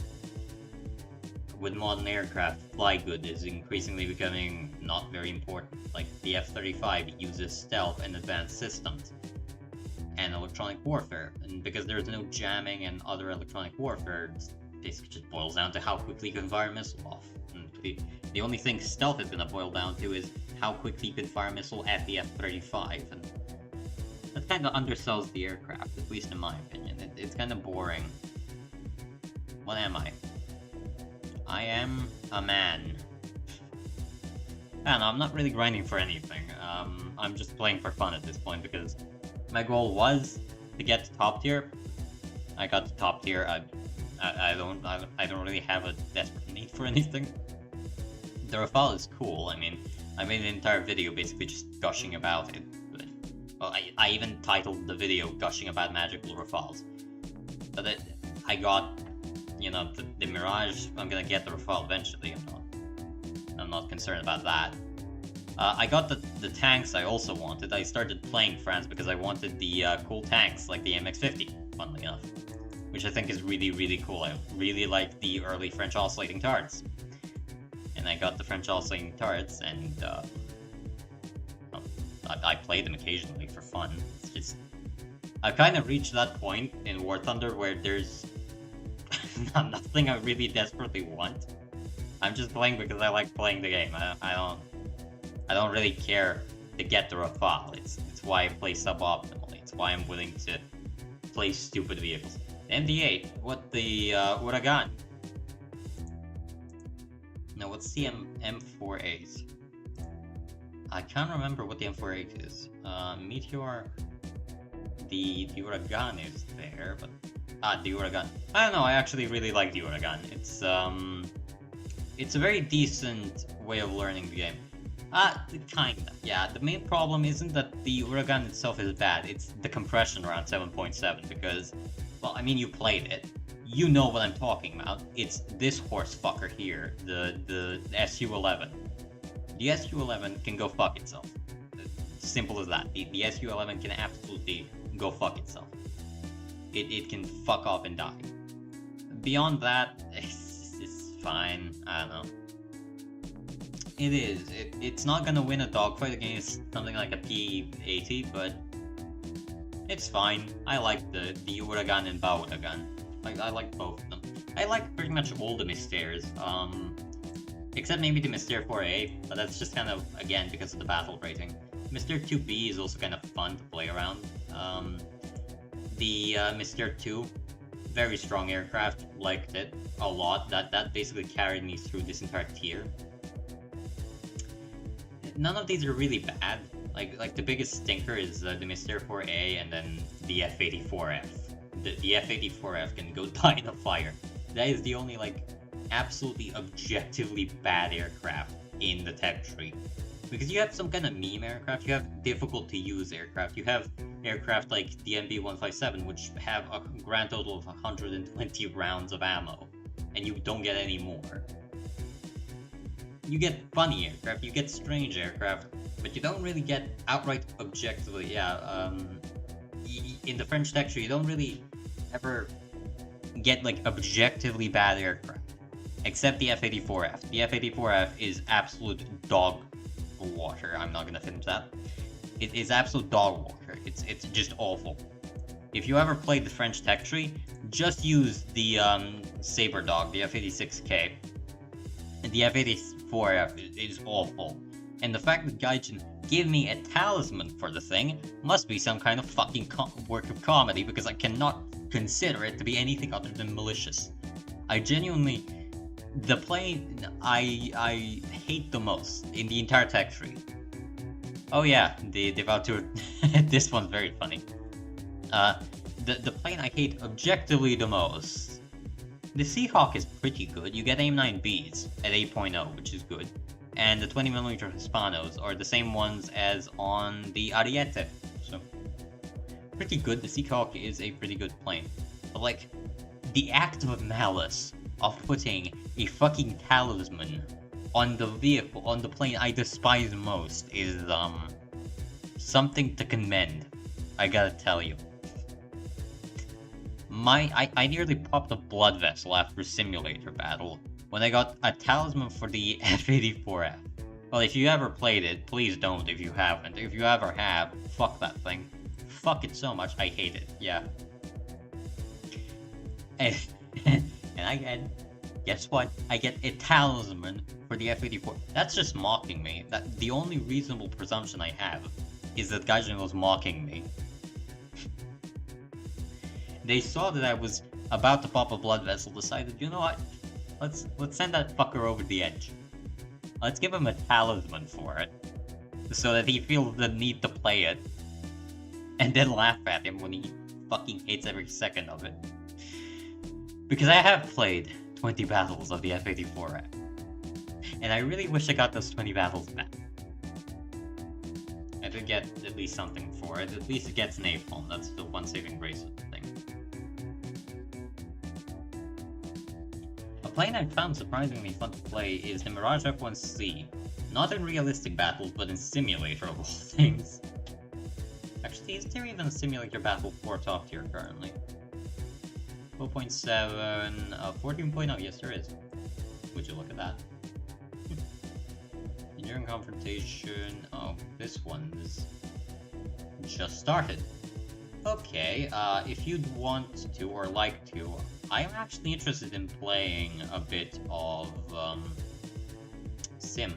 with modern aircraft, fly good is increasingly becoming not very important. Like the F-35 uses stealth and advanced systems and electronic warfare, and because there's no jamming and other electronic warfare, it basically just boils down to how quickly you can fire a missile off. And the only thing stealth is going to boil down to is how quickly you can fire a missile at the F-35, and that kind of undersells the aircraft, at least in my opinion. It's kind of boring. What am I? I am a man. I don't know, I'm not really grinding for anything. I'm just playing for fun at this point because my goal was to get to top tier. I got to top tier. I don't really have a desperate need for anything. The Rafale is cool. I mean, I made an entire video basically just gushing about it. But, well, I even titled the video "Gushing About Magical Rafales." But I got, you know, the Mirage. I'm gonna get the Rafale eventually. I'm not concerned about that. I got the tanks I also wanted. I started playing France because I wanted the cool tanks like the MX-50, funnily enough, which I think is really, really cool. I really like the early French oscillating turrets. And I got the French oscillating turrets, and I play them occasionally for fun. It's just, I've kind of reached that point in War Thunder where there's nothing I really desperately want. I'm just playing because I like playing the game. I don't really care to get the Rafale. It's why I play suboptimally. It's why I'm willing to play stupid vehicles. The MD8, what the Uragan? No, what's the M48? I can't remember what the M48 is. Meteor, the Uragan is there, but the Uragan. I don't know. I actually really like the Uragan. It's a very decent way of learning the game. Kinda. Yeah, the main problem isn't that the Uragan itself is bad, it's the compression around 7.7, because, well, I mean, you played it. You know what I'm talking about. It's this horse fucker here, the Su-11. The Su-11 can go fuck itself. Simple as that. The Su-11 can absolutely go fuck itself. It can fuck off and die. Beyond that, it's fine. I don't know. It is. It's not gonna win a dogfight against something like a P-80, but it's fine. I like the Uragan and Bauragan. I like both of them. I like pretty much all the Mysteres, except maybe the Mystere 4A, but that's just kind of, again, because of the battle rating. Mystere 2B is also kind of fun to play around. The Mystere 2, very strong aircraft, liked it a lot. That basically carried me through this entire tier. None of these are really bad. Like the biggest stinker is the Mystere 4A and then the F-84F. The F-84F can go die in a fire. That is the only, like, absolutely objectively bad aircraft in the tech tree. Because you have some kind of meme aircraft, you have difficult to use aircraft, you have aircraft like the MB-157, which have a grand total of 120 rounds of ammo, and you don't get any more. You get funny aircraft, you get strange aircraft, but you don't really get outright objectively, in the French tech tree, you don't really ever get, like, objectively bad aircraft. Except the F-84F. The F-84F is absolute dog water. I'm not gonna finish that. It is absolute dog water. It's just awful. If you ever played the French tech tree, just use the Saber Dog, the F-86K. And the F-84F is awful. And the fact that Gaijin gave me a talisman for the thing must be some kind of fucking work of comedy, because I cannot consider it to be anything other than malicious. I genuinely... The plane I hate the most in the entire tech tree. Oh yeah, the Vautour. This one's very funny. The plane I hate objectively the most. The Seahawk is pretty good. You get AIM-9Bs at 8.0, which is good. And the 20mm Hispanos are the same ones as on the Ariete. So, pretty good. The Seahawk is a pretty good plane. But, like, the act of malice of putting a fucking talisman on the vehicle, on the plane I despise most, is, something to commend. I gotta tell you. I nearly popped a blood vessel after a simulator battle when I got a talisman for the F84F. Well, if you ever played it, please don't if you haven't. If you ever have, fuck that thing. Fuck it so much, I hate it, yeah. And, and I get, guess what? I get a talisman for the F84. That's just mocking me. That the only reasonable presumption I have is that Gaijin was mocking me. They saw that I was about to pop a blood vessel, decided, you know what? Let's send that fucker over the edge. Let's give him a talisman for it, so that he feels the need to play it, and then laugh at him when he fucking hates every second of it. Because I have played 20 battles of the F84F, and I really wish I got those 20 battles back. I did get at least something for it. At least it gets napalm. That's the one saving grace of the thing. A plane I found surprisingly fun to play is the Mirage F1C. Not in realistic battles, but in simulator of all things. Actually, is there even a simulator battle for top tier currently? 12.7, 14.0, yes there is. Would you look at that? Enduring confrontation, oh, this one is just started. Okay, if you'd want to or like to, I'm actually interested in playing a bit of Sim.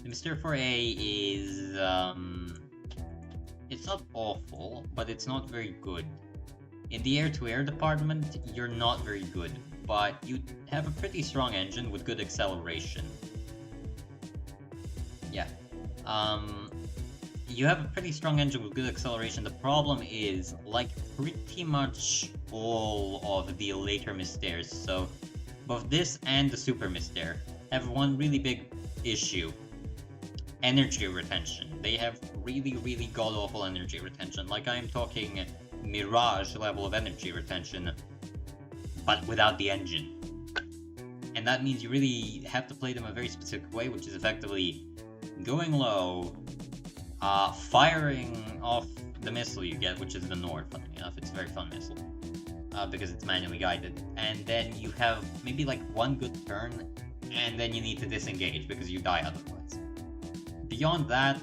The Mr. 4A is, it's not awful, but it's not very good. In the air-to-air department, you're not very good, but you have a pretty strong engine with good acceleration. Yeah. You have a pretty strong engine with good acceleration. The problem is, like pretty much all of the later Mystères, so both this and the Super Mystère have one really big issue. Energy retention. They have really god-awful energy retention. Like, I'm talking Mirage level of energy retention, but without the engine. And that means you really have to play them a very specific way, which is effectively going low, firing off the missile you get, which is the Nord, funny enough. It's a very fun missile, because it's manually guided. And then you have maybe like one good turn, and then you need to disengage because you die otherwise. Beyond that,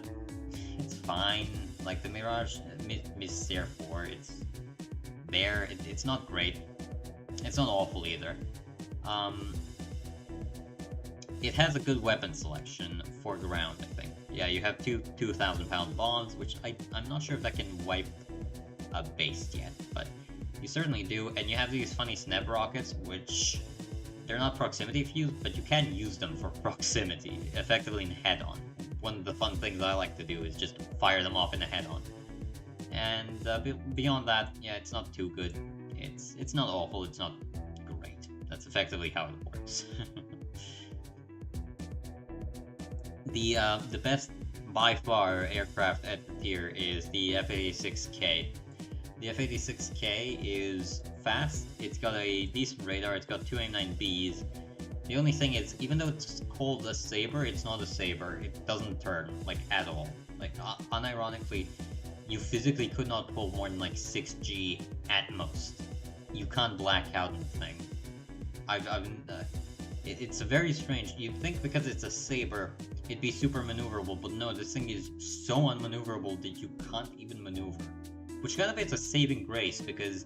it's fine. Like the Mirage Mystère 4, it's there. It's not great. It's not awful either. It has a good weapon selection for ground, I think. Yeah, you have two 2,000-pound bombs, which I'm not sure if that can wipe a base yet, but you certainly do. And you have these funny Sneb rockets, which they're not proximity fused, but you can use them for proximity, effectively in head-on. One of the fun things I like to do is just fire them off in a head-on. And beyond that, yeah, it's not too good. It's not awful, it's not great. That's effectively how it works. The best, by far, aircraft at the tier is the F-86K. The F-86K is fast, it's got a decent radar, it's got two AIM-9Bs. The only thing is, even though it's called a Saber, it's not a Saber. It doesn't turn, like, at all. Like, unironically, you physically could not pull more than, like, 6G at most. You can't black out the thing. It's very strange. You'd think because it's a Saber, it'd be super maneuverable, but no, this thing is so unmaneuverable that you can't even maneuver. Which kind of is a saving grace, because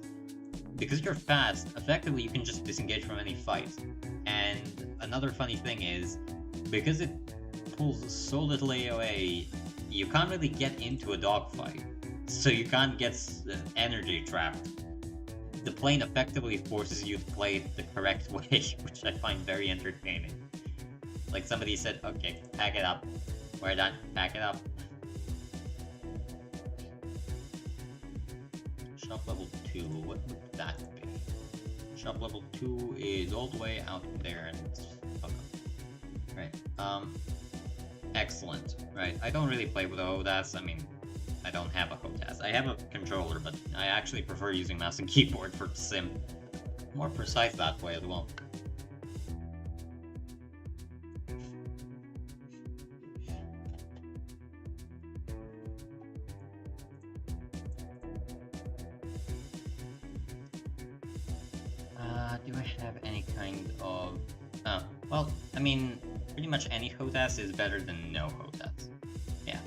you're fast, effectively you can just disengage from any fight. And another funny thing is, because it pulls so little AoA, you can't really get into a dogfight. So you can't get energy trapped. The plane effectively forces you to play it the correct way, which I find very entertaining. Like somebody said, okay, pack it up. We're done, pack it up. Shop level 2, what would that be? Shop level 2 is all the way out there and it's... Okay. Right, excellent. Right, I don't really play with a HOTAS, I mean, I don't have a HOTAS. I have a controller, but I actually prefer using mouse and keyboard for sim. More precise that way as well. Do I have any kind of... well, I mean, pretty much any HOTAS is better than no HOTAS. Yeah.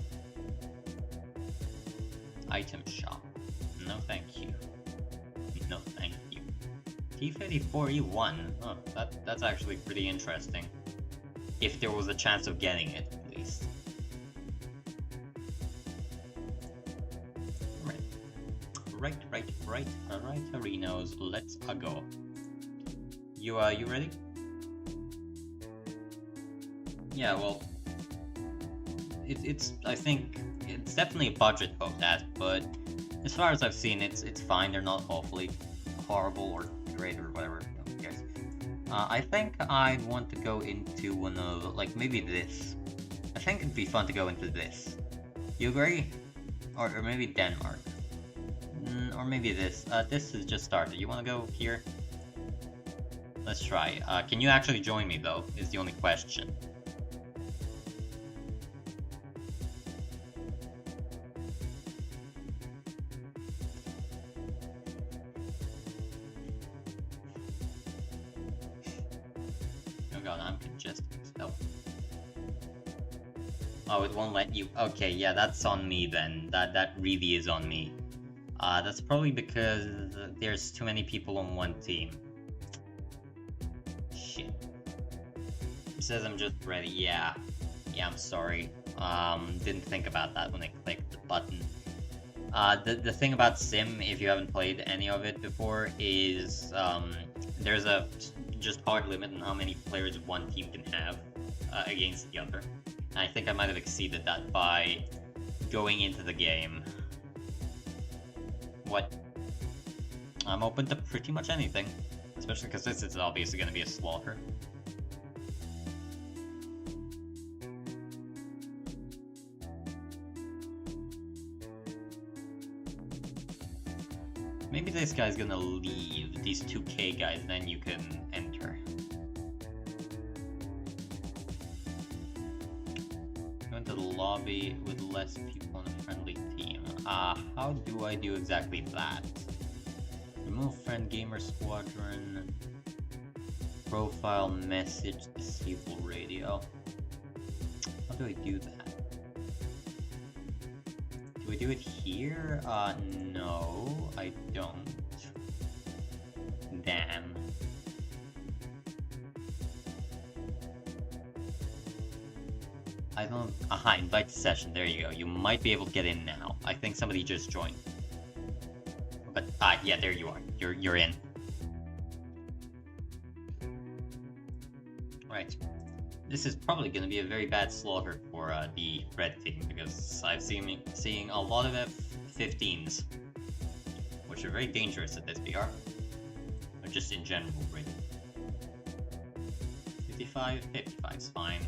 Item shop. No thank you. No thank you. T-54E1. Oh, that's actually pretty interesting. If there was a chance of getting it, at least. Right, Arinos, let's go. You ready? Yeah, well, I think it's definitely a budget HOTAS, but as far as I've seen, it's fine. They're not awfully horrible or great or whatever. Who cares? I think I'd want to go into one of, like, maybe this. I think it'd be fun to go into this. You agree? Or maybe Denmark. Or maybe this. This has just started. You want to go here? Let's try. Can you actually join me, though, is the only question. Oh god, I'm congested as hell. Oh, it won't let you. Okay, yeah, that's on me then. That really is on me. That's probably because there's too many people on one team. Shit. It says I'm just ready. Yeah. Yeah, I'm sorry. Didn't think about that when I clicked the button. The thing about Sim, if you haven't played any of it before, is there's a just hard limit on how many players one team can have against the other. And I think I might have exceeded that by going into the game. What? I'm open to pretty much anything, especially because this is obviously going to be a slaughter. Maybe this guy's gonna leave, these 2K guys, then you can enter. Go into the lobby with less people on a friendly team. How do I do exactly that? Remove friend gamer squadron. Profile message, disable radio. How do I do that? Do we do it here? No, I don't. Damn. I don't... Aha, invite to session, there you go. You might be able to get in now. I think somebody just joined. But, yeah, there you are. You're in. Right. This is probably going to be a very bad slaughter for the red team, because I've seeing a lot of F-15s, which are very dangerous at this BR, or just in general, really. 55 is fine.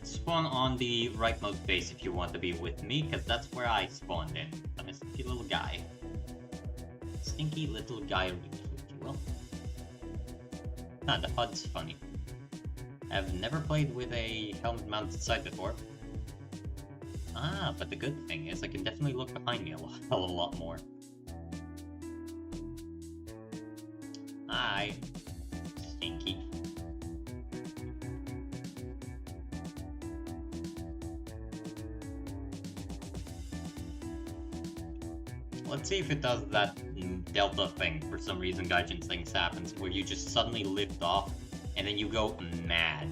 Spawn on the rightmost base if you want to be with me, because that's where I spawned in. I'm a stinky little guy. Stinky little guy, if you will. The HUD's funny. I've never played with a helmet-mounted sight before. But the good thing is I can definitely look behind me a lot more. Hi. Stinky. Let's see if it does that Delta thing. For some reason, Gaijin things happens where you just suddenly lift off and then you go mad.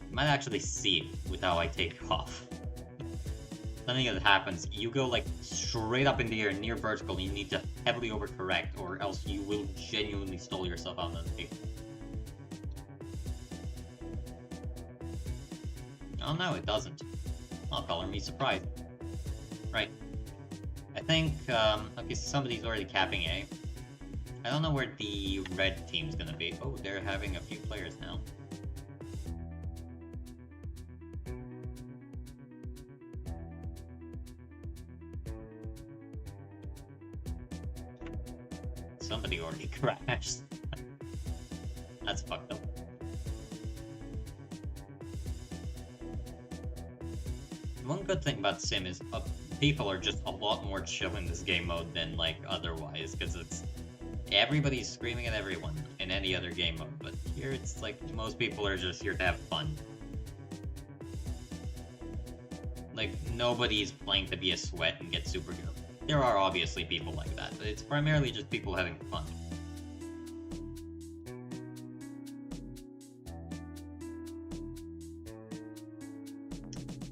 You might actually see it with how I take off. Something that happens, you go like straight up in the air, near vertical, and you need to heavily overcorrect, or else you will genuinely stall yourself out of the field. Oh no, it doesn't. Oh, color me surprised. Right. I think, okay, somebody's already capping A. I don't know where the red team's gonna be. Oh, they're having a few players now. Somebody already crashed. That's fucked up. One good thing about Sim is people are just a lot more chill in this game mode than like otherwise, because Everybody's screaming at everyone in any other game mode, but here it's like most people are just here to have fun. Like, nobody's playing to be a sweat and get super good. There are obviously people like that, but it's primarily just people having fun.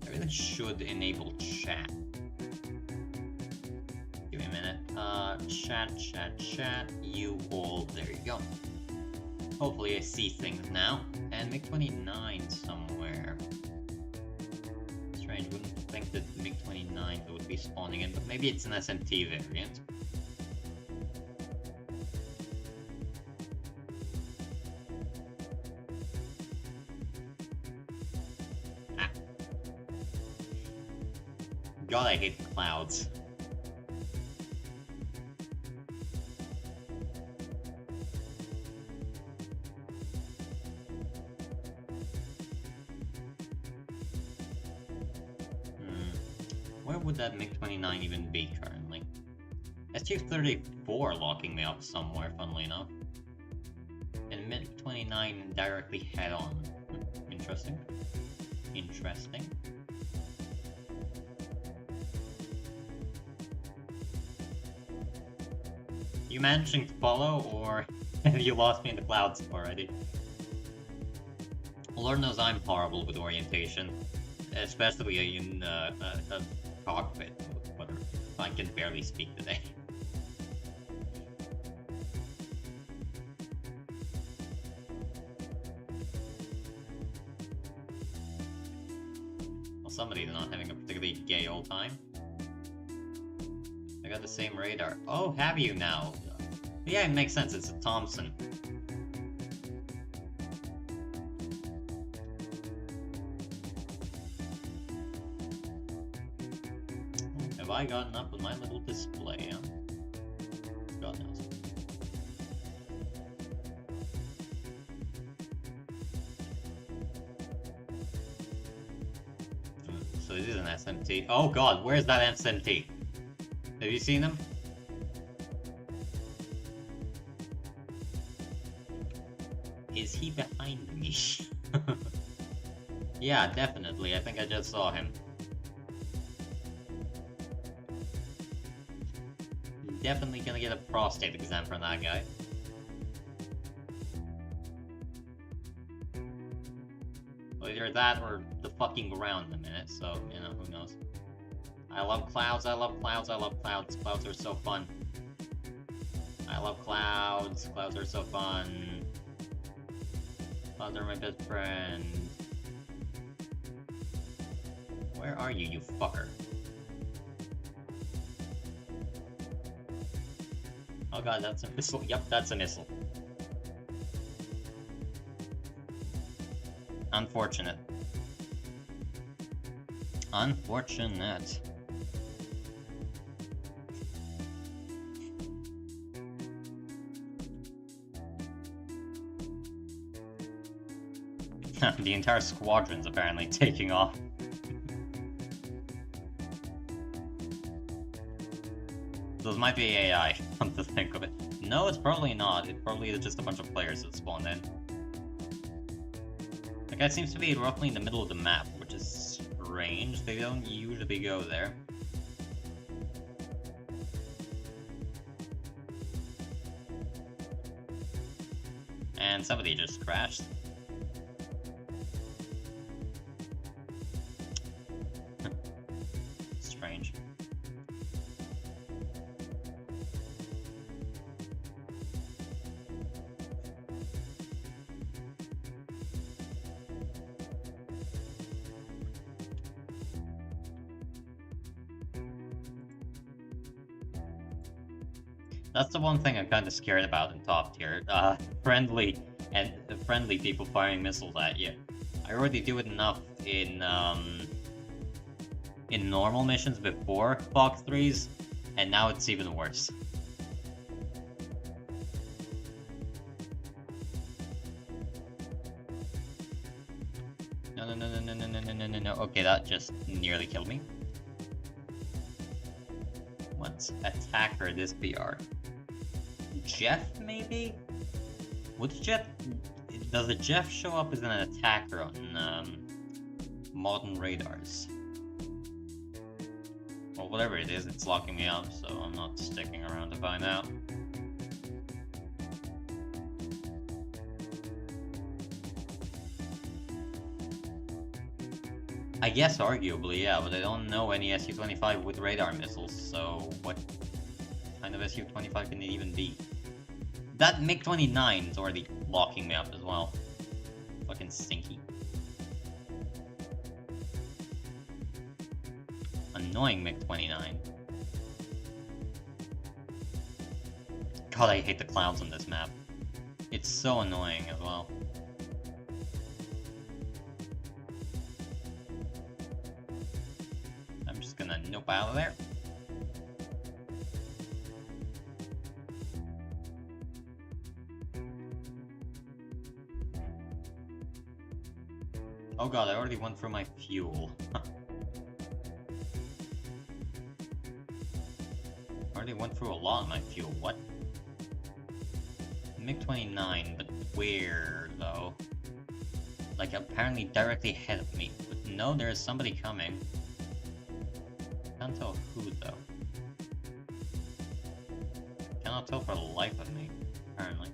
I really should enable chat. Give me a minute. Chat, you all. There you go. Hopefully I see things now. And MiG-29 somewhere. Strange, wouldn't think that MiG-29 would be spawning in, but maybe it's an SMT variant. Ah. God, I hate clouds. Where would that MiG-29 even be currently? SU-34 locking me up somewhere, funnily enough. And MiG-29 directly head-on. Interesting. Interesting. You managing to follow, or have you lost me in the clouds already? Lord knows I'm horrible with orientation, especially in a cockpit, whatever. I can barely speak today. Well, somebody's not having a particularly gay old time. I got the same radar. Oh, have you now? Yeah, it makes sense, it's a Thompson. Have I gotten up with my little display, huh? God knows. So it is an SMT. Oh god, where's that SMT? Have you seen him? Is he behind me? Yeah, definitely. I think I just saw him. Definitely gonna get a prostate exam from that guy. Well, either that or the fucking ground in a minute, so, you know, who knows. I love clouds, I love clouds, I love clouds. Clouds are so fun. I love clouds. Clouds are so fun. Clouds are my best friend. Where are you, you fucker? Oh god, that's a missile. Yep, that's a missile. Unfortunate. Unfortunate. The entire squadron's apparently taking off. Those might be AI, come to think of it. No, it's probably not. It probably is just a bunch of players that spawned in. The guy seems to be roughly in the middle of the map, which is strange. They don't usually go there. And somebody just crashed. Strange. That's the one thing I'm kind of scared about in top tier. Friendly people firing missiles at you. I already do it enough in normal missions before Fox 3s, and now it's even worse. No. Okay, that just nearly killed me. Let's attack her this BR. Jeff, maybe? Would Jeff... Does the Jeff show up as an attacker on modern radars? Well, whatever it is, it's locking me up, so I'm not sticking around to find out. I guess arguably, yeah, but I don't know any Su-25 with radar missiles, so what kind of Su-25 can it even be? That MiG-29 is already locking me up as well. Fucking stinky. Annoying MiG-29. God, I hate the clouds on this map. It's so annoying as well. I'm just gonna nope out of there. Oh god, I already went through my fuel. Already went through a lot of my fuel, what? MiG-29, but where, though? Like, apparently directly ahead of me. But no, there is somebody coming. Can't tell who, though. Cannot tell for the life of me, apparently.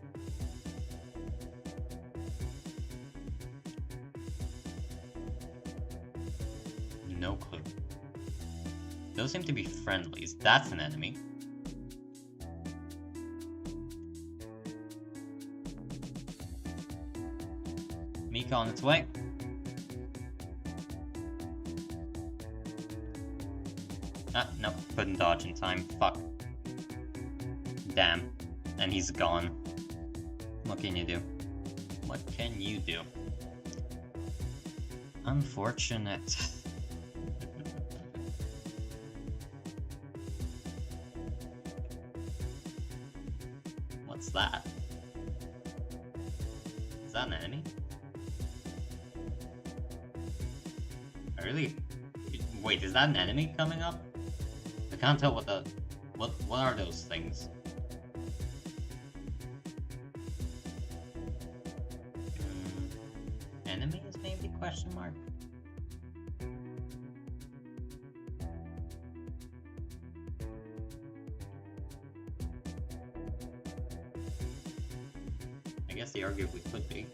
No clue. Those seem to be friendlies. That's an enemy. Mika on its way. Ah, no, couldn't dodge in time. Fuck. Damn. And he's gone. What can you do? What can you do? Unfortunate. What's that? Is that an enemy? Really? Wait, is that an enemy coming up? I can't tell what the... What are those things? Enemies, maybe? Question mark? I guess they arguably could be.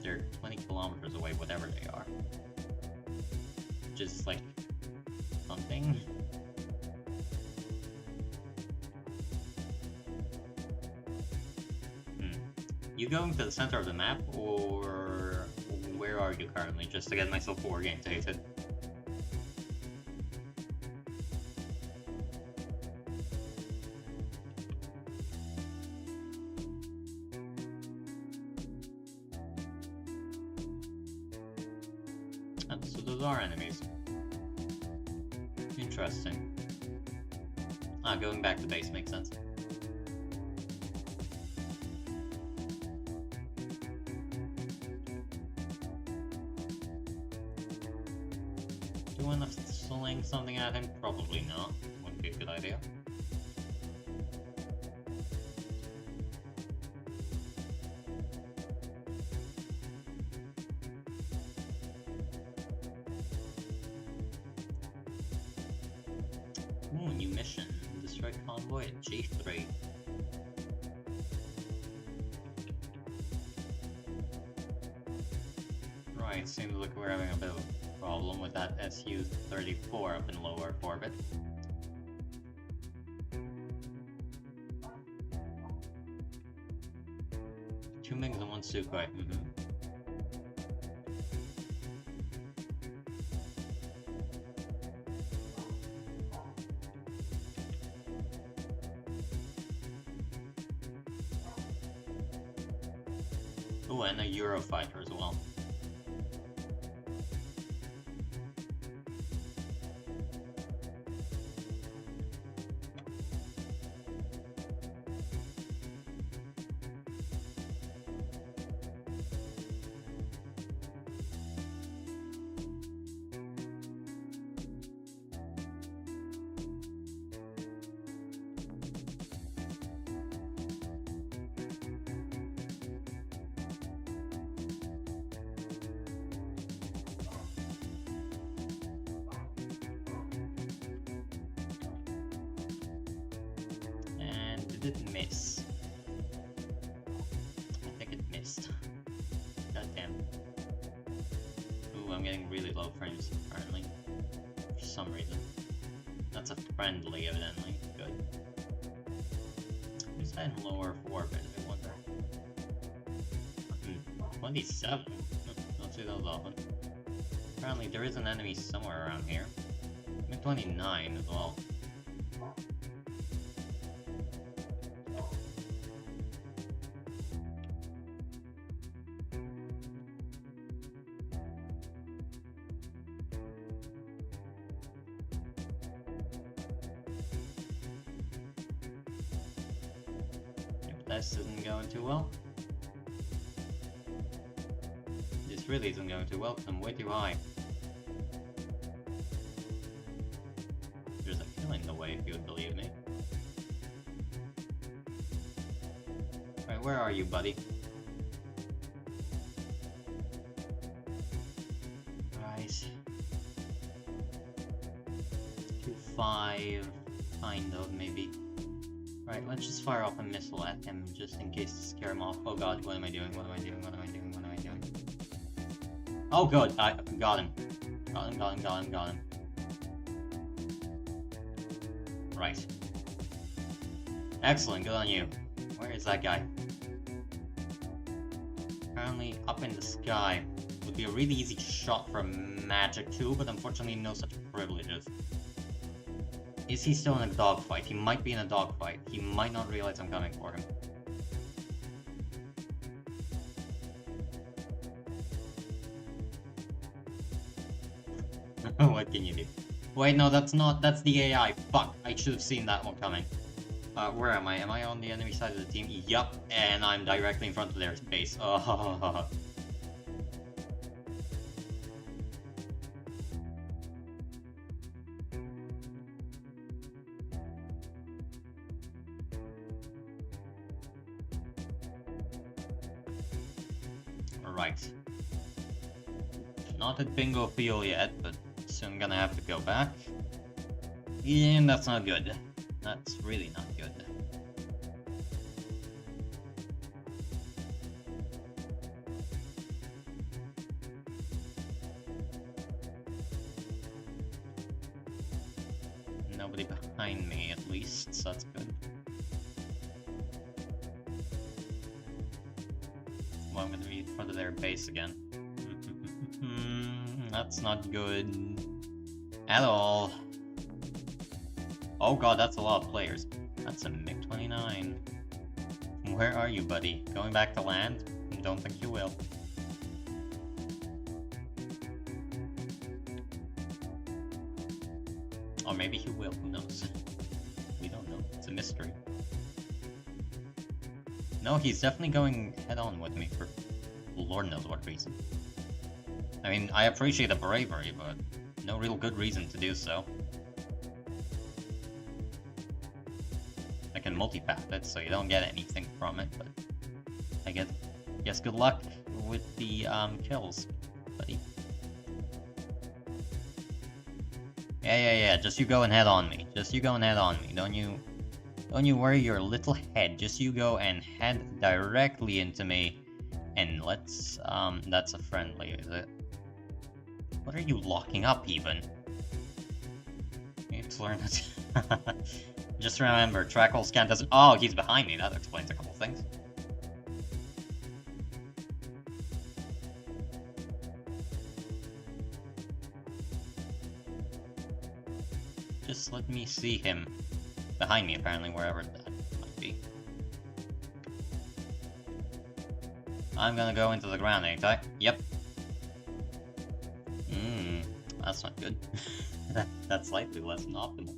They're 20 kilometers away, whatever they are. Just like something. You going to the center of the map, or where are you currently? Just to get myself orientated. So those are enemies. Interesting. Ah, going back to base makes sense. Do you want to sling something at him? Probably not. Wouldn't be a good idea. Ooh, new mission. Destroy convoy at G3. Right, seems like we're having a bit of a problem with that Su-34 up in low Earth orbit. Two MiGs and one Sukhoi. Oh, and a Eurofighter as well. Did it miss? I think it missed. God damn. Ooh, I'm getting really low frames apparently. For some reason. That's a friendly, evidently. Good. Who's that in lower orbit, I wonder? 27? Don't see those often. Apparently there is an enemy somewhere around here. I'm at 29 as well. This isn't going too well. This really isn't going too well because I'm way too high. There's a hill in the way if you would believe me. Alright, where are you, buddy? Right. 2-5, kind of, maybe. Right, let's just fire off a missile at him just in case to scare him off. Oh god, what am I doing? What am I doing? What am I doing? What am I doing? Oh good, I got him. Got him. Right. Excellent, good on you. Where is that guy? Apparently up in the sky. Would be a really easy shot for a magic tool, but unfortunately no such privileges. Is he still in a dogfight? He might be in a dogfight. He might not realize I'm coming for him. What can you do? Wait, no, that's the AI. Fuck, I should have seen that one coming. Where am I? Am I on the enemy side of the team? Yup, and I'm directly in front of their base. Oh. Right. Not at Bingo Field yet, but soon gonna have to go back. And that's not good. That's really not good. Nobody behind me, at least, so that's good. Well, I'm gonna be in front of their base again. That's not good at all. Oh god, that's a lot of players. That's a MiG-29. Where are you, buddy? Going back to land? Don't think you will. Or maybe he will, who knows? We don't know. It's a mystery. No, he's definitely going head-on with me for Lord knows what reason. I mean, I appreciate the bravery, but no real good reason to do so. I can multipath it, so you don't get anything from it, but I guess good luck with the kills, buddy. Yeah, just you go and head on me. Just you go and head on me. Don't you worry your little head. Just you go and head directly into me. And let's, that's a friendly, is it? What are you locking up, even? You need to learn it. Just remember, track hole scan doesn't... Oh, he's behind me. That explains a couple things. Just let me see him. Behind me, apparently, wherever that might be. I'm gonna go into the ground, ain't I? Yep. That's not good. That's slightly less than optimal.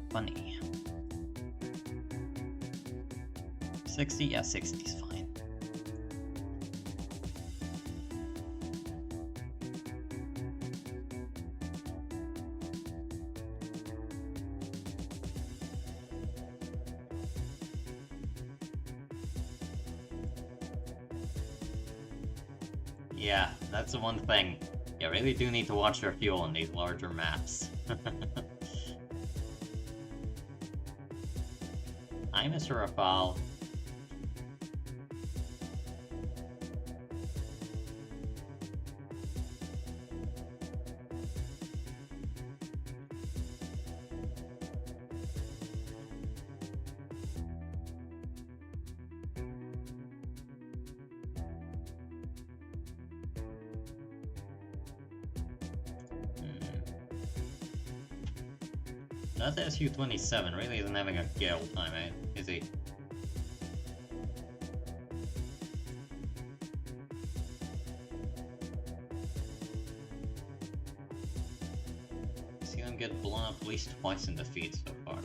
Funny. 60? Yeah, 60's fine. Yeah, that's the one thing. You really do need to watch your fuel on these larger maps. Hi, Mr. Rafal. That SU-27 really isn't having a gale time, eh? Is he? See him get blown up at least twice in the feed so far.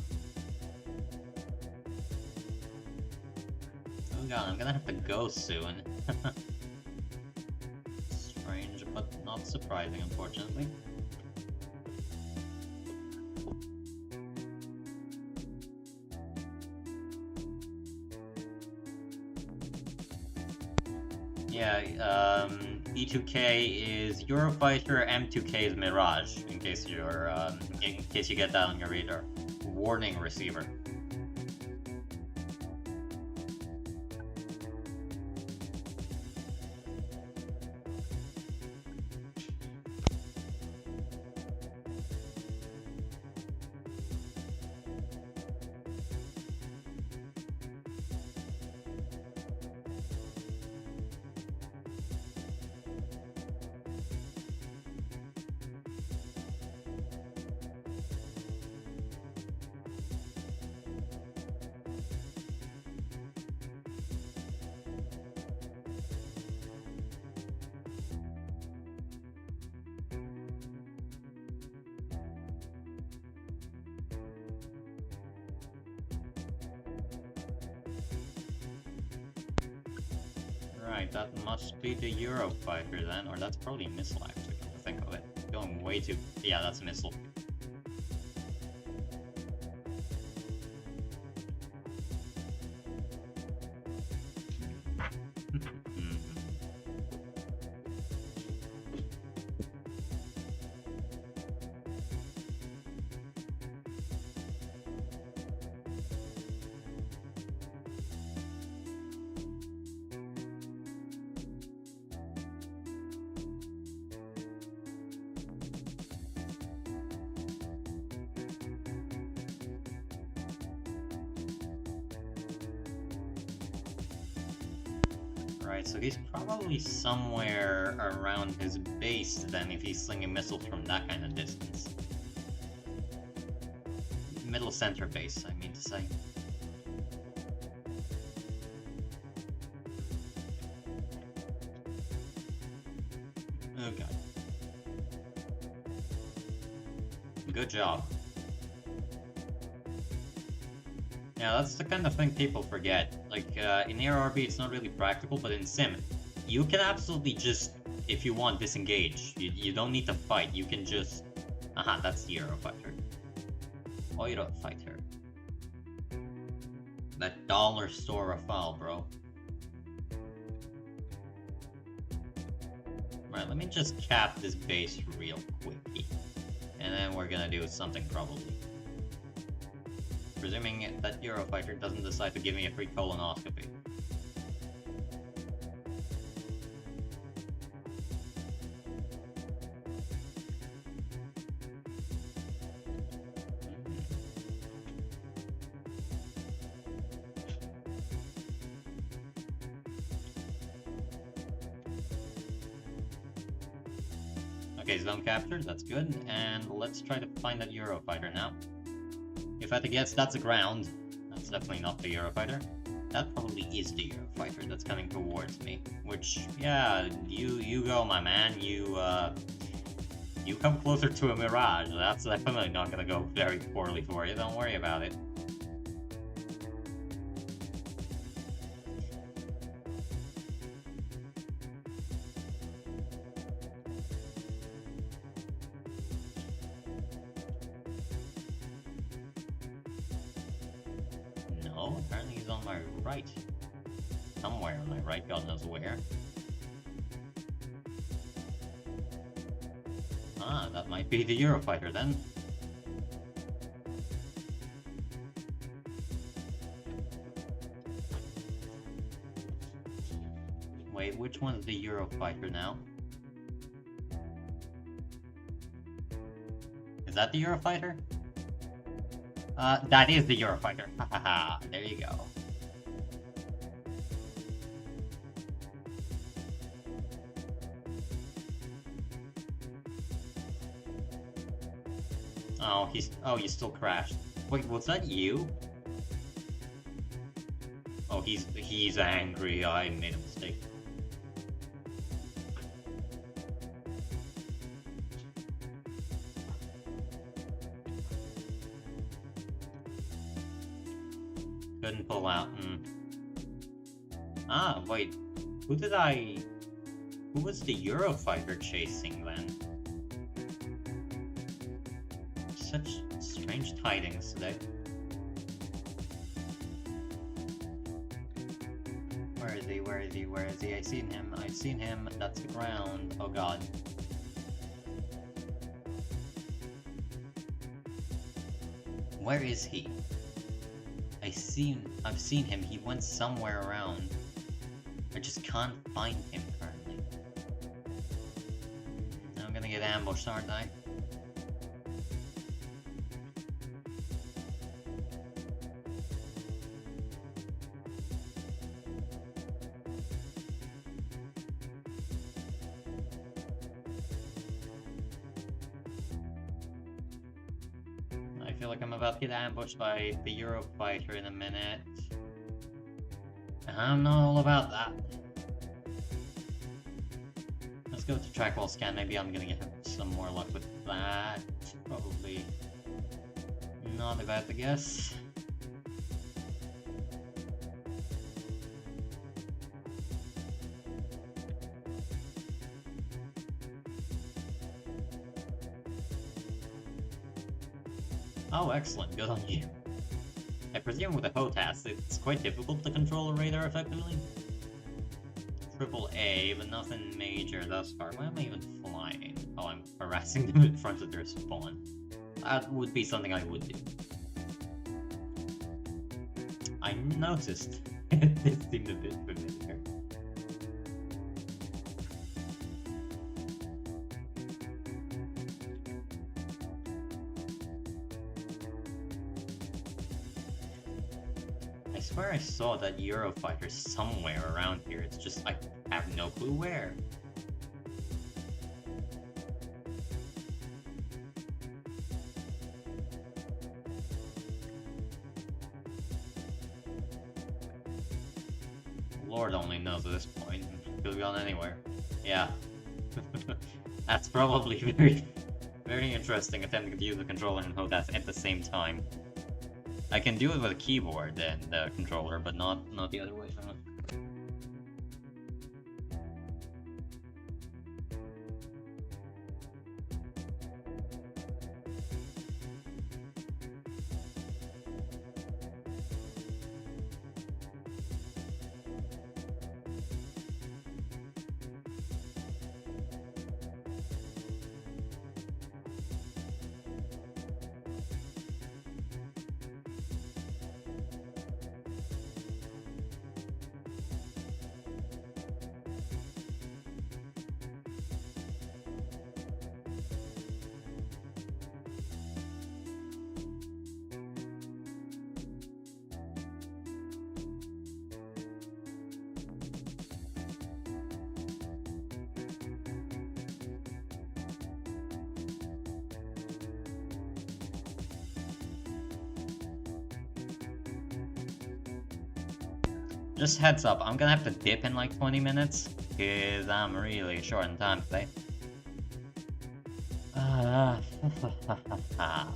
Oh god, I'm gonna have to go soon. Strange, but not surprising, unfortunately. Yeah, E2K is Eurofighter, M2K is Mirage, in case you're in case you get that on your radar. Warning receiver. Right, that must be the Eurofighter then, or that's probably a missile actually, come to think of it. Going way too... yeah, that's a missile. Right, so he's probably somewhere around his base then if he's slinging missiles from that kind of distance. Middle center base, I mean to say. Oh god. Good job. Yeah, that's the kind of thing people forget. Like, in ARB it's not really practical, but in Sim, you can absolutely just, if you want, disengage. You don't need to fight, you can just... Aha, that's the Eurofighter. Eurofighter. That dollar store Rafale, bro. Right, let me just cap this base real quickly. And then we're gonna do something probably. Presuming that Eurofighter doesn't decide to give me a free colonoscopy. Okay, zone captured, that's good. And let's try to find that Eurofighter now. If I had to guess, that's the ground. That's definitely not the Eurofighter. That probably is the Eurofighter that's coming towards me. Which, yeah, you go, my man. You come closer to a Mirage. That's definitely not gonna go very poorly for you. Don't worry about it. No, apparently he's on my right. Somewhere on my right, God knows where. Ah, that might be the Eurofighter then. Wait, which one's the Eurofighter now? Is that the Eurofighter? That is the Eurofighter. Hahaha, there you go. Oh, you still crashed. Wait, was that you? Oh, he's angry. I made a mistake. Couldn't pull out. Ah, wait. Who was the Eurofighter chasing then? Such strange tidings today. Where is he? Where is he? Where is he? I've seen him. I've seen him. That's the ground. Oh god. Where is he? I've seen him. He went somewhere around. I just can't find him currently. Now I'm gonna get ambushed, aren't I? I feel like I'm about to get ambushed by the Eurofighter in a minute. I'm not all about that. Let's go to track wall scan. Maybe I'm gonna get some more luck with that. Probably not about to guess. Oh, excellent. Good on you. I presume with a HOTAS, it's quite difficult to control a radar effectively. Triple A, but nothing major thus far. Why am I even flying? Oh, I'm harassing them in front of their spawn. That would be something I would do. I noticed. It seemed a bit familiar. I swear I saw that Eurofighter somewhere around here. It's just I have no clue where. Lord only knows at this point. Could have gone anywhere. Yeah. That's probably very interesting, attempting to use the controller and HOTAS at the same time. I can do it with a keyboard and the controller, but not the other way around. Just heads up, I'm gonna have to dip in like 20 minutes, because I'm really short on time today.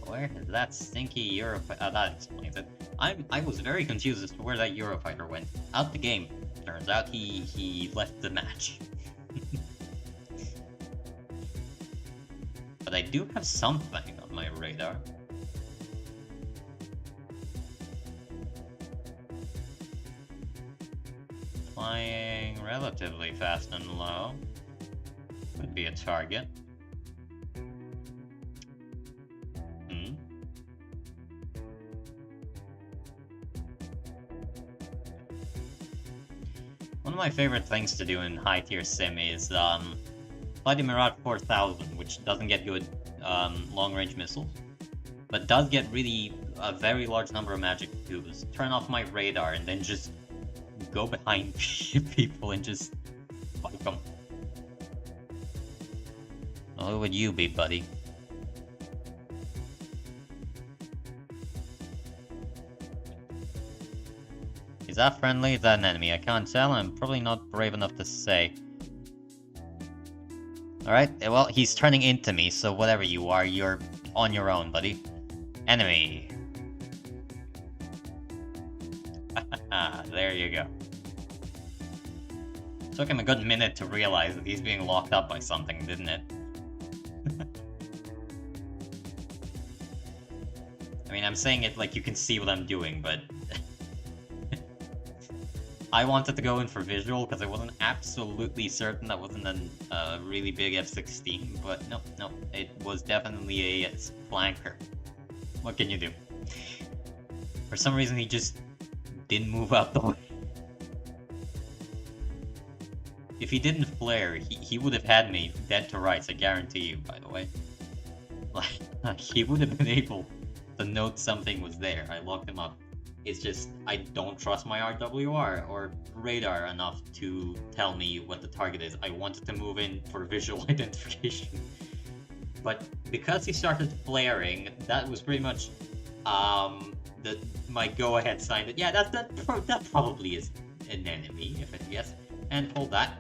Where is that stinky Eurofighter? That explains it. I was very confused as to where that Eurofighter went. Out the game. Turns out he left the match. But I do have something on my radar. Flying relatively fast and low. Could be a target. of my favorite things to do in high tier sim is fly the Mirage 4000, which doesn't get good long range missiles, but does get really a very large number of magic cubes. Turn off my radar and then just go behind people and just fight them. Well, who would you be, buddy? Is that friendly? Is that an enemy? I can't tell. I'm probably not brave enough to say. Alright, well, he's turning into me, so whatever you are, you're on your own, buddy. Enemy. There you go. Took him a good minute to realize that he's being locked up by something, didn't it? I mean, I'm saying it like you can see what I'm doing, but... I wanted to go in for visual because I wasn't absolutely certain that wasn't a really big F-16, but no, it was definitely a flanker. What can you do? For some reason, he just didn't move out the way. If he didn't flare, he would have had me dead to rights, I guarantee you, by the way. Like, he would have been able to note something was there. I locked him up. It's just, I don't trust my RWR or radar enough to tell me what the target is. I wanted to move in for visual identification. But because he started flaring, that was pretty much my go-ahead sign that, yeah, that probably is an enemy, if I guess. And hold that.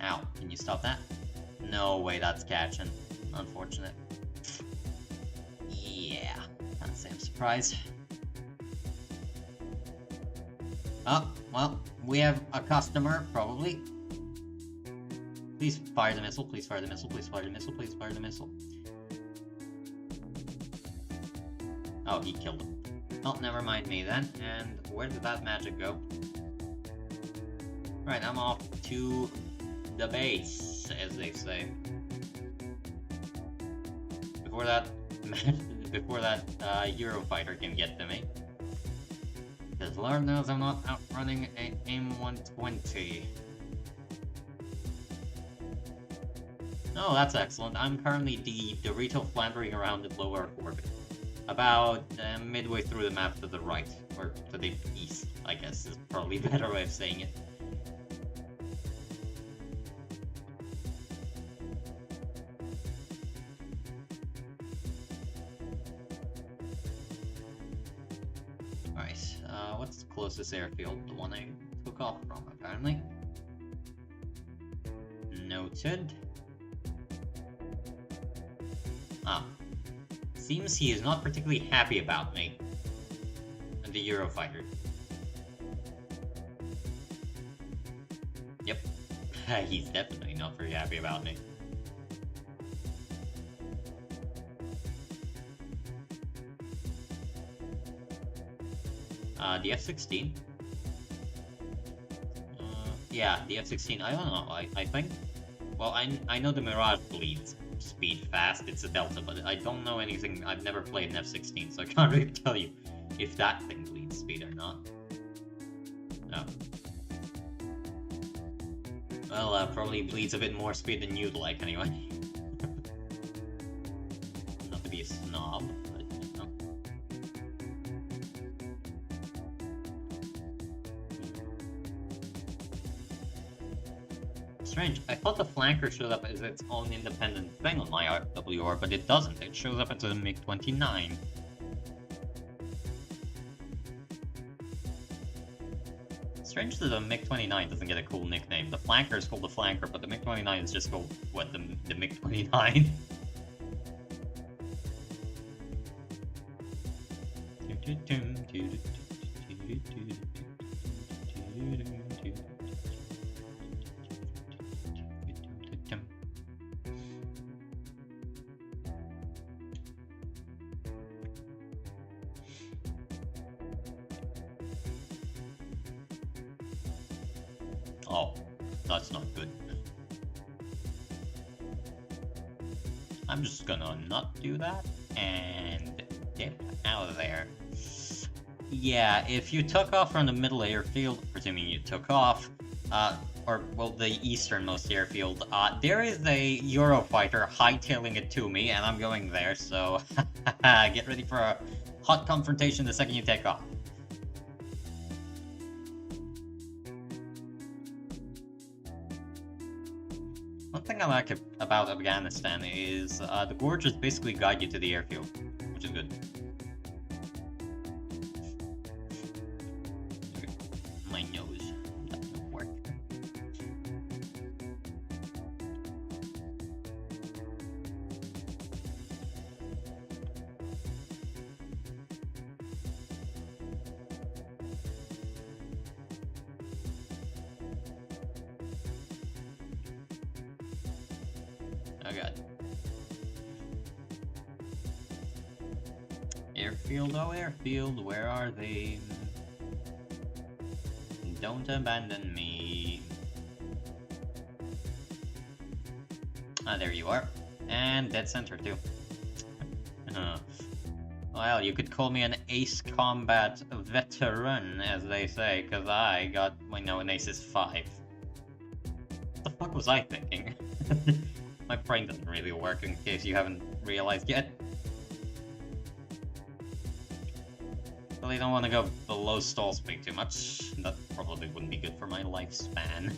Ow, can you stop that? No way that's catching. Unfortunate. Yeah, can't say I'm surprised. Oh, well, we have a customer, probably. Please fire the missile, please fire the missile, please fire the missile, please fire the missile. Oh, he killed him. Oh, never mind me then. And where did that magic go? Right, I'm off to the base, as they say. Before that Eurofighter can get to me. Because Lord knows I'm not outrunning a AIM-120. Oh, that's excellent. I'm currently the Dorito floundering around in low Earth orbit. About midway through the map to the right, or to the east, I guess is probably a better way of saying it. Alright, what's the closest airfield? The one I took off from, apparently. Noted. Ah. Seems he is not particularly happy about me. And the Eurofighter. Yep. He's definitely not very happy about me. The F-16. Yeah, the F-16. I don't know. I think... Well, I know the Mirage bleeds speed fast, it's a Delta, but I don't know anything. I've never played an F-16, so I can't really tell you if that thing bleeds speed or not. Oh. Well, probably bleeds a bit more speed than you'd like, anyway. Not to be a snob, but you know. Strange. I thought the flanker showed up as its own independent thing on my RWR, but it doesn't. It shows up as a MiG-29. Strange that the MiG-29 doesn't get a cool nickname. The flanker is called the flanker, but the MiG-29 is just called, what, the MiG-29? Oh, that's not good. I'm just gonna not do that and dip out of there. Yeah, if you took off from the middle airfield, presuming you took off, or, well, the easternmost airfield, there is a Eurofighter hightailing it to me, and I'm going there, so get ready for a hot confrontation the second you take off. One thing I like about Afghanistan is the gorges basically guide you to the airfield, which is good. My nose doesn't work. Oh god. Airfield, oh airfield, where are they? Don't abandon me. Ah, there you are. And dead center, too. Well, you could call me an ace combat veteran, as they say, because I got, well, no, an ace is 5. What the fuck was I thinking? My brain doesn't really work, in case you haven't realized yet. Really don't want to go below stall speed too much. That probably wouldn't be good for my lifespan.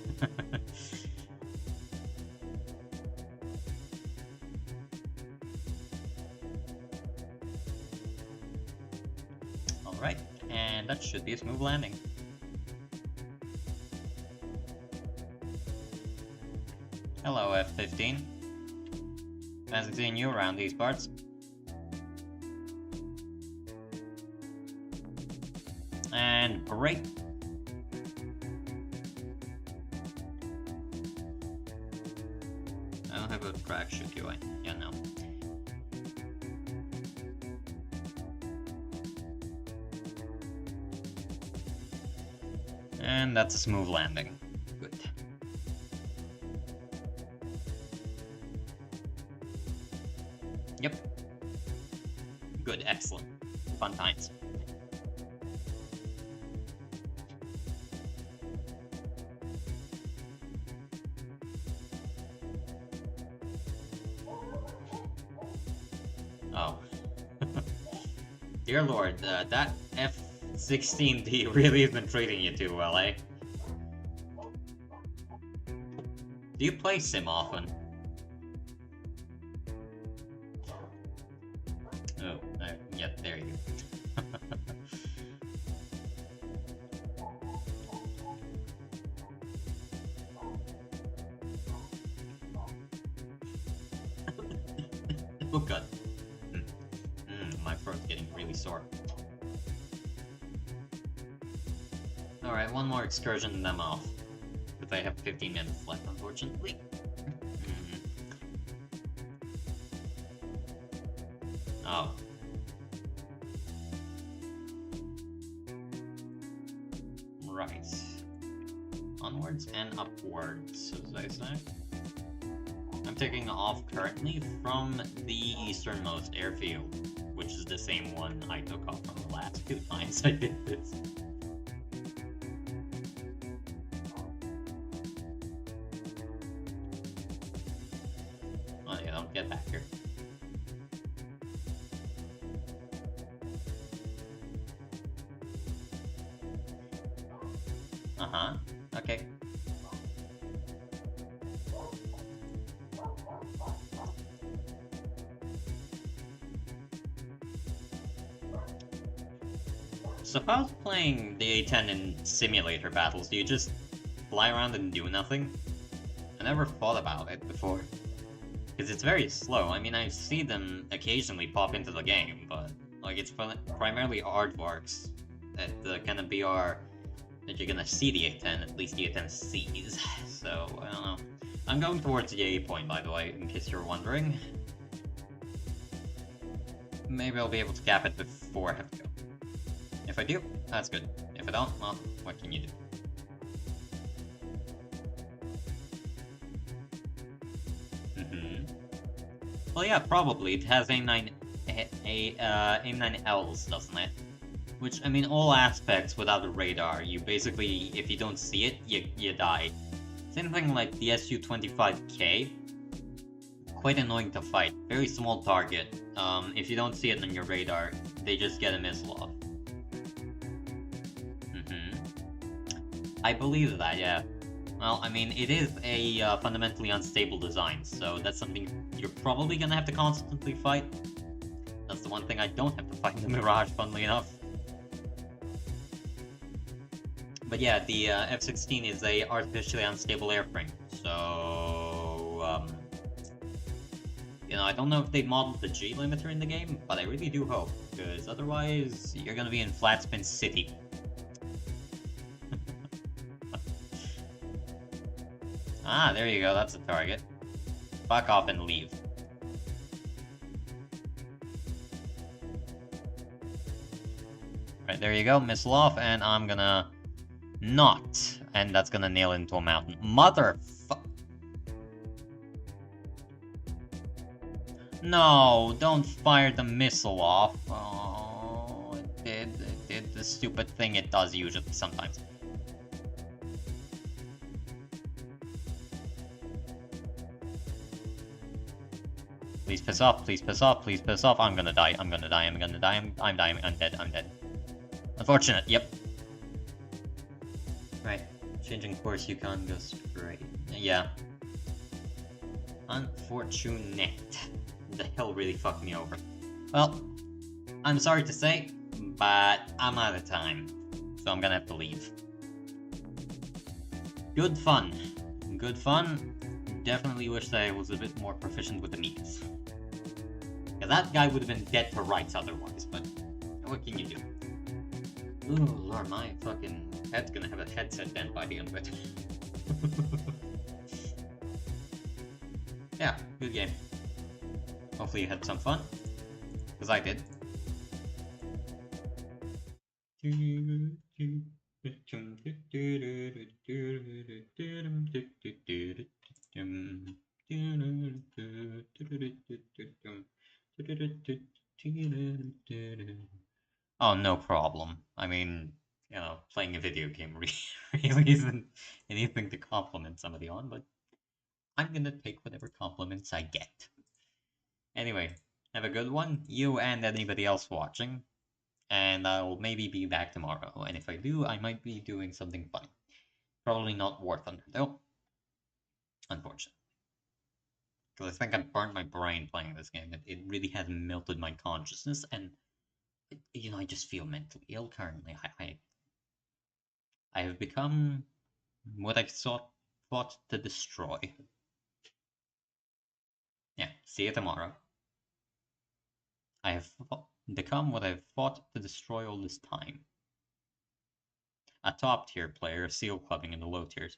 Alright, and that should be a smooth landing. Hello, F-15. Fancy seeing you around these parts. And break. I don't have a crack shoot, do I? Yeah, no. And that's a smooth landing. Good. Yep. Good, excellent. Fun times. Oh. Dear lord, that F-16D really has been treating you too well, eh? Do you play Sim often? Oh, yeah, there you go. Oh god. My throat's getting really sore. Alright, one more excursion and I'm off. Because I have 15 minutes left, unfortunately. Oh. Right. Onwards and upwards, as I say. I'm taking off currently from the easternmost airfield, which is the same one I took off from the last 2 times I did this. Well, you don't get back here. Uh-huh. Okay. Suppose playing the A-10 in simulator battles, do you just fly around and do nothing? I never thought about it before. Because it's very slow. I mean, I see them occasionally pop into the game, but like it's primarily aardvarks that kind of BR that you're gonna see the A-10, at least the A-10 sees. So, I don't know. I'm going towards the A point, by the way, in case you're wondering. Maybe I'll be able to cap it before I have to go. If I do, that's good. If I don't, well, what can you do? Well, yeah, probably. It has aim 9 AIM-9Ls, doesn't it? Which, I mean, all aspects without a radar, you basically, if you don't see it, you die. Same thing like the Su-25K, quite annoying to fight. Very small target. If you don't see it on your radar, they just get a missile off. I believe that, yeah. Well, I mean, it is a fundamentally unstable design, so that's something you're probably gonna have to constantly fight. That's the one thing I don't have to fight in the Mirage, funnily enough. But yeah, the F-16 is a artificially unstable airframe, so you know, I don't know if they modeled the G limiter in the game, but I really do hope, because otherwise you're gonna be in Flatspin City. Ah, there you go, that's a target. Fuck off and leave. Right, there you go, missile off, and I'm gonna not, and that's gonna nail into a mountain. Motherfuck. No, don't fire the missile off. Oh, it did the stupid thing it does usually sometimes. Please piss off, please piss off, please piss off. I'm gonna die, I'm gonna die, I'm gonna die, I'm dying, I'm dead, I'm dead. Unfortunate, yep. Right, changing course, you can't go straight. Yeah. Unfortunate. The hell really fucked me over. Well, I'm sorry to say, but I'm out of time. So I'm gonna have to leave. Good fun. Good fun. Definitely wish that I was a bit more proficient with the memes. Yeah, that guy would have been dead to rights otherwise, but what can you do? Ooh, Lord, my fucking head's gonna have a headset bent by the end of it. Yeah, good game. Hopefully you had some fun, because I did. Oh, no problem. I mean, you know, playing a video game really isn't anything to compliment somebody on, but I'm gonna take whatever compliments I get. Anyway, have a good one, you and anybody else watching, and I'll maybe be back tomorrow, and if I do, I might be doing something fun. Probably not War Thunder, though, unfortunately. Because I think I burnt my brain playing this game. It really has melted my consciousness, and, you know, I just feel mentally ill currently. I have become what I thought to destroy. Yeah, see you tomorrow. I have become what I've fought to destroy all this time. A top tier player, seal clubbing in the low tiers.